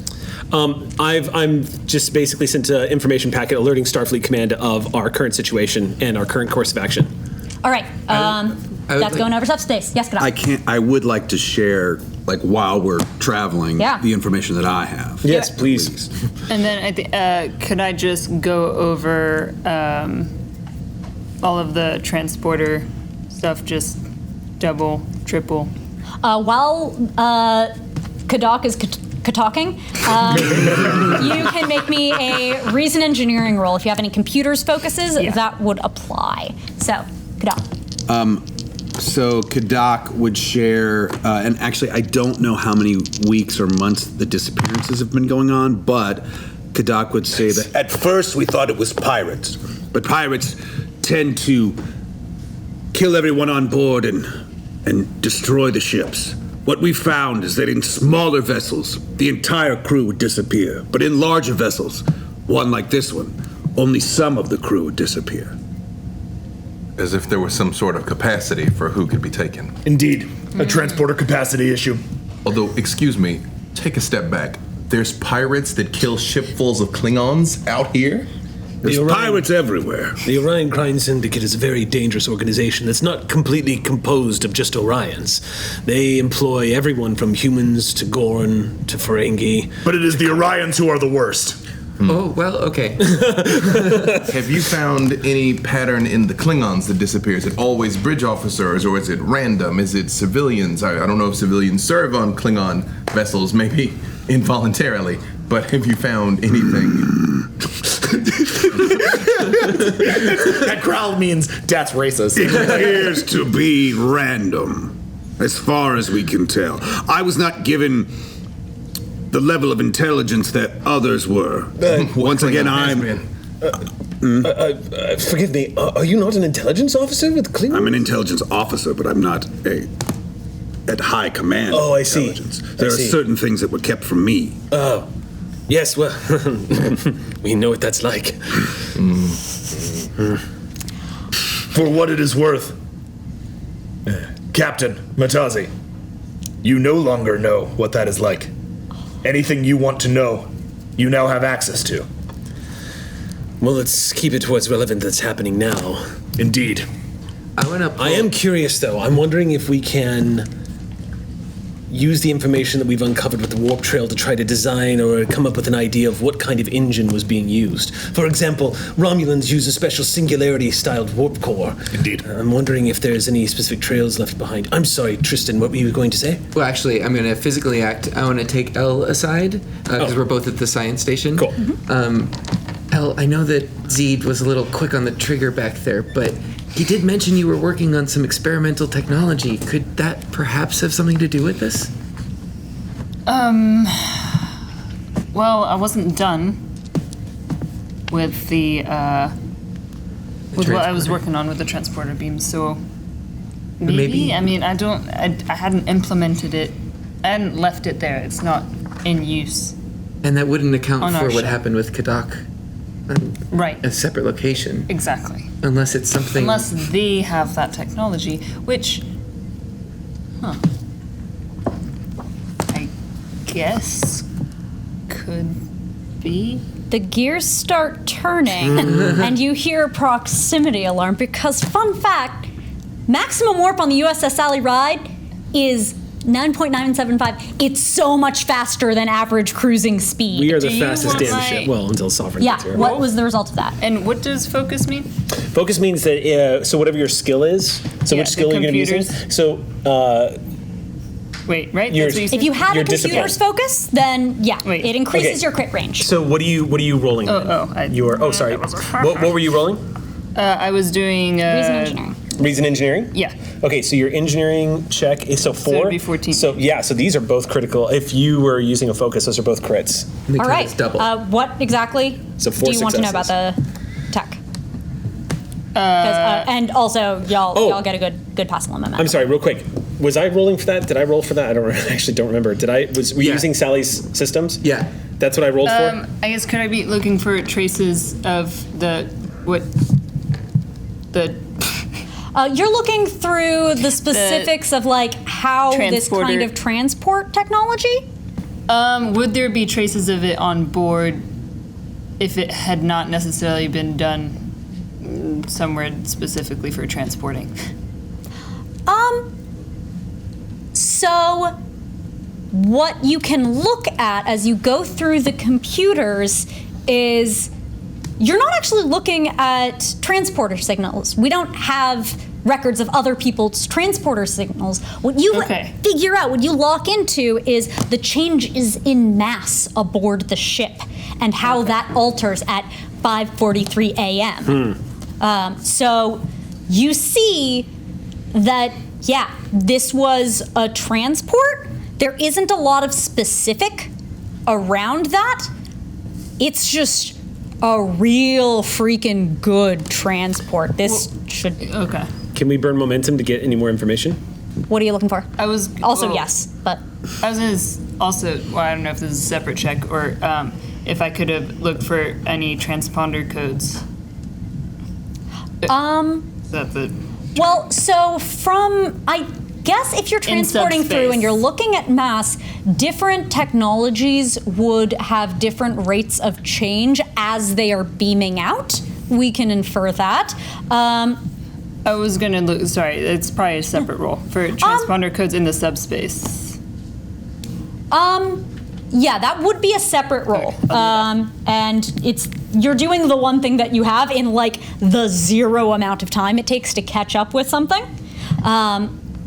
Speaker 5: I'm just basically sent an information packet alerting Starfleet Command of our current situation and our current course of action.
Speaker 1: All right, that's going over subspace. Yes, Kadak.
Speaker 11: I would like to share, like, while we're traveling, the information that I have.
Speaker 5: Yes, please.
Speaker 6: And then could I just go over all of the transporter stuff, just double, triple?
Speaker 1: While Kadak is talking, you can make me a reason engineering roll. If you have any computers focuses, that would apply. So, Kadak.
Speaker 11: So Kadak would share, and actually I don't know how many weeks or months the disappearances have been going on, but Kadak would say that...
Speaker 7: At first we thought it was pirates.
Speaker 11: But pirates tend to kill everyone on board and destroy the ships. What we found is that in smaller vessels, the entire crew would disappear. But in larger vessels, one like this one, only some of the crew would disappear.
Speaker 3: As if there was some sort of capacity for who could be taken.
Speaker 10: Indeed, a transporter capacity issue.
Speaker 3: Although, excuse me, take a step back. There's pirates that kill shipfuls of Klingons out here?
Speaker 11: There's pirates everywhere.
Speaker 9: The Orion Crime Syndicate is a very dangerous organization that's not completely composed of just Orions. They employ everyone from humans to Gorn to Ferengi.
Speaker 10: But it is the Orions who are the worst.
Speaker 2: Oh, well, okay.
Speaker 3: Have you found any pattern in the Klingons that disappears? Is it always bridge officers, or is it random? Is it civilians? I don't know if civilians serve on Klingon vessels, maybe involuntarily, but have you found anything?
Speaker 10: That growl means that's racist.
Speaker 11: It appears to be random, as far as we can tell. I was not given the level of intelligence that others were. Once again,
Speaker 9: forgive me, are you not an intelligence officer with Klingons?
Speaker 11: I'm an intelligence officer, but I'm not at high command.
Speaker 9: Oh, I see.
Speaker 11: There are certain things that were kept from me.
Speaker 9: Oh. Yes, well, we know what that's like.
Speaker 10: For what it is worth, Captain Matazi, you no longer know what that is like. Anything you want to know, you now have access to.
Speaker 9: Well, let's keep it to what's relevant that's happening now.
Speaker 10: Indeed.
Speaker 9: I am curious, though. I'm wondering if we can use the information that we've uncovered with the warp trail to try to design or come up with an idea of what kind of engine was being used. For example, Romulans use a special singularity-styled warp core.
Speaker 10: Indeed.
Speaker 9: I'm wondering if there's any specific trails left behind. I'm sorry, Tristan, what were you going to say?
Speaker 2: Well, actually, I'm going to physically act. I want to take Elle aside, because we're both at the science station.
Speaker 5: Cool.
Speaker 2: Elle, I know that Zeed was a little quick on the trigger back there, but he did mention you were working on some experimental technology. Could that perhaps have something to do with this?
Speaker 6: Well, I wasn't done with the with what I was working on with the transporter beam, so maybe. I mean, I hadn't implemented it. I hadn't left it there. It's not in use.
Speaker 2: And that wouldn't account
Speaker 6: On
Speaker 2: for
Speaker 6: our
Speaker 2: what
Speaker 6: ship.
Speaker 2: happened with Kadak.
Speaker 6: Right.
Speaker 2: A separate location.
Speaker 6: Exactly.
Speaker 2: Unless it's something...
Speaker 6: Unless they have that technology, which... I guess could be?
Speaker 1: The gears start turning, and you hear a proximity alarm because, fun fact, maximum warp on the USS Sally Ride is 9.975. It's so much faster than average cruising speed.
Speaker 5: We are the
Speaker 6: Do you
Speaker 5: fastest
Speaker 6: want
Speaker 5: damn ship. Well, until Sovereign
Speaker 1: Yeah,
Speaker 5: gets here.
Speaker 1: what was the result of that?
Speaker 6: And what does focus mean?
Speaker 5: Focus means that, so whatever your skill is, so
Speaker 6: Yeah,
Speaker 5: which skill
Speaker 6: the
Speaker 5: are you going to be using?
Speaker 6: computers.
Speaker 5: So,
Speaker 6: Wait, right?
Speaker 5: Yours-
Speaker 6: That's what you said?
Speaker 1: If you have
Speaker 5: Your
Speaker 1: a computer's
Speaker 5: discipline.
Speaker 1: focus, then yeah,
Speaker 6: Wait.
Speaker 1: it increases
Speaker 5: Okay.
Speaker 1: your crit range.
Speaker 5: so what are you rolling? then? Sorry. What were you rolling?
Speaker 6: I was doing
Speaker 1: Reason engineering.
Speaker 5: Reason engineering?
Speaker 6: Yeah.
Speaker 5: Okay, so your engineering check is so 4.
Speaker 6: it'd be 14.
Speaker 5: So yeah, so these are both critical. If you were using a focus, those are both crits.
Speaker 1: All right.
Speaker 2: double.
Speaker 1: What exactly
Speaker 5: So 4
Speaker 1: do you want to know about the tech? 'Cause, and also, y'all get a good passable momentum.
Speaker 5: I'm sorry, real quick. Was I rolling for that? Did I roll for that? I don't actually don't remember. Were you
Speaker 2: Yeah.
Speaker 5: using Sally's systems?
Speaker 2: Yeah.
Speaker 5: That's what I rolled for?
Speaker 6: I guess could I be looking for traces of the
Speaker 1: You're looking through the specifics of like how this kind
Speaker 6: transporter.
Speaker 1: of transport technology.
Speaker 6: would there be traces of it on board if it had not necessarily been done somewhere specifically for transporting?
Speaker 1: So what you can look at as you go through the computers is you're not actually looking at transporter signals. We don't have records of other people's transporter signals. What you figure out, what you lock into is the changes in mass aboard the ship and how that alters at 5:43 a.m. So you see that, yeah, this was a transport. There isn't a lot of specific around that. It's just a real freaking good transport. This should.
Speaker 6: Okay.
Speaker 5: Can we burn momentum to get any more information?
Speaker 1: What are you looking for?
Speaker 6: I was
Speaker 1: Also, yes, but
Speaker 6: I was gonna also. Well, I don't know if this is a separate check or if I could have looked for any transponder codes. Is that the?
Speaker 1: Well, so I guess if you're transporting through
Speaker 6: subspace.
Speaker 1: and you're looking at mass, different technologies would have different rates of change as they are beaming out. We can infer that.
Speaker 6: I was gonna look. Sorry, it's probably a separate role for transponder codes in the subspace.
Speaker 1: Yeah, that would be a separate role. And you're doing the one thing that you have in like the 0 amount of time it takes to catch up with something.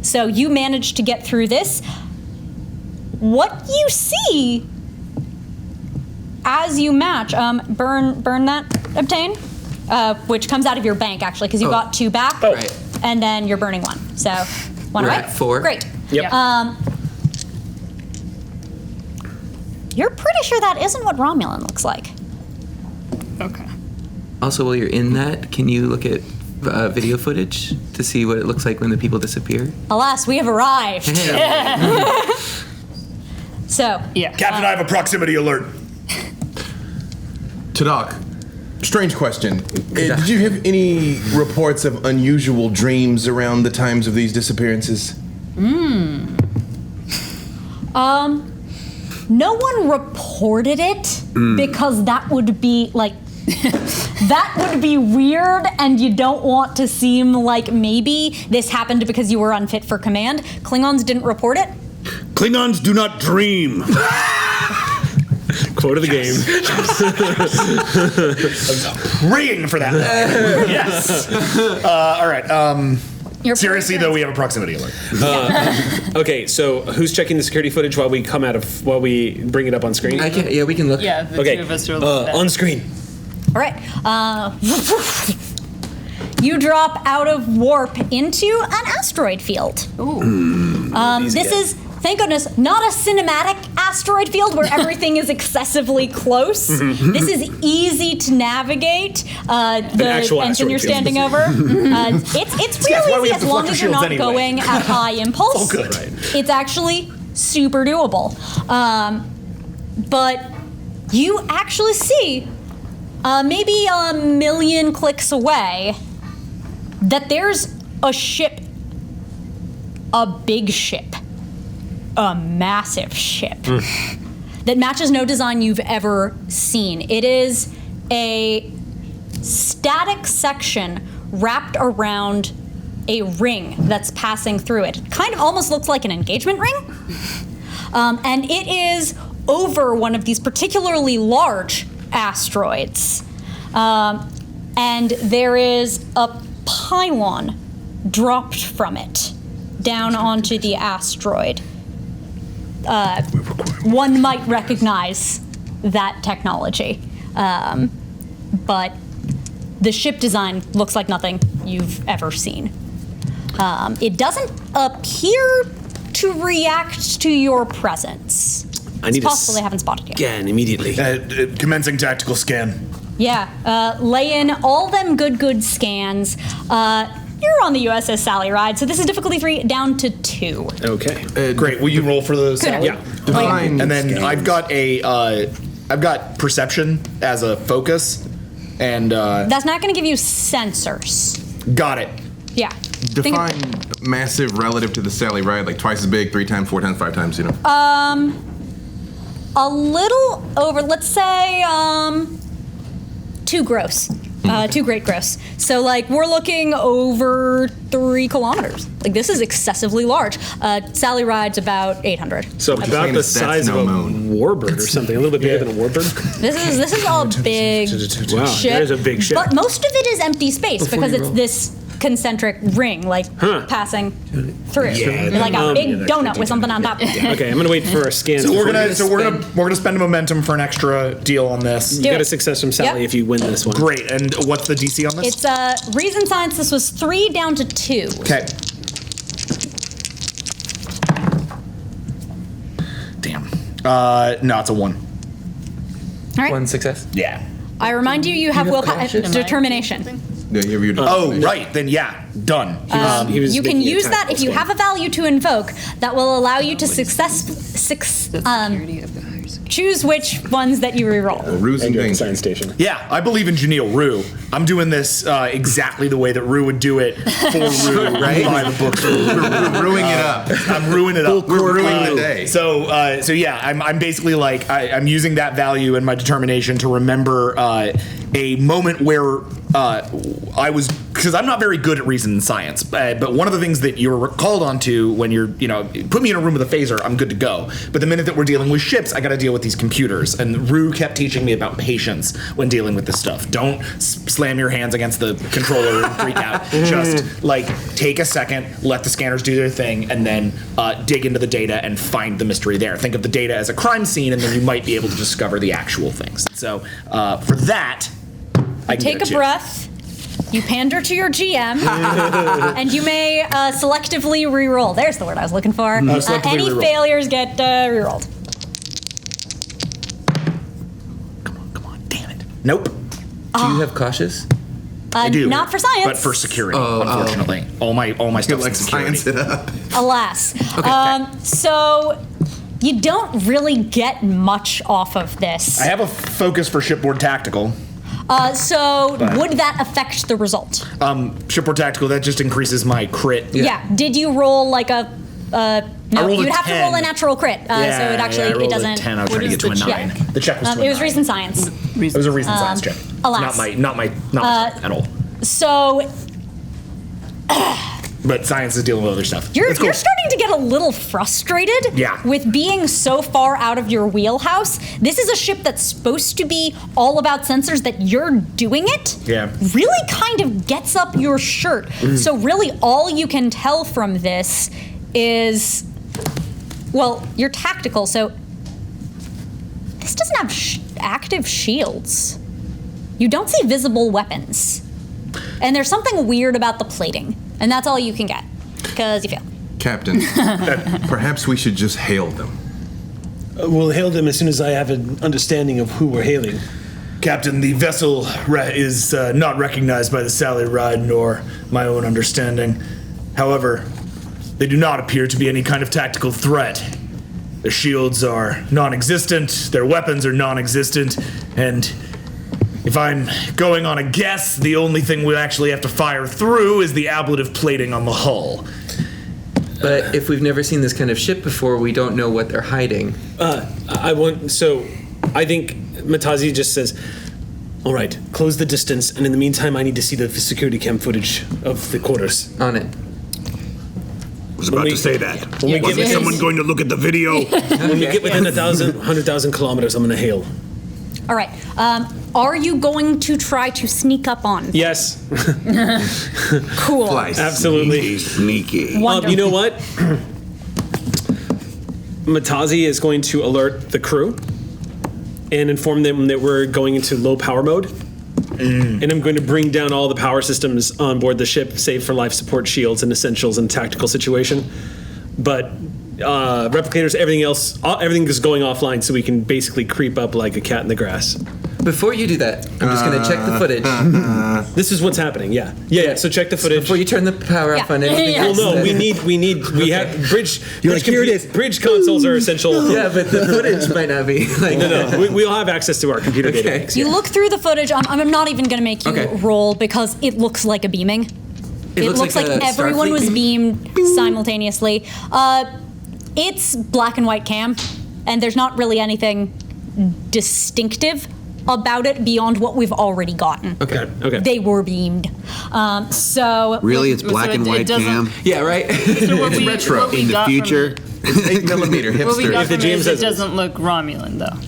Speaker 1: So you managed to get through this. What you see as you match, burn that, obtain, which comes out of your bank actually, because you got 2 back,
Speaker 2: Right.
Speaker 1: and then you're burning 1. So 1
Speaker 2: We're
Speaker 1: right?
Speaker 2: at 4.
Speaker 1: Great.
Speaker 5: Yep.
Speaker 1: You're pretty sure that isn't what Romulan looks like.
Speaker 6: Okay.
Speaker 2: Also, while you're in that, can you look at video footage to see what it looks like when the people disappear?
Speaker 1: Alas, we have arrived. So,
Speaker 6: Yeah.
Speaker 10: Captain, I have a proximity alert.
Speaker 3: Tadak, strange question. Did you have any reports of unusual dreams around the times of these disappearances?
Speaker 1: no one reported it because that would be like that would be weird, and you don't want to seem like maybe this happened because you were unfit for command. Klingons didn't report it.
Speaker 11: Klingons do not dream.
Speaker 5: Quote of the game.
Speaker 10: Praying for that. Yes. All right. Seriously, though, we have a proximity alert.
Speaker 5: Okay, so who's checking the security footage while we bring it up on screen?
Speaker 2: I can. Yeah, we can look.
Speaker 6: Yeah, the
Speaker 5: Okay,
Speaker 6: two of us are looking at
Speaker 5: on screen.
Speaker 1: All right. You drop out of warp into an asteroid field. This is, thank goodness, not a cinematic asteroid field where everything is excessively close. This is easy to navigate. The
Speaker 5: actual
Speaker 1: engine you're
Speaker 5: asteroid field.
Speaker 1: standing over. It's
Speaker 10: why
Speaker 1: real
Speaker 10: we
Speaker 1: easy
Speaker 10: have
Speaker 1: as
Speaker 10: the
Speaker 1: long
Speaker 10: deflector
Speaker 1: as you're
Speaker 10: shields
Speaker 1: not
Speaker 10: anyway.
Speaker 1: going at high impulse.
Speaker 10: Oh, good.
Speaker 1: It's actually super doable. But you actually see, maybe a million clicks away, that there's a ship, a big ship, a massive ship that matches no design you've ever seen. It is a static section wrapped around a ring that's passing through it. It kind of almost looks like an engagement ring. And it is over one of these particularly large asteroids. And there is a pylon dropped from it down onto the asteroid. One might recognize that technology. But the ship design looks like nothing you've ever seen. It doesn't appear to react to your presence. It's possible they haven't spotted you.
Speaker 9: Scan immediately.
Speaker 4: Commencing tactical scan.
Speaker 1: Yeah, lay in all them good scans. You're on the USS Sally Ride, so this is difficulty 3 down to 2.
Speaker 9: Okay.
Speaker 4: Great. Will you roll for the Sally?
Speaker 9: Yeah.
Speaker 3: Define
Speaker 4: And then
Speaker 3: scan.
Speaker 4: I've got perception as a focus, and
Speaker 1: That's not going to give you sensors.
Speaker 4: got it.
Speaker 1: Yeah.
Speaker 3: Define massive relative to the Sally Ride, like twice as big, 3 times, 4 times, 5 times, you know.
Speaker 1: A little over, let's say, 2 gross. 2 great gross. So, like, we're looking over 3 kilometers. Like, this is excessively large. Sally Ride's about 800.
Speaker 5: So about the
Speaker 3: That's
Speaker 5: size
Speaker 3: no
Speaker 5: of a
Speaker 3: moon.
Speaker 5: warbird or something, a little bit bigger than a warbird.
Speaker 1: This is all big
Speaker 5: Wow,
Speaker 1: ship.
Speaker 5: that is a big ship.
Speaker 1: But most of it is empty space because it's this concentric ring, like, passing through. Like a big donut with something on top.
Speaker 5: Okay, I'm gonna wait for a scan.
Speaker 4: So we're gonna spend a momentum for an extra deal on this.
Speaker 5: You got a success from Sally
Speaker 1: Yep.
Speaker 5: if you win this one.
Speaker 4: Great. And what's the DC on this?
Speaker 1: It's reason science. This was 3 down to 2.
Speaker 4: Okay. Damn. No, it's a 1.
Speaker 1: All right.
Speaker 2: One success.
Speaker 4: Yeah.
Speaker 1: I remind you, you have determination.
Speaker 3: Yeah, you have your
Speaker 4: Oh,
Speaker 3: definition.
Speaker 4: right. Then yeah, done.
Speaker 5: He was
Speaker 1: You can
Speaker 5: making a
Speaker 1: use that
Speaker 5: tactical
Speaker 1: if you
Speaker 5: scan.
Speaker 1: have a value to invoke that will allow you to choose which ones that you reroll.
Speaker 3: Rules and
Speaker 5: And
Speaker 3: things.
Speaker 5: science station.
Speaker 4: Yeah, I believe in Janelle Rue. I'm doing this exactly the way that Rue would do it for Rue, right? By the book.
Speaker 3: We're ruining it up.
Speaker 4: I'm ruining it up.
Speaker 3: We're ruining the day.
Speaker 4: So yeah, I'm basically like I'm using that value in my determination to remember a moment where I was, because I'm not very good at reason and science, but one of the things that you're called on to when you're, put me in a room with a phaser, I'm good to go. But the minute that we're dealing with ships, I got to deal with these computers. And Rue kept teaching me about patience when dealing with this stuff. Don't slam your hands against the controller and freak out. Just like take a second, let the scanners do their thing, and then dig into the data and find the mystery there. Think of the data as a crime scene, and then you might be able to discover the actual things. So for that, I can
Speaker 1: Take
Speaker 4: get
Speaker 1: a breath. You pander to your GM, and you may selectively reroll. There's the word I was looking for.
Speaker 4: Selectively
Speaker 1: Any
Speaker 4: reroll.
Speaker 1: failures get rerolled.
Speaker 4: Come on, damn it. Nope.
Speaker 2: Do you have cautious?
Speaker 4: I do.
Speaker 1: Not for science.
Speaker 4: But for security, unfortunately. All my stuff's
Speaker 3: Like
Speaker 4: in security.
Speaker 3: science it up.
Speaker 1: Alas. So you don't really get much off of this.
Speaker 4: I have a focus for shipboard tactical.
Speaker 1: So would that affect the result?
Speaker 4: Shipboard tactical, that just increases my crit.
Speaker 1: Yeah. Did you roll like a? No,
Speaker 4: rolled a
Speaker 1: you'd have to
Speaker 4: 10.
Speaker 1: roll a natural crit. So it actually
Speaker 4: I rolled
Speaker 1: it doesn't.
Speaker 4: a 10. I was trying to get to a 9. The check was to a
Speaker 1: It was
Speaker 4: 9.
Speaker 1: reason science.
Speaker 4: It was a reason science check.
Speaker 1: alas.
Speaker 4: Not my at all.
Speaker 1: So
Speaker 4: But science is dealing with other stuff.
Speaker 1: you're
Speaker 4: It's cool.
Speaker 1: starting to get a little frustrated
Speaker 4: Yeah.
Speaker 1: with being so far out of your wheelhouse. This is a ship that's supposed to be all about sensors, that you're doing it.
Speaker 4: Yeah.
Speaker 1: Really kind of gets up your shirt. So really all you can tell from this is, well, you're tactical, so this doesn't have active shields. You don't see visible weapons. And there's something weird about the plating. And that's all you can get, because you fail.
Speaker 3: Captain, perhaps we should just hail them.
Speaker 5: We'll hail them as soon as I have an understanding of who we're hailing.
Speaker 10: Captain, the vessel is not recognized by the Sally Ride nor my own understanding. However, they do not appear to be any kind of tactical threat. Their shields are non-existent, their weapons are non-existent, and if I'm going on a guess, the only thing we'll actually have to fire through is the ablative plating on the hull.
Speaker 2: But if we've never seen this kind of ship before, we don't know what they're hiding.
Speaker 9: I think Matazi just says, all right, close the distance, and in the meantime, I need to see the security cam footage of the quarters.
Speaker 2: On it.
Speaker 11: I was about to say that.
Speaker 9: When we
Speaker 11: Wasn't
Speaker 9: get
Speaker 11: someone going to look at the video?
Speaker 9: When we get within 100,000 kilometers, I'm going to hail.
Speaker 1: All right. Are you going to try to sneak up on?
Speaker 5: Yes.
Speaker 1: Cool.
Speaker 5: Absolutely.
Speaker 11: Sneaky.
Speaker 5: You know what? Matazi is going to alert the crew and inform them that we're going into low power mode. And I'm going to bring down all the power systems on board the ship, save for life support shields and essentials in a tactical situation. But replicators, everything else, everything is going offline, so we can basically creep up like a cat in the grass.
Speaker 2: Before you do that, I'm just going to check the footage.
Speaker 9: This is what's happening. Yeah. So check the footage
Speaker 2: before you turn the power off on anything else.
Speaker 9: Well, no, we have bridge.
Speaker 10: You're like, here it is.
Speaker 9: Bridge consoles are essential.
Speaker 2: Yeah, but the footage might not be.
Speaker 9: No. We'll have access to our computer data.
Speaker 1: You look through the footage. I'm not even going to make you roll because it looks like a beaming. It looks like everyone was beamed simultaneously. It's black and white cam, and there's not really anything distinctive about it beyond what we've already gotten.
Speaker 2: Okay.
Speaker 1: They were beamed. So
Speaker 8: Really, it's black and white cam.
Speaker 2: Yeah, right.
Speaker 8: It's retro. In the future, it's 8mm
Speaker 6: What we
Speaker 8: hipster.
Speaker 6: got from it is it doesn't look Romulan, though.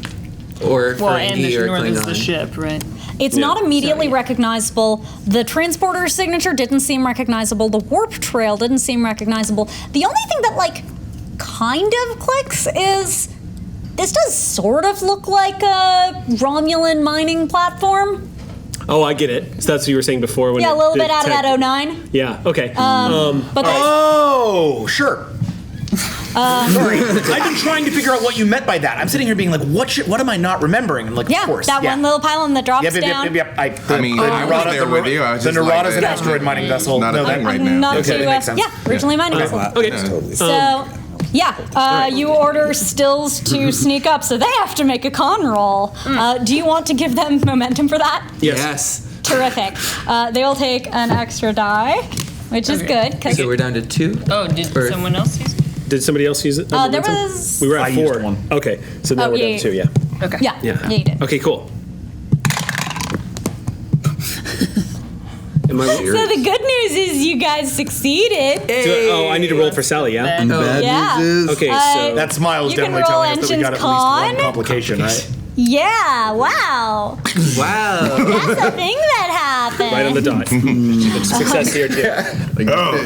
Speaker 2: Or
Speaker 6: and nor does the
Speaker 2: Klingon.
Speaker 6: ship, right?
Speaker 1: It's not immediately recognizable. The transporter signature didn't seem recognizable. The warp trail didn't seem recognizable. The only thing that kind of clicks is this does sort of look like a Romulan mining platform.
Speaker 5: Oh, I get it. So that's what you were saying before. When
Speaker 1: Yeah, a little bit out of that 09.
Speaker 5: Yeah. Okay.
Speaker 1: But
Speaker 4: Sure. Sorry, I've been trying to figure out what you meant by that. I'm sitting here being like, what am I not remembering? And of course.
Speaker 1: that one little pylon that drops down.
Speaker 3: I was there with you. I was
Speaker 4: the
Speaker 3: just
Speaker 4: Nerada's
Speaker 3: like,
Speaker 4: an asteroid mining vessel.
Speaker 3: Not a thing right now.
Speaker 1: Not
Speaker 4: Okay,
Speaker 1: to,
Speaker 4: that makes sense.
Speaker 1: originally mining vessel.
Speaker 5: Okay.
Speaker 1: So, you order Stills to sneak up, so they have to make a con roll. Do you want to give them momentum for that?
Speaker 2: Yes.
Speaker 1: Terrific. They'll take an extra die, which is good.
Speaker 2: So we're down to 2.
Speaker 6: Oh, did someone else use it?
Speaker 5: Did somebody else use it?
Speaker 1: There was...
Speaker 5: We were at 4.
Speaker 4: used one.
Speaker 5: Okay. So now we're down to 2. Yeah.
Speaker 6: Okay.
Speaker 1: Yeah, you did.
Speaker 5: Okay. Cool. Am I
Speaker 1: So the good news is you guys succeeded.
Speaker 5: I need to roll for Sally. Yeah.
Speaker 8: And the bad news is,
Speaker 5: Okay. So
Speaker 4: That smile is
Speaker 1: You can
Speaker 4: definitely
Speaker 1: roll
Speaker 4: telling us that we got at least
Speaker 1: Engine's
Speaker 4: one complication, right?
Speaker 1: Yeah, wow.
Speaker 2: Wow.
Speaker 1: That's a thing that happened.
Speaker 5: right on the dot. Success here too.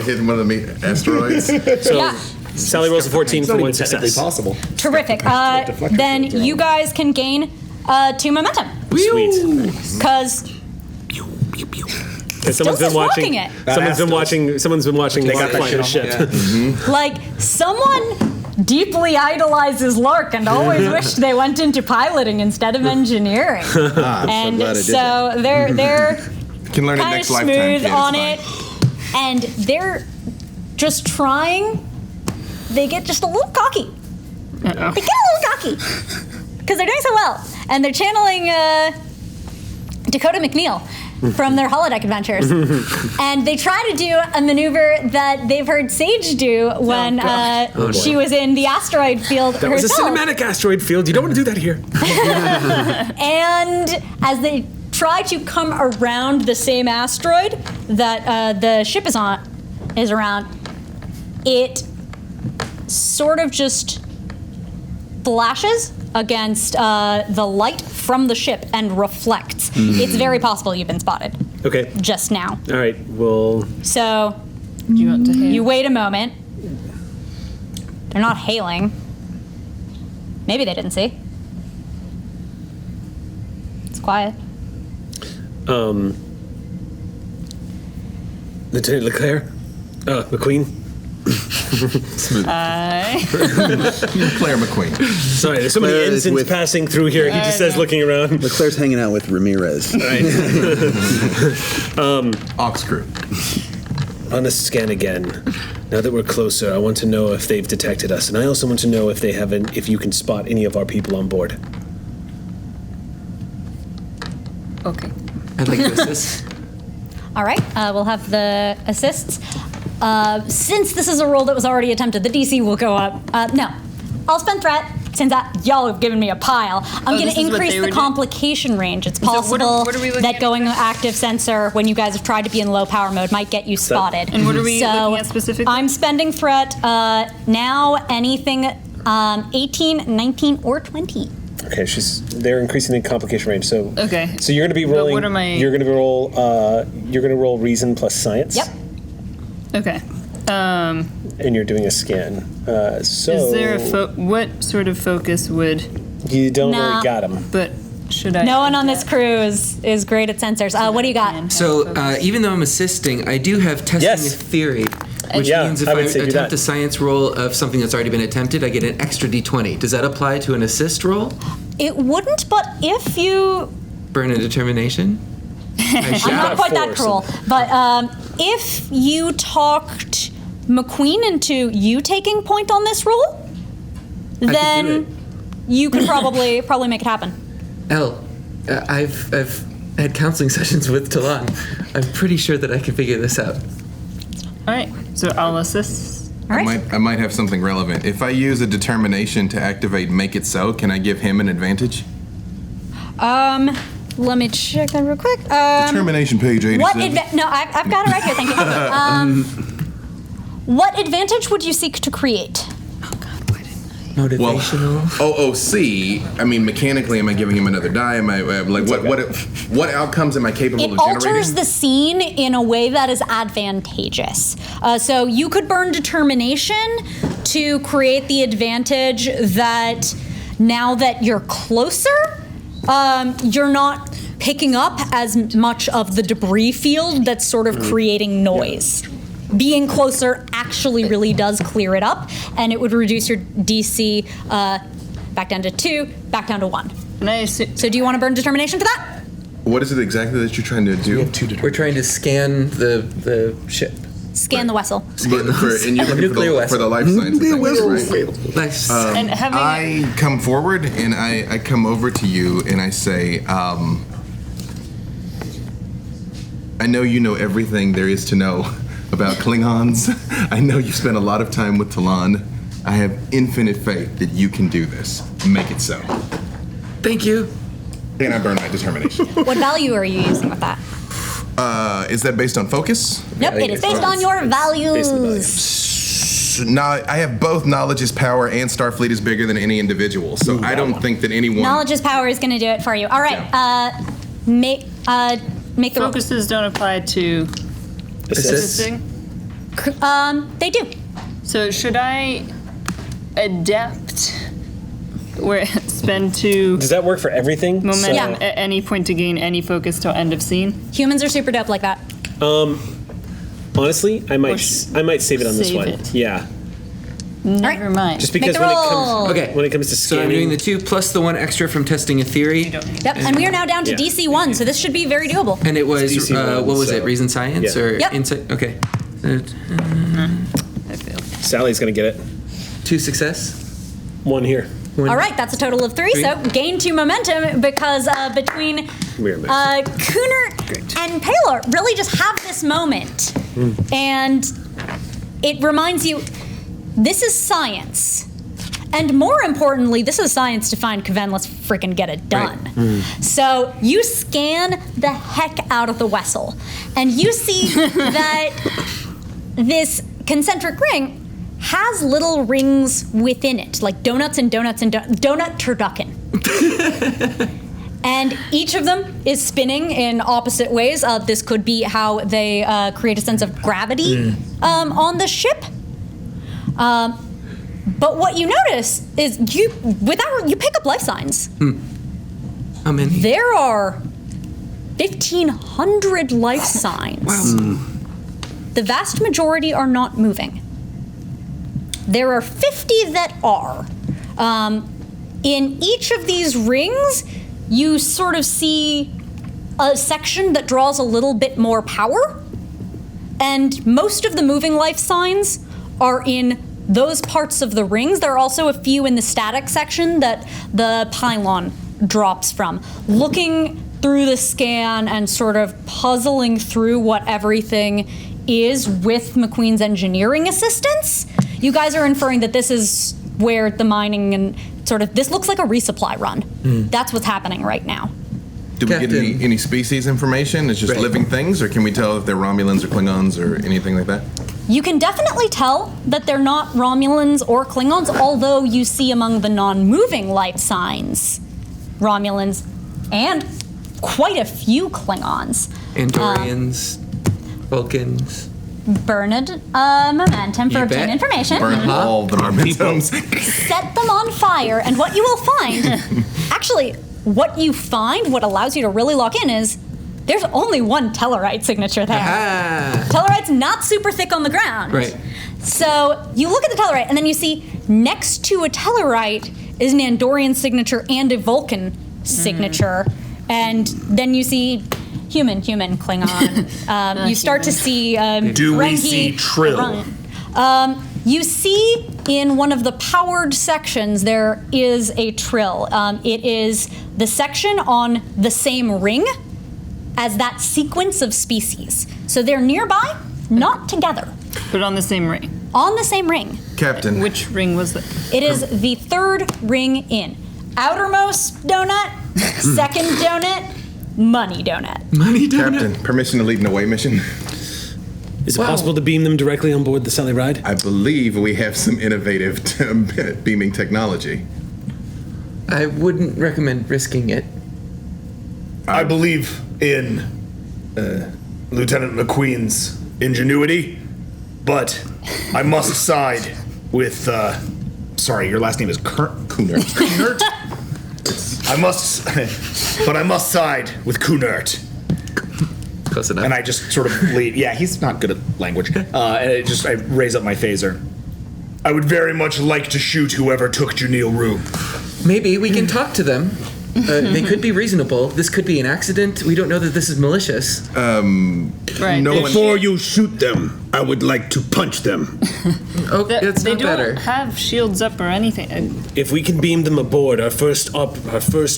Speaker 3: Hitting one of the asteroids.
Speaker 5: So Sally rolls a 14 for one
Speaker 4: Technically
Speaker 5: success.
Speaker 4: possible.
Speaker 1: Terrific. Then you guys can gain 2 momentum.
Speaker 5: Sweet.
Speaker 1: Because
Speaker 5: Someone's been
Speaker 1: Stills is
Speaker 5: watching.
Speaker 1: walking it.
Speaker 5: Someone's been watching.
Speaker 4: They got that
Speaker 5: flying
Speaker 4: shit
Speaker 5: the
Speaker 4: on.
Speaker 5: ship.
Speaker 1: like someone deeply idolizes Lark and always wished they went into piloting instead of engineering.
Speaker 8: I'm so glad I did
Speaker 1: so they're
Speaker 3: Can learn it
Speaker 1: kind of
Speaker 3: next lifetime.
Speaker 1: smooth
Speaker 3: kid,
Speaker 1: on
Speaker 3: it's
Speaker 1: it, and they're just trying. They get just a little cocky. They get a little cocky because they're doing so well, and they're channeling Dakota McNeil from their holodeck adventures. And they try to do a maneuver that they've heard Sage do when she was in the asteroid field
Speaker 5: That was a
Speaker 1: herself.
Speaker 5: cinematic asteroid field. You don't want to do that here.
Speaker 1: And as they try to come around the same asteroid that the ship is around, it sort of just flashes against the light from the ship and reflects. It's very possible you've been spotted
Speaker 5: Okay.
Speaker 1: just now.
Speaker 5: All right. Well.
Speaker 1: So
Speaker 6: Do you want to hail?
Speaker 1: you wait a moment. They're not hailing. Maybe they didn't see. It's quiet.
Speaker 9: Lieutenant Leclerc, McQueen.
Speaker 3: Claire McQueen.
Speaker 9: Sorry, there's so many
Speaker 8: Leclerc is
Speaker 9: ensigns
Speaker 8: with-
Speaker 9: passing through here. He just says, looking around.
Speaker 8: Leclerc's hanging out with Ramirez.
Speaker 3: Aux crew.
Speaker 9: On the scan again. Now that we're closer, I want to know if they've detected us, and I also want to know if if you can spot any of our people on board.
Speaker 6: Okay.
Speaker 2: I'd like to assist.
Speaker 1: All right, we'll have the assists. since this is a roll that was already attempted, the DC will go up. No, I'll spend threat. Since y'all have given me a pile, I'm going to increase the complication range. It's possible that going active sensor when you guys have tried to be in low power mode might get you spotted.
Speaker 6: And what are we looking at specifically?
Speaker 1: I'm spending threat now anything 18, 19, or 20.
Speaker 5: Okay, they're increasing the complication range. So
Speaker 6: okay.
Speaker 5: So you're going to be rolling.
Speaker 6: What am I?
Speaker 5: You're going to roll. You're going to roll reason plus science.
Speaker 1: Yep.
Speaker 6: Okay.
Speaker 5: And you're doing a scan. So
Speaker 6: is there what sort of focus would?
Speaker 5: You don't really got them.
Speaker 6: But should I?
Speaker 1: No one on this crew is great at sensors. What do you got?
Speaker 2: So even though I'm assisting, I do have testing a theory, which means if I attempt a science roll of something that's already been attempted, I get an extra d20. Does that apply to an assist roll?
Speaker 1: It wouldn't, but if you
Speaker 2: burn a determination.
Speaker 1: I'm not quite that cruel, but if you talked McQueen into you taking point on this roll, then you could probably make it happen.
Speaker 2: I've had counseling sessions with Talon. I'm pretty sure that I can figure this out.
Speaker 6: All right, so I'll assist.
Speaker 1: All right.
Speaker 3: I might have something relevant. If I use a determination to activate Make It So, can I give him an advantage?
Speaker 1: Let me check that real quick.
Speaker 3: Determination page 87.
Speaker 1: No, I've got it right here. Thank you. What advantage would you seek to create?
Speaker 2: Motivational.
Speaker 3: Well, OOC. I mean, mechanically, am I giving him another die? Am I like what outcomes am I capable of generating?
Speaker 1: It alters the scene in a way that is advantageous. So you could burn determination to create the advantage that now that you're closer, you're not picking up as much of the debris field that's sort of creating noise. Being closer actually really does clear it up, and it would reduce your DC back down to 2, back down to 1.
Speaker 6: Nice.
Speaker 1: So do you want to burn determination for that?
Speaker 3: What is it exactly that you're trying to do?
Speaker 2: We're trying to scan the ship.
Speaker 1: Scan the vessel.
Speaker 3: And you're looking for the life sciences.
Speaker 2: Nice.
Speaker 6: And having
Speaker 3: I come forward and I come over to you and I say, I know you know everything there is to know about Klingons. I know you've spent a lot of time with Talon. I have infinite faith that you can do this. Make it so.
Speaker 2: Thank you.
Speaker 3: And I burn my determination.
Speaker 1: What value are you using with that?
Speaker 3: Is that based on focus?
Speaker 1: Nope, it is based on your values.
Speaker 3: Now, I have both knowledge is power and Starfleet is bigger than any individual, so I don't think that anyone...
Speaker 1: Knowledge is power is going to do it for you. All right, make the...
Speaker 6: Focuses don't apply to... Assisting?
Speaker 1: They do.
Speaker 6: So should I adapt where spend 2
Speaker 5: Does that work for everything?
Speaker 6: momentum
Speaker 1: Yeah.
Speaker 6: at any point to gain any focus till end of scene?
Speaker 1: Humans are super dope like that.
Speaker 5: Honestly, I might save it on this
Speaker 6: save
Speaker 5: one.
Speaker 6: it.
Speaker 5: Yeah.
Speaker 6: Never mind.
Speaker 5: Just because
Speaker 1: Make the roll.
Speaker 5: when it comes to
Speaker 2: So
Speaker 5: scanning,
Speaker 2: I'm doing the 2 plus the 1 extra from testing a theory.
Speaker 1: Yep, and we are now down to DC 1, so this should be very doable.
Speaker 2: And it was,
Speaker 5: DC one,
Speaker 2: what was
Speaker 5: so-
Speaker 2: it, reason science
Speaker 5: Yeah.
Speaker 2: or
Speaker 1: Yep.
Speaker 2: insight? Okay.
Speaker 6: I failed.
Speaker 5: Sally's gonna get it.
Speaker 2: 2 success.
Speaker 5: 1 here.
Speaker 1: All right, that's a total of 3, so gain 2 momentum because between Cooner and Paler really just have this moment. And it reminds you, this is science. And more importantly, this is science to find Kven, let's freaking get it done. So you scan the heck out of the vessel, and you see that this concentric ring has little rings within it, like donuts and donuts and donut turducken. And each of them is spinning in opposite ways. This could be how they create a sense of gravity on the ship. But what you notice is you pick up life signs.
Speaker 2: How many?
Speaker 1: There are 1,500 life signs.
Speaker 2: Wow.
Speaker 1: The vast majority are not moving. There are 50 that are. In each of these rings, you sort of see a section that draws a little bit more power, and most of the moving life signs are in those parts of the rings. There are also a few in the static section that the pylon drops from. Looking through the scan and sort of puzzling through what everything is with McQueen's engineering assistance, you guys are inferring that this is where the mining and sort of, this looks like a resupply run. That's what's happening right now.
Speaker 3: Do we get any species information? It's just living things, or can we tell if they're Romulans or Klingons or anything like that?
Speaker 1: You can definitely tell that they're not Romulans or Klingons, although you see among the non-moving life signs Romulans and quite a few Klingons.
Speaker 2: Andorians, Vulcans.
Speaker 1: Burn a momentum for obtaining information.
Speaker 3: Burn all the momentums.
Speaker 1: Set them on fire, and what you will find, actually, what you find, what allows you to really lock in is there's only one Tellarite signature there. Tellarite's not super thick on the ground.
Speaker 2: Right.
Speaker 1: So you look at the Tellarite, and then you see next to a Tellarite is an Andorian signature and a Vulcan signature. And then you see human, Klingon. You start to see
Speaker 4: Do we
Speaker 1: Rengi,
Speaker 4: see Trill?
Speaker 1: You see in one of the powered sections there is a Trill. It is the section on the same ring as that sequence of species. So they're nearby, not together.
Speaker 6: But on the same ring.
Speaker 1: On the same ring.
Speaker 3: Captain.
Speaker 6: Which ring was that?
Speaker 1: It is the third ring in. Outermost donut, second donut, money donut.
Speaker 3: Captain, permission to lead an away mission?
Speaker 9: Is it possible to beam them directly on board the Sally Ride?
Speaker 3: I believe we have some innovative beaming technology.
Speaker 2: I wouldn't recommend risking it.
Speaker 10: I believe in Lieutenant McQueen's ingenuity, but I must side with. Sorry, your last name is Kunert. Kunert. I must side with Kunert.
Speaker 2: Close enough.
Speaker 10: And I just sort of leave. Yeah, he's not good at language. And I raise up my phaser. I would very much like to shoot whoever took Janelle Rue.
Speaker 2: Maybe we can talk to them. They could be reasonable. This could be an accident. We don't know that this is malicious.
Speaker 6: Right.
Speaker 11: Before you shoot them, I would like to punch them.
Speaker 2: That's
Speaker 6: They
Speaker 2: not better.
Speaker 6: don't have shields up or anything.
Speaker 9: If we can beam them aboard, our first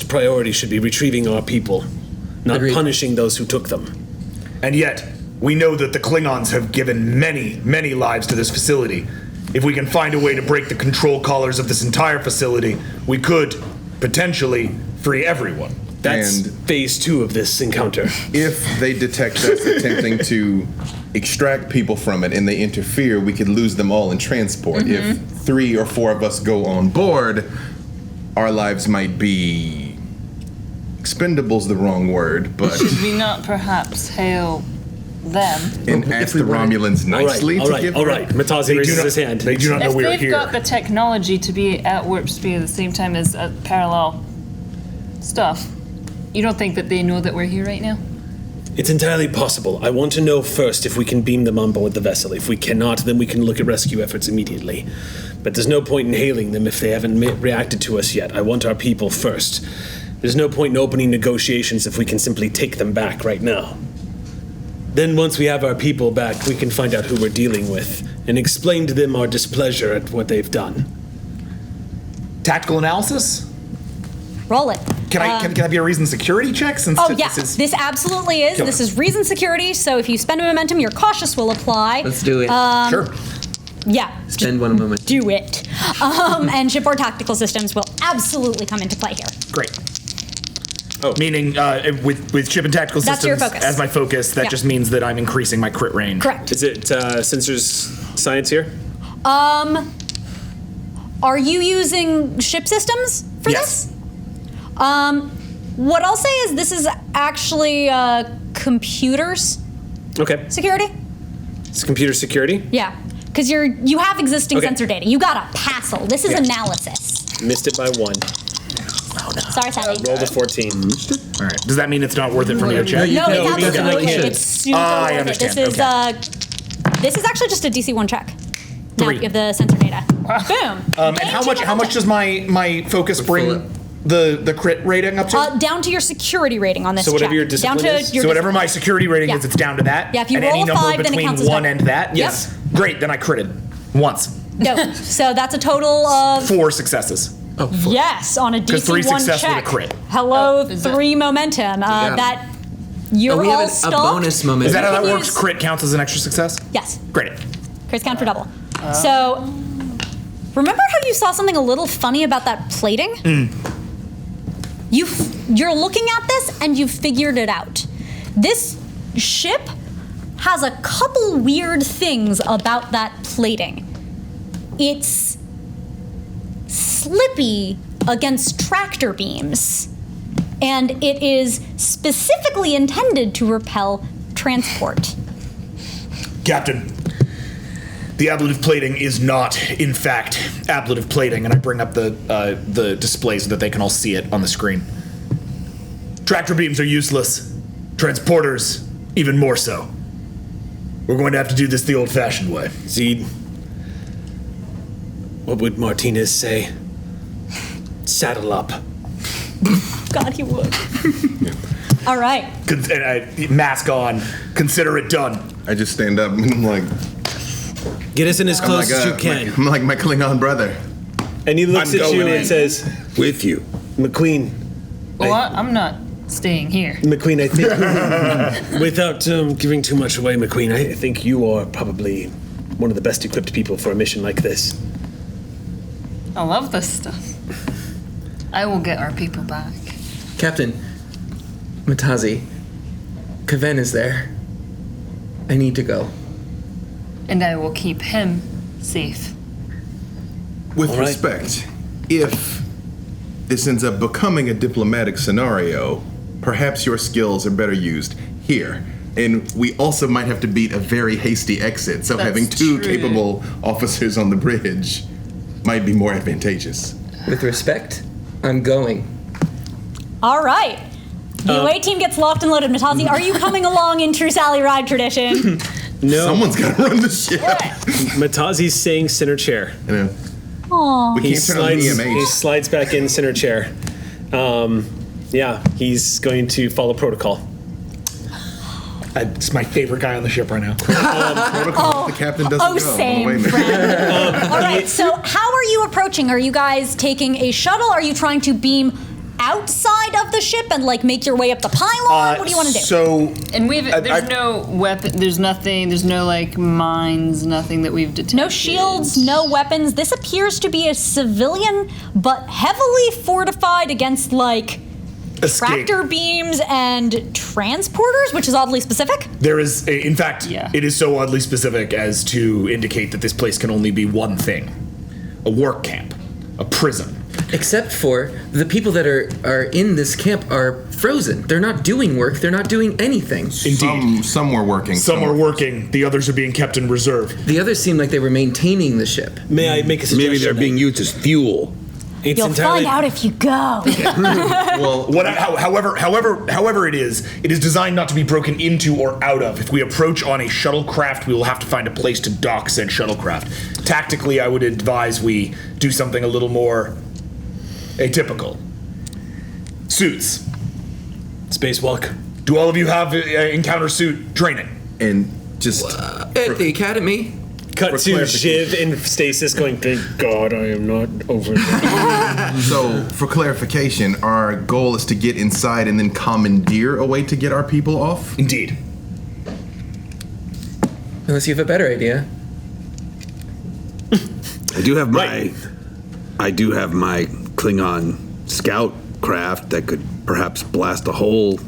Speaker 9: priority should be retrieving our people, not
Speaker 2: Agreed.
Speaker 9: punishing those who took them.
Speaker 10: And yet, we know that the Klingons have given many, many lives to this facility. If we can find a way to break the control collars of this entire facility, we could, potentially, free everyone.
Speaker 9: That's phase 2 of this encounter.
Speaker 3: If they detect us attempting to extract people from it and they interfere, we could lose them all in transport. If 3 or 4 of us go on board, our lives might be... expendable's the wrong word, but...
Speaker 6: Should we not perhaps hail them?
Speaker 3: And ask the Romulans nicely to give...
Speaker 9: All right. Matazi raises his hand.
Speaker 10: They do not know
Speaker 6: If
Speaker 10: we are
Speaker 6: they've
Speaker 10: here.
Speaker 6: got the technology to be at warp speed at the same time as parallel stuff, you don't think that they know that we're here right now?
Speaker 9: It's entirely possible. I want to know first if we can beam them on board the vessel. If we cannot, then we can look at rescue efforts immediately. But there's no point in hailing them if they haven't reacted to us yet. I want our people first. There's no point in opening negotiations if we can simply take them back right now. Then once we have our people back, we can find out who we're dealing with and explain to them our displeasure at what they've done.
Speaker 4: Tactical analysis?
Speaker 1: Roll it.
Speaker 4: Can I be a reason security check? Since
Speaker 1: This absolutely is.
Speaker 4: Killer.
Speaker 1: This is reason security, so if you spend a momentum, your cautious will apply.
Speaker 2: Let's do it.
Speaker 4: Sure.
Speaker 1: Yeah.
Speaker 2: Spend one moment.
Speaker 1: Do it. And shipboard tactical systems will absolutely come into play here.
Speaker 4: Great. Oh. Meaning, with ship and tactical
Speaker 1: That's your
Speaker 4: systems
Speaker 1: focus.
Speaker 4: as my focus, that
Speaker 1: Yeah.
Speaker 4: just means that I'm increasing my crit range.
Speaker 1: Correct.
Speaker 5: Is it sensors science here?
Speaker 1: Are you using ship systems for
Speaker 4: Yes.
Speaker 1: this? What I'll say is this is actually computers
Speaker 5: Okay.
Speaker 1: security.
Speaker 5: It's computer security.
Speaker 1: Yeah, because you have existing
Speaker 5: Okay.
Speaker 1: sensor data. You got a passel. This is analysis.
Speaker 5: Missed it by 1.
Speaker 1: Sorry, Sally.
Speaker 5: Rolled a 14.
Speaker 4: All right. Does that mean it's not worth it for me to check?
Speaker 1: No, it's
Speaker 2: you
Speaker 1: absolutely
Speaker 2: should.
Speaker 1: it's super
Speaker 4: I
Speaker 1: worth it.
Speaker 4: understand.
Speaker 1: This is actually just a DC1 check. Now
Speaker 4: 3.
Speaker 1: you have the sensor data. Boom.
Speaker 4: And how much does my focus bring the crit rating up to?
Speaker 1: Down to your security rating on this
Speaker 5: So whatever
Speaker 1: check.
Speaker 5: your discipline
Speaker 1: down to
Speaker 5: is?
Speaker 1: your
Speaker 4: So whatever my security rating
Speaker 1: Yeah.
Speaker 4: is, it's down to that?
Speaker 1: Yeah, if you
Speaker 4: and
Speaker 1: roll
Speaker 4: any
Speaker 1: a
Speaker 4: number
Speaker 1: 5, then it
Speaker 4: between
Speaker 1: counts as
Speaker 4: 1
Speaker 1: better.
Speaker 4: and that?
Speaker 1: Yep.
Speaker 4: Yes. Great, then I critted. Once.
Speaker 1: Dope. So that's a total of
Speaker 4: 4 successes.
Speaker 1: yes on a
Speaker 4: 'Cause 3
Speaker 1: DC1
Speaker 4: success with a
Speaker 1: check.
Speaker 4: crit.
Speaker 1: Hello,
Speaker 6: is that-
Speaker 1: 3 momentum. That You're
Speaker 2: we
Speaker 1: all
Speaker 2: have a
Speaker 1: stopped.
Speaker 2: bonus moment.
Speaker 4: Is that how that
Speaker 1: You
Speaker 4: works?
Speaker 1: use-
Speaker 4: Crit counts as an extra success?
Speaker 1: Yes.
Speaker 4: Great.
Speaker 1: Crits count for double. So, remember how you saw something a little funny about that plating? You're looking at this and you've figured it out. This ship has a couple weird things about that plating. It's slippy against tractor beams, and it is specifically intended to repel transport.
Speaker 4: Captain, the ablative plating is not, in fact, ablative plating, and I bring up the display so that they can all see it on the screen. Tractor beams are useless. Transporters, even more so. We're going to have to do this the old-fashioned way.
Speaker 9: Zed, what would Martinez say? Saddle up.
Speaker 1: God, he would. All right.
Speaker 4: Mask on. Consider it done.
Speaker 3: I just stand up and I'm like,
Speaker 9: Get us in as close as you can.
Speaker 3: I'm like my Klingon brother.
Speaker 9: And he looks
Speaker 11: I'm
Speaker 9: at you
Speaker 11: going
Speaker 9: and says,
Speaker 11: with you.
Speaker 9: McQueen,
Speaker 6: Well, I'm not staying here.
Speaker 9: I think, without giving too much away, McQueen, I think you are probably one of the best equipped people for a mission like this.
Speaker 6: I love this stuff. I will get our people back.
Speaker 2: Captain Matazi, Kaven is there. I need to go.
Speaker 6: And I will keep him safe.
Speaker 3: With respect, if this ends up becoming a diplomatic scenario, perhaps your skills are better used here. And we also might have to beat a very hasty exit, so
Speaker 6: That's
Speaker 3: having two
Speaker 6: true.
Speaker 3: capable officers on the bridge might be more advantageous.
Speaker 2: With respect, I'm going.
Speaker 1: All right. The away team gets locked and loaded. Matazi, are you coming along in true Sally Ride tradition?
Speaker 9: No.
Speaker 3: Someone's got to run the ship.
Speaker 9: Matazi's saying center chair.
Speaker 3: You know,
Speaker 1: Aww.
Speaker 3: we
Speaker 9: He
Speaker 3: can't turn on the
Speaker 9: slides,
Speaker 3: EMH.
Speaker 9: he slides back in center chair. Yeah, he's going to follow protocol.
Speaker 4: It's my favorite guy on the ship right now.
Speaker 3: Protocol, the captain doesn't
Speaker 1: Oh,
Speaker 3: go.
Speaker 1: same,
Speaker 3: Wait a minute.
Speaker 1: friend. All right, so how are you approaching? Are you guys taking a shuttle? Are you trying to beam outside of the ship and like make your way up the pylon? What do you want to do?
Speaker 4: So,
Speaker 6: And there's no weapon, there's nothing, there's no like mines, nothing that we've detected.
Speaker 1: No shields, no weapons. This appears to be a civilian, but heavily fortified against like
Speaker 4: escape.
Speaker 1: tractor beams and transporters, which is oddly specific.
Speaker 4: There is, in fact,
Speaker 6: Yeah.
Speaker 4: it is so oddly specific as to indicate that this place can only be one thing: a work camp, a prison.
Speaker 2: Except for the people that are in this camp are frozen. They're not doing work. They're not doing anything.
Speaker 4: Indeed.
Speaker 3: Some were working.
Speaker 4: Some are working. The others are being kept in reserve.
Speaker 2: The others seem like they were maintaining the ship.
Speaker 9: May I make a suggestion?
Speaker 11: Maybe they're being used as fuel.
Speaker 9: It's
Speaker 1: You'll
Speaker 9: entirely,
Speaker 1: find out if you go.
Speaker 3: Well,
Speaker 4: However it is designed not to be broken into or out of. If we approach on a shuttlecraft, we will have to find a place to dock said shuttlecraft. Tactically, I would advise we do something a little more atypical. Suits.
Speaker 9: spacewalk.
Speaker 4: Do all of you have encounter suit training?
Speaker 3: and just
Speaker 2: At the academy.
Speaker 9: Cut
Speaker 3: For
Speaker 9: to
Speaker 3: clarification.
Speaker 9: Shiv in stasis going, thank God I am not over there.
Speaker 3: so for clarification, our goal is to get inside and then commandeer a way to get our people off.
Speaker 4: Indeed.
Speaker 2: Unless you have a better idea.
Speaker 11: I do have my Klingon scout craft that could perhaps blast a hole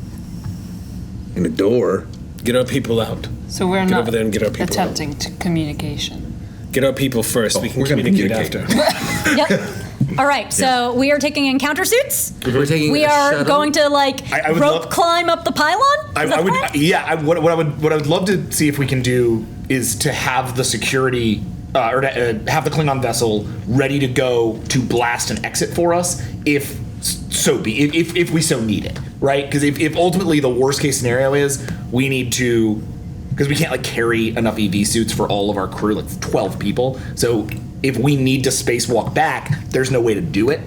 Speaker 11: in a door.
Speaker 9: Get our people out.
Speaker 6: So we're
Speaker 9: Get
Speaker 6: not
Speaker 9: over there and get our people
Speaker 6: attempting to communication.
Speaker 9: Get our people first. We can
Speaker 3: we're gonna
Speaker 9: communicate
Speaker 3: communicate.
Speaker 9: after.
Speaker 1: Yep. All right, so we are taking encounter suits.
Speaker 2: We're taking
Speaker 1: We
Speaker 2: a
Speaker 1: are
Speaker 2: shuttle.
Speaker 1: going to like
Speaker 4: I would
Speaker 1: rope
Speaker 4: love-
Speaker 1: climb up the pylon. Is that
Speaker 4: I
Speaker 1: the
Speaker 4: would,
Speaker 1: plan?
Speaker 4: yeah. What I would love to see if we can do is to have the security or to, have the Klingon vessel ready to go to blast an exit for us, if so be if we so need it, right? Because if ultimately the worst case scenario is we need to, because we can't like carry enough EV suits for all of our crew, like 12 people. So if we need to spacewalk back, there's no way to do it.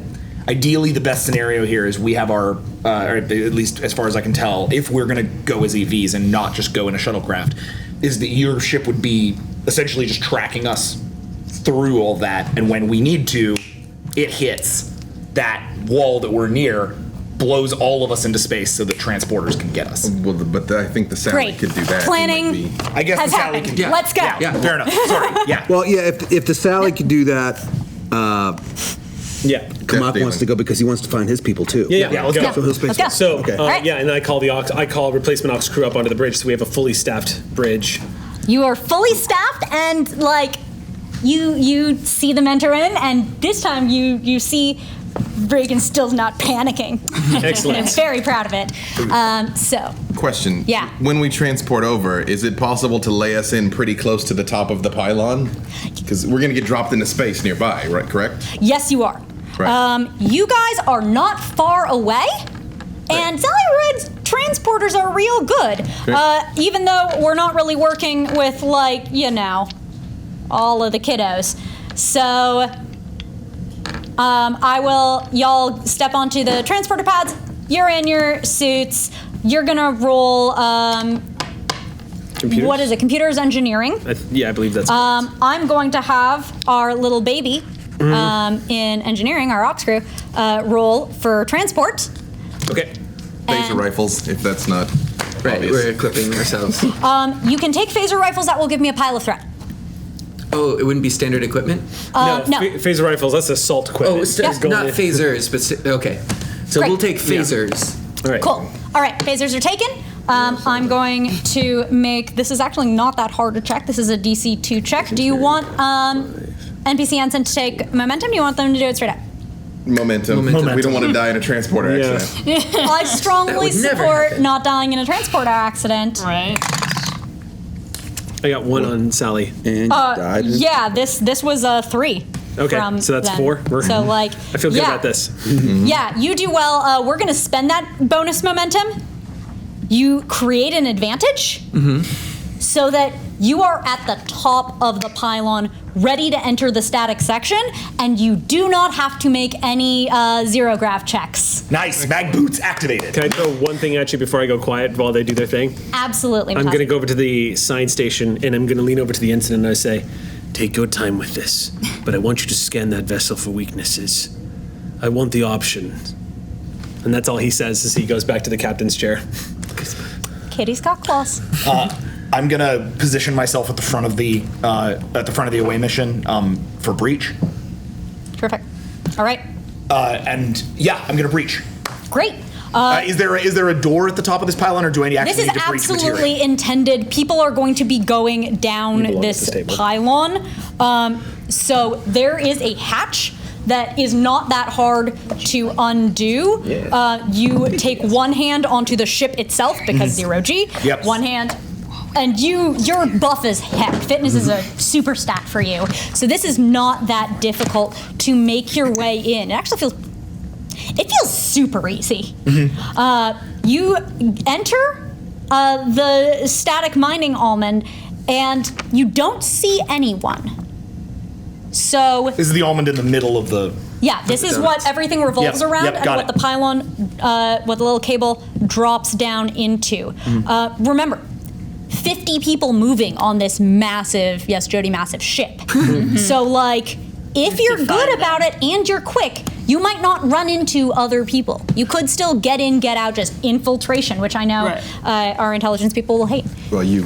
Speaker 4: Ideally, the best scenario here is we have our, or at least as far as I can tell, if we're going to go as EVs and not just go in a shuttlecraft, is that your ship would be essentially just tracking us through all that, and when we need to, it hits that wall that we're near, blows all of us into space so that transporters can get us.
Speaker 3: Well, but I think the Sally
Speaker 1: Great.
Speaker 3: could do that.
Speaker 1: Planning
Speaker 4: I guess the
Speaker 1: has
Speaker 4: Sally
Speaker 1: happened.
Speaker 4: can do that.
Speaker 1: Let's go.
Speaker 4: Yeah, fair enough. Sorry. Yeah.
Speaker 8: Well, yeah, if the Sally could do that,
Speaker 5: Yeah.
Speaker 8: Kamak wants to go because he wants to find his people too.
Speaker 5: Yeah,
Speaker 4: let's go.
Speaker 8: So he'll space.
Speaker 1: Let's go.
Speaker 5: So,
Speaker 8: Okay.
Speaker 1: Alright.
Speaker 5: yeah, and then I call replacement Ox crew up onto the bridge, so we have a fully staffed bridge.
Speaker 1: You are fully staffed, and like you see them enter in, and this time you see Reagan still not panicking.
Speaker 5: Excellent.
Speaker 1: I'm very proud of it. So
Speaker 3: Question.
Speaker 1: Yeah.
Speaker 3: When we transport over, is it possible to lay us in pretty close to the top of the pylon? Because we're going to get dropped into space nearby, right? Correct?
Speaker 1: yes, you are.
Speaker 3: Right.
Speaker 1: You guys are not far away, and Sally transporters are real good. Even though we're not really working with all of the kiddos. So y'all step onto the transporter pads. You're in your suits. You're gonna roll.
Speaker 5: Computers?
Speaker 1: What is it? Computers engineering.
Speaker 5: I believe that's.
Speaker 1: I'm going to have our little baby in engineering, our ox crew, roll for transport.
Speaker 5: okay.
Speaker 3: Phaser
Speaker 1: and-
Speaker 3: rifles, if that's not
Speaker 2: Right,
Speaker 3: obvious.
Speaker 2: we're equipping ourselves.
Speaker 1: You can take phaser rifles. That will give me a pile of threat.
Speaker 2: Oh, it wouldn't be standard equipment?
Speaker 1: No.
Speaker 5: Phaser rifles, that's assault equipment.
Speaker 2: Oh,
Speaker 5: It's going
Speaker 2: not
Speaker 5: in.
Speaker 2: phasers, but okay. So
Speaker 1: Great.
Speaker 2: we'll take phasers.
Speaker 5: All right.
Speaker 1: Cool. All right, phasers are taken. I'm going to make, this is actually not that hard to check. This is a DC 2 check. Do you want NPC Ensign to take momentum? Do you want them to do it straight up?
Speaker 3: Momentum. We don't want to die in a transporter accident.
Speaker 1: I strongly
Speaker 2: would never
Speaker 1: support
Speaker 2: happen.
Speaker 1: not dying in a transporter accident.
Speaker 6: Right.
Speaker 5: I got one on Sally.
Speaker 8: And died.
Speaker 1: Yeah, this was a 3.
Speaker 5: Okay,
Speaker 1: from
Speaker 5: so that's
Speaker 1: then.
Speaker 5: 4.
Speaker 1: So like,
Speaker 5: I feel good about this.
Speaker 1: Yeah, you do well. We're gonna spend that bonus momentum. You create an advantage so that you are at the top of the pylon, ready to enter the static section, and you do not have to make any zero grav checks.
Speaker 4: Nice. Mag boots activated.
Speaker 5: Can I throw one thing at you before I go quiet while they do their thing?
Speaker 1: Absolutely.
Speaker 5: I'm
Speaker 1: Matas.
Speaker 5: going to go over to the science station and I'm going to lean over to the ensign and I say, take your time with this, but I want you to scan that vessel for weaknesses. I want the option. And that's all he says as he goes back to the captain's chair.
Speaker 1: Kitty's got claws.
Speaker 4: I'm gonna position myself at the front of the away mission for breach.
Speaker 1: Terrific. All right.
Speaker 4: And yeah, I'm gonna breach.
Speaker 1: Great.
Speaker 4: Is there a door at the top of this pylon, or do I actually
Speaker 1: This is
Speaker 4: need to breach
Speaker 1: absolutely
Speaker 4: material?
Speaker 1: intended. People are going to be going down
Speaker 5: belong at
Speaker 1: this
Speaker 5: this table.
Speaker 1: pylon. So there is a hatch that is not that hard to undo. You take one hand onto the ship itself because 0G.
Speaker 4: Yep.
Speaker 1: One hand. And you're buff as heck. Fitness is a super stat for you. So this is not that difficult to make your way in. It actually feels super easy. You enter the static mining almond, and you don't see anyone. So
Speaker 4: This is the almond in the middle of the.
Speaker 1: yeah, this is what everything revolves
Speaker 4: Yep,
Speaker 1: around,
Speaker 4: yep,
Speaker 1: and
Speaker 4: got
Speaker 1: what
Speaker 4: it.
Speaker 1: the pylon, what the little cable drops down into. Remember, 50 people moving on this massive, yes, Jody, massive ship. So like, if you're good about it and you're quick, you might not run into other people. You could still get in, get out, just infiltration, which I know our intelligence people will hate.
Speaker 3: Well, you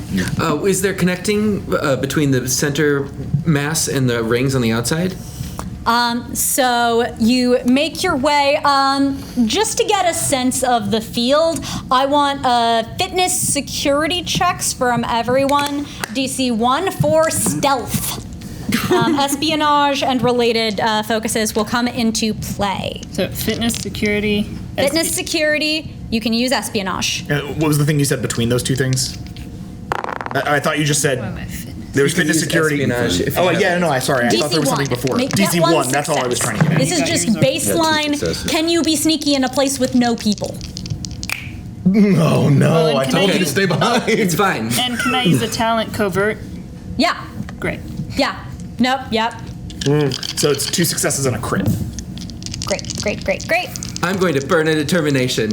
Speaker 2: Is there connecting between the center mass and the rings on the outside?
Speaker 1: So you make your way, just to get a sense of the field. I want fitness security checks from everyone. DC 1 for stealth. Espionage and related focuses will come into play.
Speaker 6: So fitness, security.
Speaker 1: Fitness security, you can use espionage.
Speaker 4: What was the thing you said between those two things? I thought you just said there was
Speaker 2: You could
Speaker 4: fitness
Speaker 2: use
Speaker 4: security.
Speaker 2: espionage if you
Speaker 4: Oh
Speaker 2: have
Speaker 4: yeah,
Speaker 2: it.
Speaker 4: no, sorry. I thought there was something
Speaker 1: DC1.
Speaker 4: before.
Speaker 1: Get
Speaker 4: DC
Speaker 1: one
Speaker 4: 1. That's all I was
Speaker 1: success.
Speaker 4: trying to get at.
Speaker 1: This is just baseline.
Speaker 8: successes.
Speaker 1: Can you be sneaky in a place with no people?
Speaker 4: Oh no!
Speaker 6: and
Speaker 4: I
Speaker 6: can
Speaker 4: told
Speaker 6: I
Speaker 4: you to
Speaker 6: use-
Speaker 4: stay behind.
Speaker 2: It's fine.
Speaker 6: And can I use a talent covert?
Speaker 1: Yeah.
Speaker 6: Great.
Speaker 1: Yeah. Nope. Yep.
Speaker 4: So it's 2 successes and a crit.
Speaker 1: Great.
Speaker 2: I'm going to burn a determination.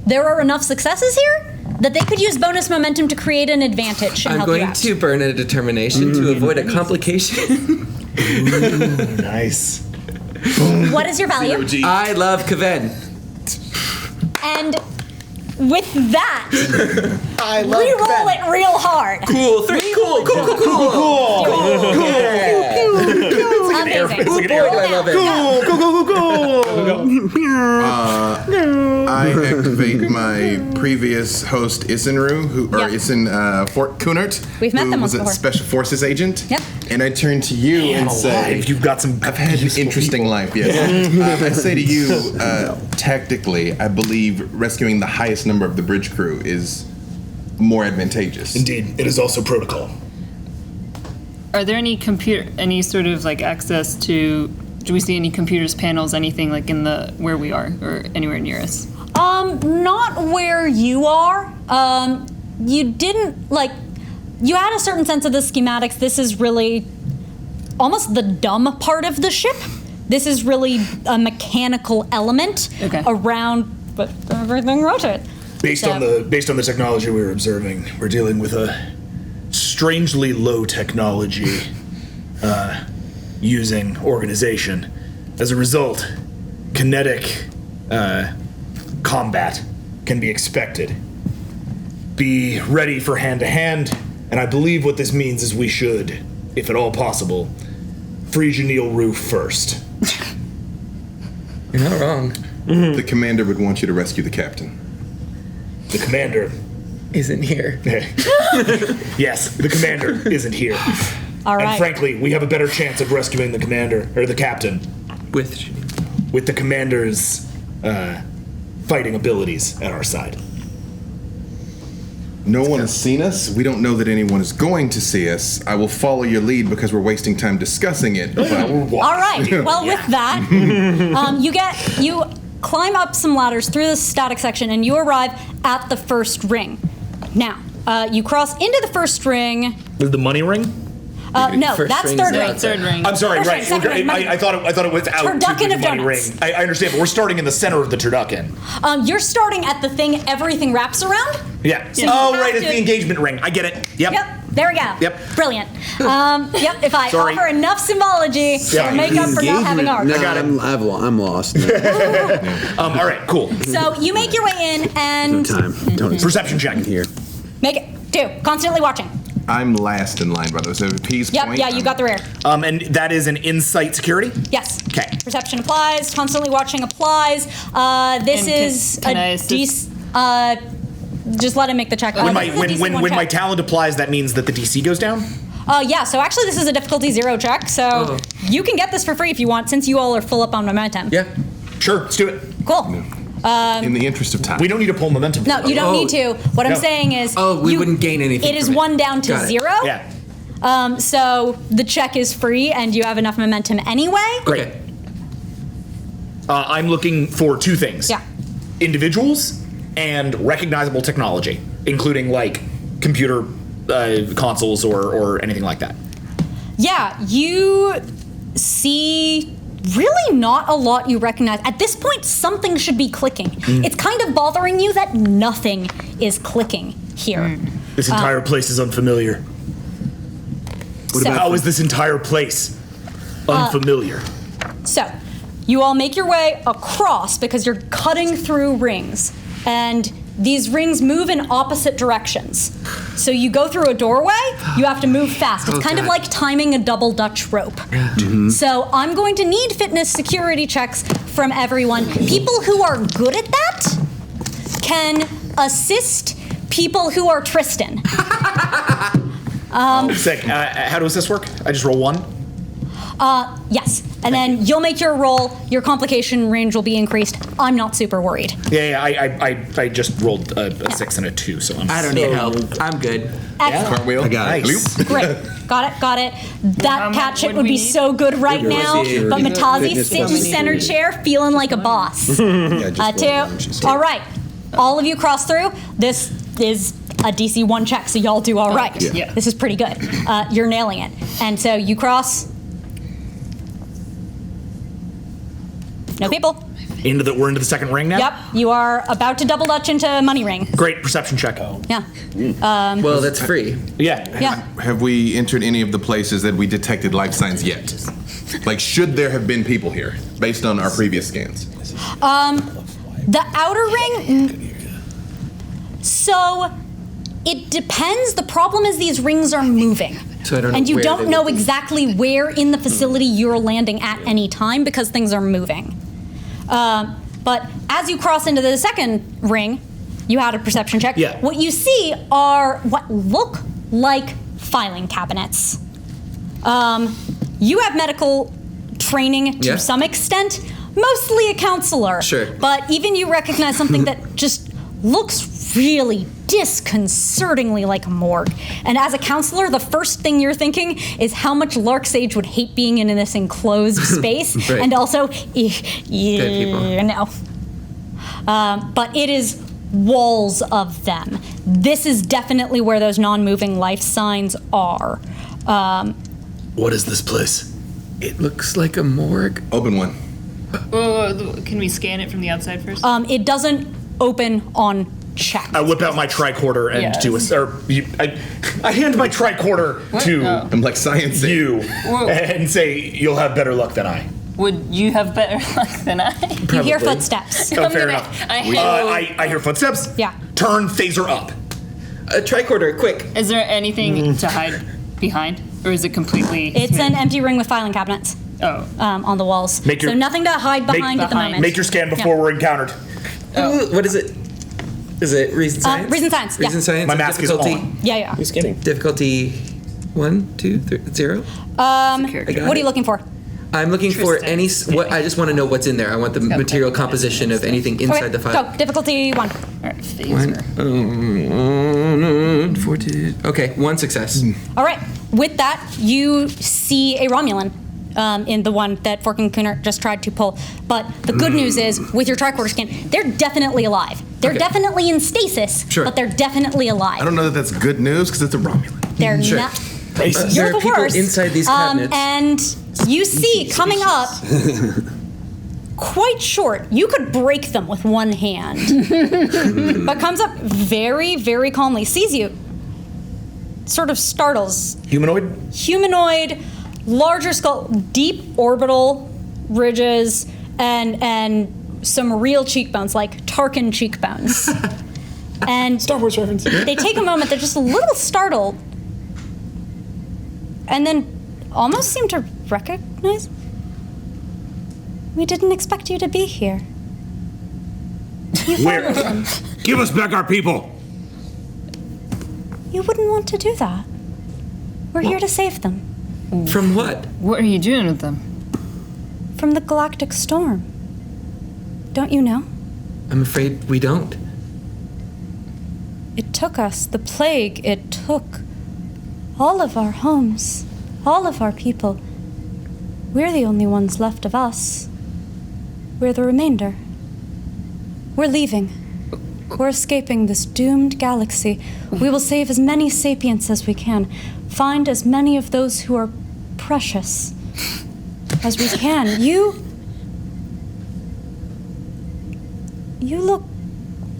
Speaker 1: There are enough successes here that they could use bonus momentum to create an advantage and
Speaker 2: I'm
Speaker 1: help you
Speaker 2: going
Speaker 1: out.
Speaker 2: to burn a determination to avoid a complication.
Speaker 4: Nice.
Speaker 1: What is your value?
Speaker 2: I love Kaven.
Speaker 1: And with that,
Speaker 4: I love
Speaker 1: re-roll it real hard.
Speaker 2: Cool. Cool.
Speaker 1: Amazing.
Speaker 2: Boy, do I love it.
Speaker 3: I activate my previous host Isenru, Fort Kunert.
Speaker 1: We've met
Speaker 3: who
Speaker 1: them
Speaker 3: was
Speaker 1: once
Speaker 3: a
Speaker 1: before.
Speaker 3: Special Forces agent.
Speaker 1: Yep.
Speaker 3: And I turn to you and say,
Speaker 4: "You've got some.
Speaker 3: I've had an interesting life." Yes. I say to you, tactically, I believe rescuing the highest number of the bridge crew is more advantageous.
Speaker 10: Indeed, it is also protocol.
Speaker 6: Are there any sort of like access to? Do we see any computers, panels, anything like in the where we are or anywhere near us?
Speaker 1: Not where you are. You didn't you had a certain sense of the schematics. This is really almost the dumb part of the ship. This is really a mechanical element around but everything rotates.
Speaker 10: Based on the technology we were observing, we're dealing with a strangely low technology using organization. As a result, kinetic combat can be expected. Be ready for hand-to-hand, and I believe what this means is we should, if at all possible, free Jeanneret roof first.
Speaker 2: You're not wrong.
Speaker 3: The commander would want you to rescue the captain.
Speaker 10: The commander
Speaker 2: isn't here.
Speaker 10: Yes, the commander isn't here.
Speaker 1: All right.
Speaker 10: And frankly, we have a better chance of rescuing the commander, or the captain. With the commander's fighting abilities at our side.
Speaker 3: No one has seen us. We don't know that anyone is going to see us. I will follow your lead because we're wasting time discussing it. But
Speaker 1: All right. Well, with that, you climb up some ladders through the static section, and you arrive at the first ring. Now, you cross into the first ring.
Speaker 10: Is the money ring?
Speaker 1: No, that's third ring.
Speaker 6: Third ring.
Speaker 10: I'm sorry,
Speaker 1: First
Speaker 10: right.
Speaker 1: ring, second ring,
Speaker 10: I thought it was out
Speaker 1: Turducken
Speaker 10: to the
Speaker 1: of
Speaker 10: money
Speaker 1: donuts.
Speaker 10: ring. I understand, but we're starting in the center of the turducken.
Speaker 1: You're starting at the thing everything wraps around.
Speaker 10: Yeah.
Speaker 1: So you
Speaker 10: oh,
Speaker 1: have
Speaker 10: right, it's
Speaker 1: to-
Speaker 10: the engagement ring. I get it. Yep.
Speaker 1: There we go.
Speaker 10: Yep.
Speaker 1: Brilliant. If I
Speaker 10: Sorry.
Speaker 1: offer enough symbology, it'll make up for not having art.
Speaker 8: No, I'm lost.
Speaker 10: All right, cool.
Speaker 1: So you make your way in and
Speaker 8: Time. Don't
Speaker 10: Perception check
Speaker 8: here.
Speaker 1: make it. Constantly watching.
Speaker 3: I'm last in line, by the way. So P's
Speaker 1: Yep,
Speaker 3: point.
Speaker 1: yeah, you got the rear.
Speaker 10: And that is an insight security?
Speaker 1: Yes.
Speaker 10: Okay.
Speaker 1: Perception applies. Constantly watching applies. This
Speaker 6: And
Speaker 1: is
Speaker 6: can I
Speaker 1: a
Speaker 6: assist?
Speaker 1: just let him make the check.
Speaker 10: When
Speaker 1: This is a DC one
Speaker 10: my
Speaker 1: check.
Speaker 10: talent applies, that means that the DC goes down?
Speaker 1: Yeah, so actually this is a difficulty 0 check, so you can get this for free if you want, since you all are full up on momentum.
Speaker 2: Yeah.
Speaker 10: Sure, let's do it.
Speaker 1: Cool.
Speaker 3: In the interest of time.
Speaker 10: We don't need to pull momentum.
Speaker 1: No, you don't need to. What I'm
Speaker 10: No.
Speaker 1: saying is...
Speaker 2: we wouldn't gain anything
Speaker 1: It is
Speaker 2: from it.
Speaker 1: 1 down to
Speaker 2: Got it.
Speaker 1: 0.
Speaker 10: Yeah.
Speaker 1: So the check is free, and you have enough momentum anyway.
Speaker 10: Great. I'm looking for 2 things.
Speaker 1: Yeah.
Speaker 10: Individuals and recognizable technology, including like computer consoles or anything like that.
Speaker 1: Yeah, you see really not a lot you recognize. At this point, something should be clicking. It's kind of bothering you that nothing is clicking here.
Speaker 10: This entire place is unfamiliar. How is this entire place unfamiliar?
Speaker 1: So, you all make your way across because you're cutting through rings. And these rings move in opposite directions. So you go through a doorway, you have to move fast. It's kind of like timing a double Dutch rope. So I'm going to need fitness security checks from everyone. People who are good at that can assist people who are Tristan.
Speaker 10: Sick. How does this work? I just roll 1?
Speaker 1: Yes. And then you'll make your roll, your complication range will be increased. I'm not super worried.
Speaker 10: Yeah, I just rolled a 6 and a 2, so I'm
Speaker 2: I don't need help. I'm good.
Speaker 1: Excellent.
Speaker 3: Cartwheel.
Speaker 8: I got it.
Speaker 10: Nice.
Speaker 1: Great. Got it. That cat shit
Speaker 6: would
Speaker 1: would
Speaker 6: we
Speaker 1: be
Speaker 6: need?
Speaker 1: so good right now, but Matazi
Speaker 8: Fitness
Speaker 1: sitting
Speaker 8: plus.
Speaker 1: center chair feeling like a boss.
Speaker 8: Yeah, just roll one, she said.
Speaker 1: All right. All of you cross through. This is a DC 1 check, so y'all do all right.
Speaker 6: Yeah.
Speaker 1: This is pretty good. You're nailing it. And so you cross. No people.
Speaker 10: We're into the second ring now?
Speaker 1: Yep. You are about to double dutch into money ring.
Speaker 10: Great perception check.
Speaker 1: Yeah.
Speaker 2: Well, that's free.
Speaker 10: Yeah.
Speaker 1: Yeah.
Speaker 3: Have we entered any of the places that we detected life signs yet? Like, should there have been people here based on our previous scans?
Speaker 1: The outer ring. So it depends. The problem is these rings are moving.
Speaker 2: So I don't know
Speaker 1: and you
Speaker 2: where
Speaker 1: don't
Speaker 2: they
Speaker 1: know
Speaker 2: would be.
Speaker 1: exactly where in the facility you're landing at any time because things are moving. But as you cross into the second ring, you had a perception check.
Speaker 4: Yeah.
Speaker 1: What you see are what look like filing cabinets. You have medical training to
Speaker 2: Yeah.
Speaker 1: some extent, mostly a counselor.
Speaker 2: Sure.
Speaker 1: But even you recognize something that just looks really disconcertingly like a morgue. And as a counselor, the first thing you're thinking is how much Lark Sage would hate being in this enclosed space.
Speaker 2: Right.
Speaker 1: And also,
Speaker 2: people.
Speaker 1: no. But it is walls of them. This is definitely where those non-moving life signs are.
Speaker 10: What is this place?
Speaker 2: It looks like a morgue.
Speaker 3: Open one.
Speaker 6: Can we scan it from the outside first?
Speaker 1: It doesn't open on check.
Speaker 4: I whip out my tricorder and I hand my tricorder to
Speaker 3: I'm like science.
Speaker 4: you
Speaker 6: Whoa.
Speaker 4: and say you'll have better luck than I.
Speaker 6: Would you have better luck than I?
Speaker 1: You hear footsteps.
Speaker 4: Oh, fair enough.
Speaker 6: I
Speaker 4: I hear footsteps.
Speaker 1: Yeah.
Speaker 4: Turn phaser up.
Speaker 2: A tricorder, quick.
Speaker 6: Is there anything to hide behind, or is it completely?
Speaker 1: It's an empty ring with filing cabinets on the walls.
Speaker 4: Make your-
Speaker 1: so nothing to hide behind at the moment.
Speaker 4: Make your scan before we're encountered.
Speaker 2: Ooh, what is it? Is it reason science?
Speaker 1: Reason science, yeah.
Speaker 2: Reason science.
Speaker 4: My
Speaker 2: and
Speaker 4: mask is
Speaker 2: difficulty.
Speaker 4: on.
Speaker 1: Yeah.
Speaker 5: Who's kidding?
Speaker 2: Difficulty 1, 2, 3, 0.
Speaker 1: What are you looking for?
Speaker 2: I'm looking for any. What I just want to know what's in there. I want the material composition of anything inside
Speaker 1: Okay,
Speaker 2: the file.
Speaker 1: go. Difficulty 1.
Speaker 6: Alright, phaser.
Speaker 2: 14. Okay, 1 success.
Speaker 1: All right. With that, you see a Romulan in the one that Forkin Cooner just tried to pull. But the good news is, with your tricorder scan, they're definitely alive. They're definitely in stasis, but they're definitely alive.
Speaker 3: I don't know that that's good news because it's a Romulan.
Speaker 1: They're
Speaker 2: Sure.
Speaker 1: not.
Speaker 2: There
Speaker 1: You're
Speaker 2: are
Speaker 1: the
Speaker 2: people
Speaker 1: worst.
Speaker 2: inside these cabinets.
Speaker 1: And you see coming up, quite short. You could break them with one hand. But comes up very, very calmly, sees you, sort of startles. Humanoid, larger skull, deep orbital ridges, and some real cheekbones, like Tarkin cheekbones. And
Speaker 5: Star Wars reference.
Speaker 1: they take a moment, they're just a little startled, and then almost seem to recognize. We didn't expect you to be here. You
Speaker 11: Where?
Speaker 1: followed them.
Speaker 11: Give us back our people.
Speaker 1: You wouldn't want to do that. We're here to save them.
Speaker 2: From what?
Speaker 6: What are you doing with them?
Speaker 1: From the galactic storm. Don't you know?
Speaker 2: I'm afraid we don't.
Speaker 1: It took us, the plague, it took all of our homes, all of our people. We're the only ones left of us. We're the remainder. We're leaving. We're escaping this doomed galaxy. We will save as many sapients as we can. Find as many of those who are precious as we can. You look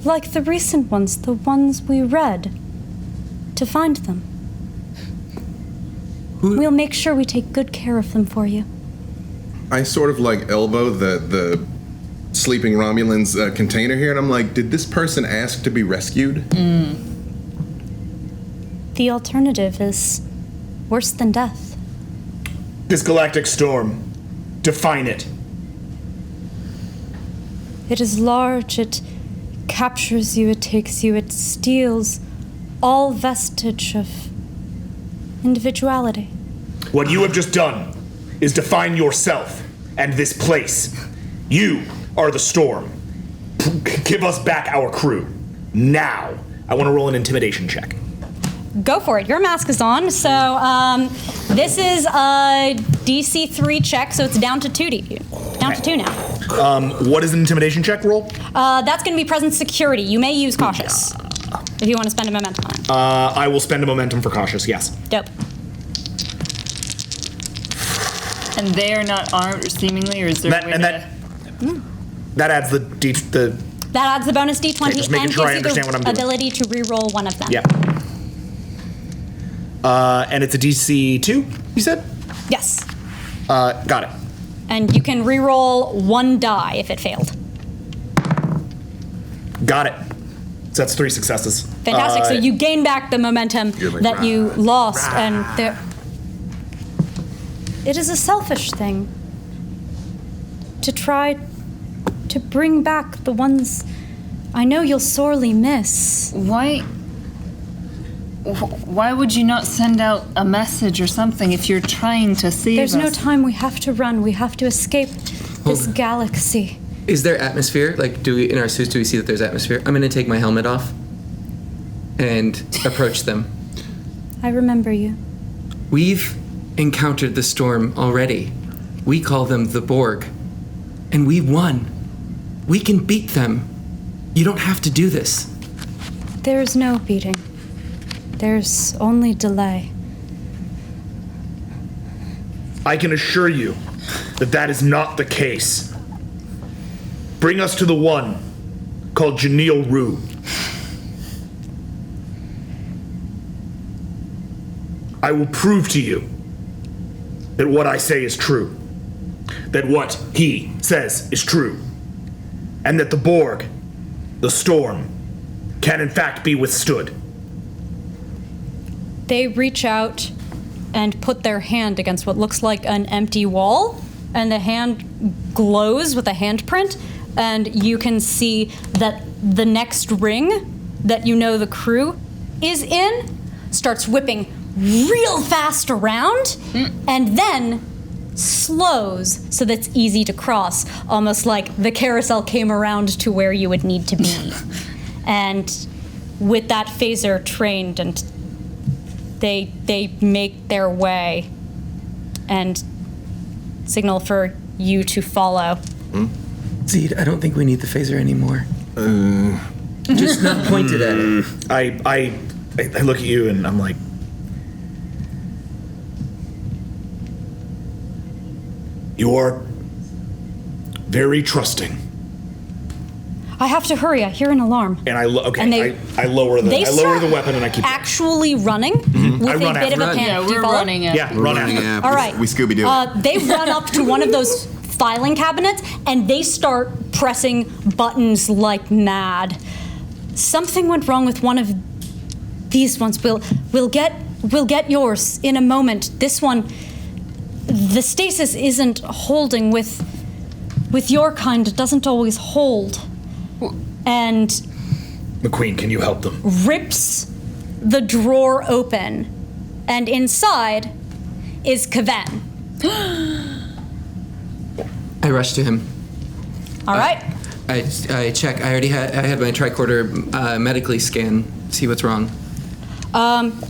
Speaker 1: like the recent ones, the ones we read. To find them. We'll make sure we take good care of them for you.
Speaker 3: I sort of like elbow the sleeping Romulan's container here, and I'm like, did this person ask to be rescued?
Speaker 1: The alternative is worse than death.
Speaker 4: This galactic storm. Define it.
Speaker 1: It is large, it captures you, it takes you, it steals all vestige of individuality.
Speaker 4: What you have just done is define yourself and this place. You are the storm. Give us back our crew. Now. I want to roll an intimidation check.
Speaker 1: Go for it. Your mask is on, so this is a DC 3 check, so it's down to 2 Down to 2 now.
Speaker 4: What is an intimidation check roll?
Speaker 1: That's going to be present security. You may use cautious if you want to spend a momentum on it.
Speaker 4: I will spend a momentum for cautious, yes.
Speaker 1: Dope.
Speaker 6: And they are not armed, seemingly, or is there a way
Speaker 4: That adds the
Speaker 1: That adds the bonus D20
Speaker 4: just making
Speaker 1: and
Speaker 4: sure I
Speaker 1: gives you
Speaker 4: understand what I'm
Speaker 1: the
Speaker 4: doing.
Speaker 1: ability to re-roll one of them.
Speaker 4: Yeah. And it's a DC 2, you said?
Speaker 1: Yes.
Speaker 4: Got it.
Speaker 1: And you can re-roll one die if it failed.
Speaker 4: Got it. So that's 3 successes.
Speaker 1: Fantastic. So you gain back the momentum that you lost, and there. It is a selfish thing to try to bring back the ones I know you'll sorely miss.
Speaker 6: Why would you not send out a message or something if you're trying to save us?
Speaker 1: There's no time. We have to run. We have to escape this galaxy.
Speaker 2: Is there atmosphere? Like, in our suits, do we see that there's atmosphere? I'm gonna take my helmet off and approach them.
Speaker 1: I remember you.
Speaker 2: We've encountered the storm already. We call them the Borg. And we won. We can beat them. You don't have to do this.
Speaker 1: There's no beating. There's only delay.
Speaker 10: I can assure you that that is not the case. Bring us to the one called Jeanneret Rue. I will prove to you that what I say is true. That what he says is true. And that the Borg, the storm, can in fact be withstood.
Speaker 1: They reach out and put their hand against what looks like an empty wall, and the hand glows with a handprint, and you can see that the next ring that you know the crew is in starts whipping real fast around, and then slows so that it's easy to cross, almost like the carousel came around to where you would need to be. And with that phaser trained, and they make their way and signal for you to follow.
Speaker 2: Zed, I don't think we need the phaser anymore. Just not pointed at it.
Speaker 10: I look at you and I'm like, you are very trusting.
Speaker 1: I have to hurry. I hear an alarm.
Speaker 10: And I lower the weapon and I keep
Speaker 1: actually running with a bit of a panic.
Speaker 6: Yeah,
Speaker 1: Do you
Speaker 6: we're
Speaker 1: follow?
Speaker 6: running it.
Speaker 10: Yeah, run after.
Speaker 3: Yeah,
Speaker 1: All right.
Speaker 3: we Scooby-Doo it.
Speaker 1: They run up to one of those filing cabinets and they start pressing buttons like mad. Something went wrong with one of these ones. We'll get yours in a moment. This one, the stasis isn't holding with your kind. It doesn't always hold. And
Speaker 10: McQueen, can you help them?
Speaker 1: rips the drawer open, and inside is Kaven.
Speaker 2: I rush to him.
Speaker 1: All right.
Speaker 2: I check. I had my tricorder medically scan, see what's wrong.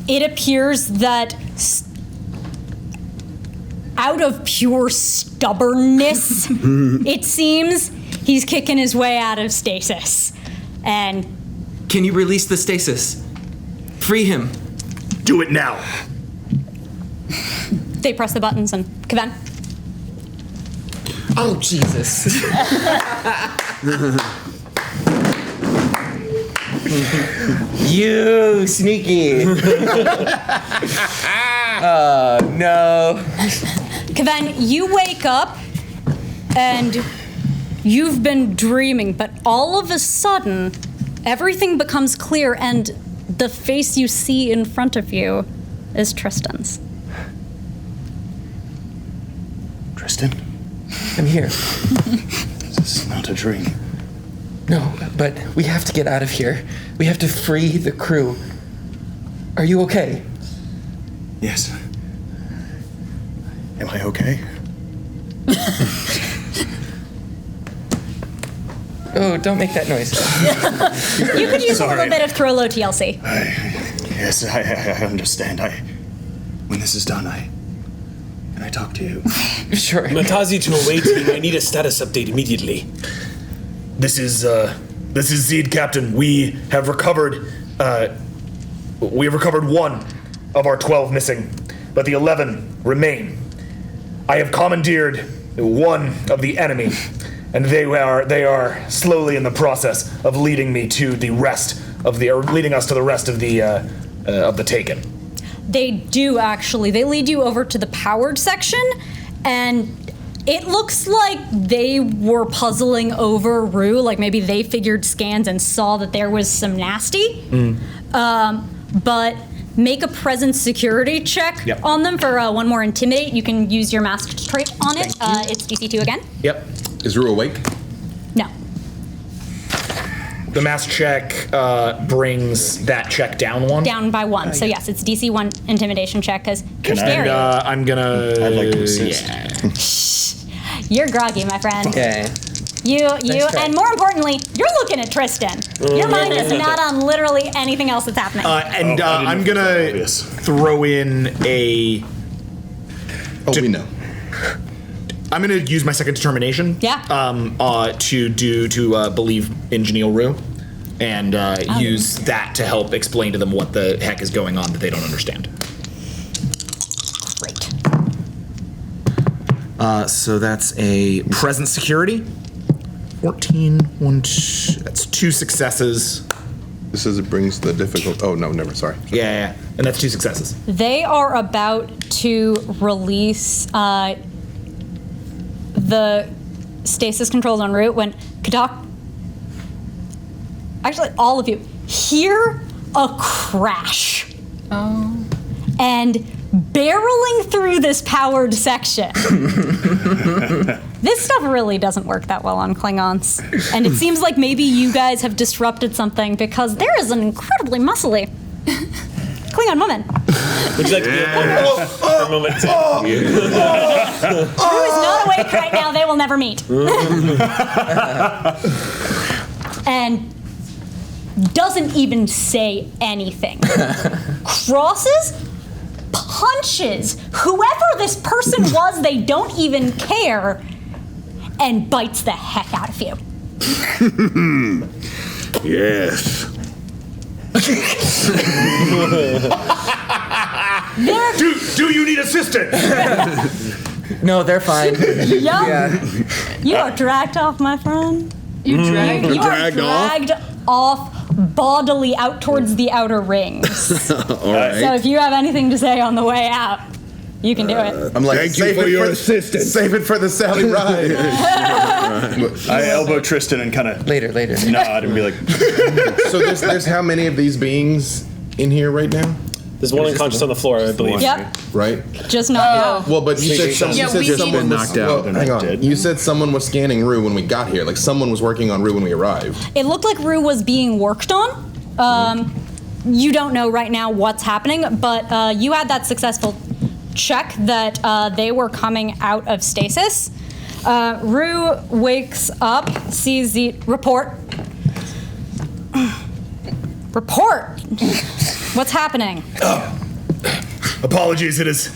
Speaker 1: It appears that out of pure stubbornness, it seems, he's kicking his way out of stasis. And
Speaker 2: Can you release the stasis? Free him.
Speaker 10: Do it now.
Speaker 1: they press the buttons, and Kaven.
Speaker 2: Oh, Jesus. You sneaky. Oh, no.
Speaker 1: Kaven, you wake up, and you've been dreaming, but all of a sudden, everything becomes clear, and the face you see in front of you is Tristan's.
Speaker 12: Tristan?
Speaker 2: I'm here.
Speaker 12: This is not a dream.
Speaker 2: No, but we have to get out of here. We have to free the crew. Are you okay?
Speaker 12: Yes. Am I okay?
Speaker 2: Oh, don't make that noise.
Speaker 1: You could use a little
Speaker 12: Sorry.
Speaker 1: bit of throw low TLC.
Speaker 12: Yes, I understand. When this is done, can I talk to you?
Speaker 2: Sure.
Speaker 9: Matazi to await team. I need a status update immediately.
Speaker 10: This is Zed, Captain. We have recovered one of our 12 missing, but the 11 remain. I have commandeered one of the enemy, and they are slowly in the process of leading us to the rest of the Taken.
Speaker 1: They do, actually. They lead you over to the powered section, and It looks like they were puzzling over Rue, like maybe they figured scans and saw that there was some nasty. But make a presence security check on them for one more intimidate. You can use your masked trait on it. It's DC 2 again.
Speaker 3: Yep. Is Rue awake?
Speaker 1: No.
Speaker 4: The mask check brings that check down 1.
Speaker 1: Down by 1. So yes, it's DC 1 intimidation check because you're scary.
Speaker 4: And I'm gonna.
Speaker 12: I'd like to assist.
Speaker 1: You're groggy, my friend.
Speaker 2: Okay.
Speaker 1: You, and more importantly, you're looking at Tristan. Your mind is not on literally anything else that's happening.
Speaker 4: I'm gonna throw in a.
Speaker 3: We know.
Speaker 4: I'm gonna use my second determination.
Speaker 1: Yeah.
Speaker 4: To believe in Janelle Rue, and use that to help explain to them what the heck is going on that they don't understand.
Speaker 1: Great.
Speaker 4: So that's a present security. 14, that's 2 successes.
Speaker 3: This is it brings the difficult. Oh no, never. Sorry.
Speaker 4: Yeah, and that's 2 successes.
Speaker 1: They are about to release the stasis controls en route when Kadak, actually all of you, hear a crash.
Speaker 6: Oh.
Speaker 1: And barreling through this powered section. This stuff really doesn't work that well on Klingons. And it seems like maybe you guys have disrupted something because there is an incredibly muscly Klingon woman.
Speaker 5: Would you like to be for a moment?
Speaker 1: Who is not awake right now, they will never meet. And doesn't even say anything. Crosses, punches whoever this person was, they don't even care, and bites the heck out of you.
Speaker 11: Yes. Do you need assistance?
Speaker 2: No, they're fine.
Speaker 1: Yup. You are dragged off, my friend.
Speaker 6: You dragged?
Speaker 1: You are dragged off bodily out towards the outer rings.
Speaker 3: All right.
Speaker 1: So if you have anything to say on the way out, you can do it.
Speaker 3: I'm like,
Speaker 11: Thank you for your assistance.
Speaker 3: Save it for the Sally ride.
Speaker 12: I elbow Tristan and kind of
Speaker 2: Later.
Speaker 12: nod and be like,
Speaker 3: So there's how many of these beings in here right now?
Speaker 5: There's one unconscious on the floor, I believe.
Speaker 1: Yep.
Speaker 3: Right.
Speaker 1: Just not
Speaker 3: Well, but you said someone was
Speaker 11: knocked out.
Speaker 3: Well, hang on. You said someone was scanning Rue when we got here. Like someone was working on Rue when we arrived.
Speaker 1: It looked like Rue was being worked on. You don't know right now what's happening, but you had that successful check that they were coming out of stasis. Rue wakes up, sees the report. Report! What's happening?
Speaker 10: Apologies, it is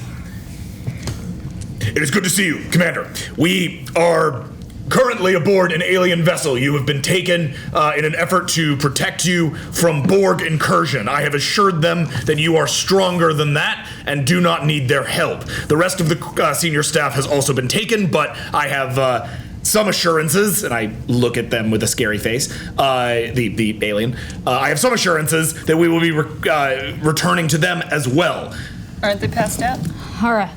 Speaker 10: good to see you, Commander. We are currently aboard an alien vessel. You have been taken in an effort to protect you from Borg incursion. I have assured them that you are stronger than that and do not need their help. The rest of the senior staff has also been taken, but I have some assurances, and I look at them with a scary face, the alien. I have some assurances that we will be returning to them as well.
Speaker 6: Aren't they passed out?
Speaker 1: All right.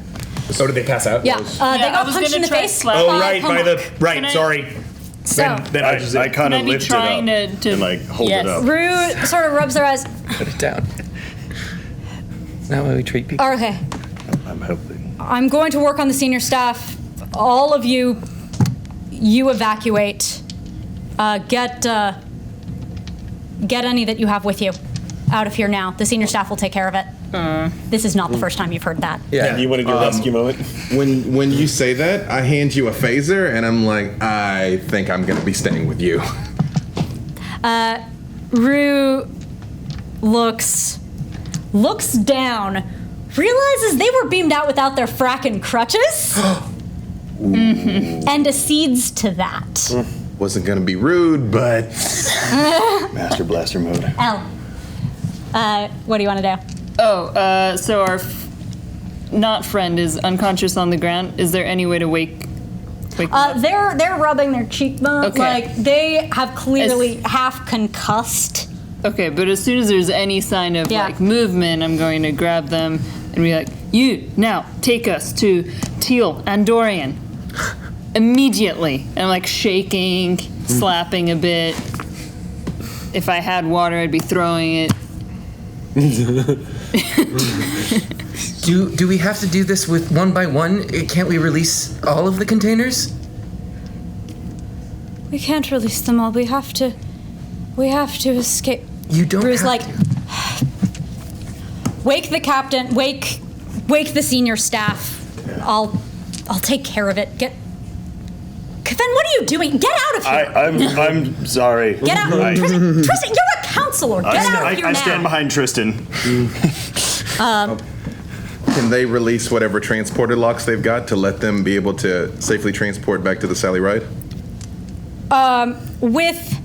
Speaker 4: Oh, did they pass out?
Speaker 1: Yeah, they got punched in the face.
Speaker 4: Oh, right,
Speaker 6: Can I-
Speaker 4: sorry.
Speaker 1: So,
Speaker 4: Then
Speaker 12: I kind of
Speaker 6: Can I be
Speaker 12: lift it
Speaker 6: trying
Speaker 12: up
Speaker 6: to
Speaker 12: and like hold
Speaker 6: yes.
Speaker 12: it up.
Speaker 1: Rue sort of rubs their eyes.
Speaker 2: Put it down. It's not how we treat people.
Speaker 1: Okay,
Speaker 12: I'm helping.
Speaker 1: I'm going to work on the senior staff. All of you evacuate. Get any that you have with you out of here now. The senior staff will take care of it. This is not the first time you've heard that.
Speaker 5: Yeah. You want to do a rescue moment?
Speaker 3: When you say that, I hand you a phaser, and I'm like, I think I'm gonna be staying with you.
Speaker 1: Rue looks down, realizes they were beamed out without their frackin' crutches, and accedes to that.
Speaker 3: Wasn't gonna be rude, but
Speaker 12: Master Blaster mode.
Speaker 1: Elle, what do you want to do?
Speaker 6: So our not friend is unconscious on the ground. Is there any way to wake them up?
Speaker 1: They're rubbing their cheekbones.
Speaker 6: Okay.
Speaker 1: Like they have clearly half concussed.
Speaker 6: Okay, but as soon as there's any sign of like movement, I'm going to grab them and be like, "You now take us to Teal and Dorian." immediately. I'm like shaking, slapping a bit. If I had water, I'd be throwing it.
Speaker 2: Do we have to do this with one by one? Can't we release all of the containers?
Speaker 1: We can't release them all. We have to escape.
Speaker 2: You don't
Speaker 1: Bruce,
Speaker 2: have
Speaker 1: like, wake the captain, wake the senior staff. I'll take care of it. Then what are you doing? Get out of here!
Speaker 12: I'm sorry.
Speaker 1: Get out! Tristan, you're a counselor. Get out of here now.
Speaker 12: I stand behind Tristan.
Speaker 3: Can they release whatever transporter locks they've got to let them be able to safely transport back to the Sally Ride?
Speaker 1: With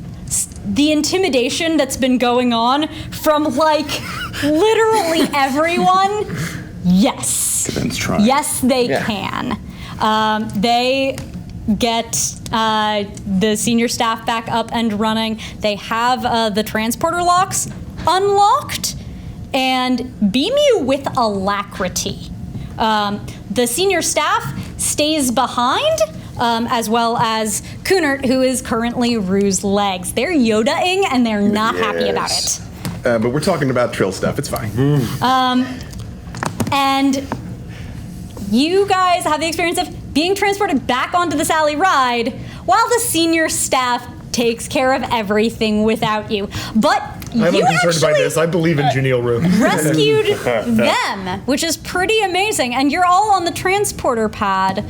Speaker 1: the intimidation that's been going on from, like, literally everyone, yes.
Speaker 12: Kevin's trying.
Speaker 1: Yes, they can. They get the senior staff back up and running. They have the transporter locks unlocked and beam you with alacrity. The senior staff stays behind, as well as Kunert, who is currently Rue's legs. They're Yoda-ing and they're not happy about it.
Speaker 3: But we're talking about Trill stuff. It's fine.
Speaker 1: And you guys have the experience of being transported back onto the Sally Ride while the senior staff takes care of everything without you. But
Speaker 10: I'm
Speaker 1: you
Speaker 10: unconcerned by
Speaker 1: actually
Speaker 10: this. I believe in Genial Room.
Speaker 1: rescued them, which is pretty amazing. And you're all on the transporter pad,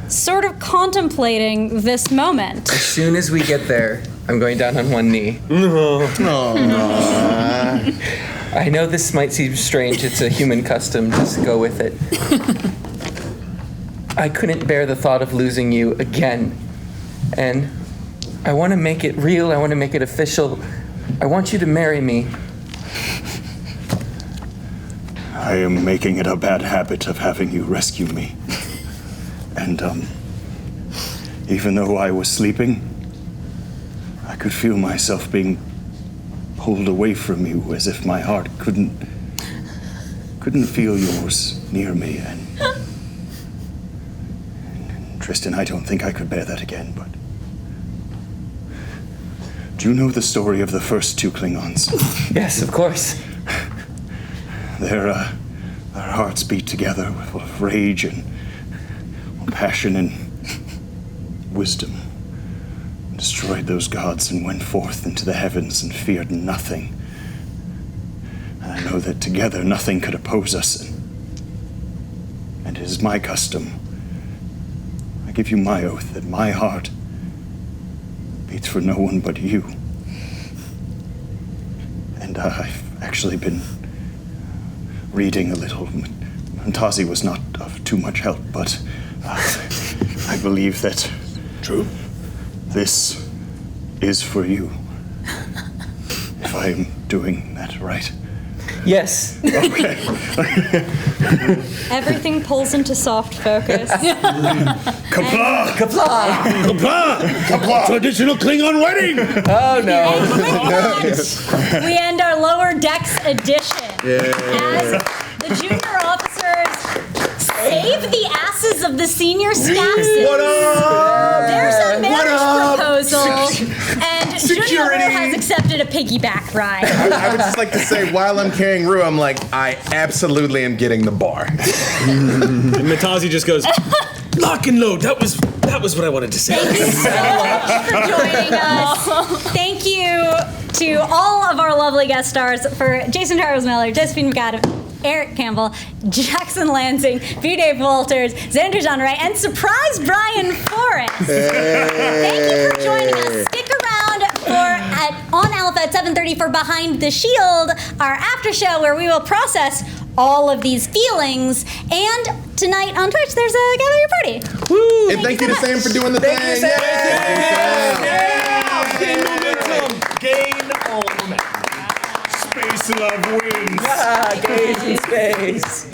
Speaker 1: sort of contemplating this moment.
Speaker 2: As soon as we get there, I'm going down on one knee. I know this might seem strange. It's a human custom. Just go with it. I couldn't bear the thought of losing you again. And I want to make it real. I want to make it official. I want you to marry me.
Speaker 12: I am making it a bad habit of having you rescue me. And, even though I was sleeping, I could feel myself being pulled away from you as if my heart couldn't feel yours near me. And Tristan, I don't think I could bear that again, but do you know the story of the first two Klingons?
Speaker 2: Yes, of course.
Speaker 12: Their hearts beat together with rage and passion and wisdom. Destroyed those gods and went forth into the heavens and feared nothing. And I know that together nothing could oppose us. And it is my custom. I give you my oath that my heart beats for no one but you. And I've actually been reading a little. Montazi was not of too much help, but I believe that
Speaker 10: True.
Speaker 12: This is for you. If I am doing that right.
Speaker 2: Yes.
Speaker 12: Okay.
Speaker 1: Everything pulls into soft focus.
Speaker 11: Kapla!
Speaker 2: Kapla!
Speaker 11: Kapla! Kapla! Traditional Klingon wedding!
Speaker 2: Oh no.
Speaker 1: And with that, we end our Lower Decks edition. As the junior officers save the asses of the senior staff.
Speaker 11: What up?
Speaker 1: There's a marriage proposal, and
Speaker 3: Security.
Speaker 1: Jeanneret has accepted a piggyback ride.
Speaker 3: I would just like to say, while I'm carrying Rue, I'm like, I absolutely am getting the bar.
Speaker 9: And Matazi just goes, lock and load. That was what I wanted to say.
Speaker 1: Thank you so much for joining us. Thank you to all of our lovely guest stars, for Jason Charles Miller, Josephine McAdam, Eric Campbell, Jackson Lanzig, V. Dave Walters, Xander Jeanneret, and surprise Brian Forrest. Thank you for joining us. Stick around on Alpha at 7:30 for Behind the Shield, our after show where we will process all of these feelings. And tonight on Twitch, there's a Gather Your Party.
Speaker 3: Woo! And thank you to Sam for doing the thing.
Speaker 2: Thank you, Sam.
Speaker 10: Gain momentum. Gain all momentum.
Speaker 11: Space love wins.
Speaker 2: Gaze in space.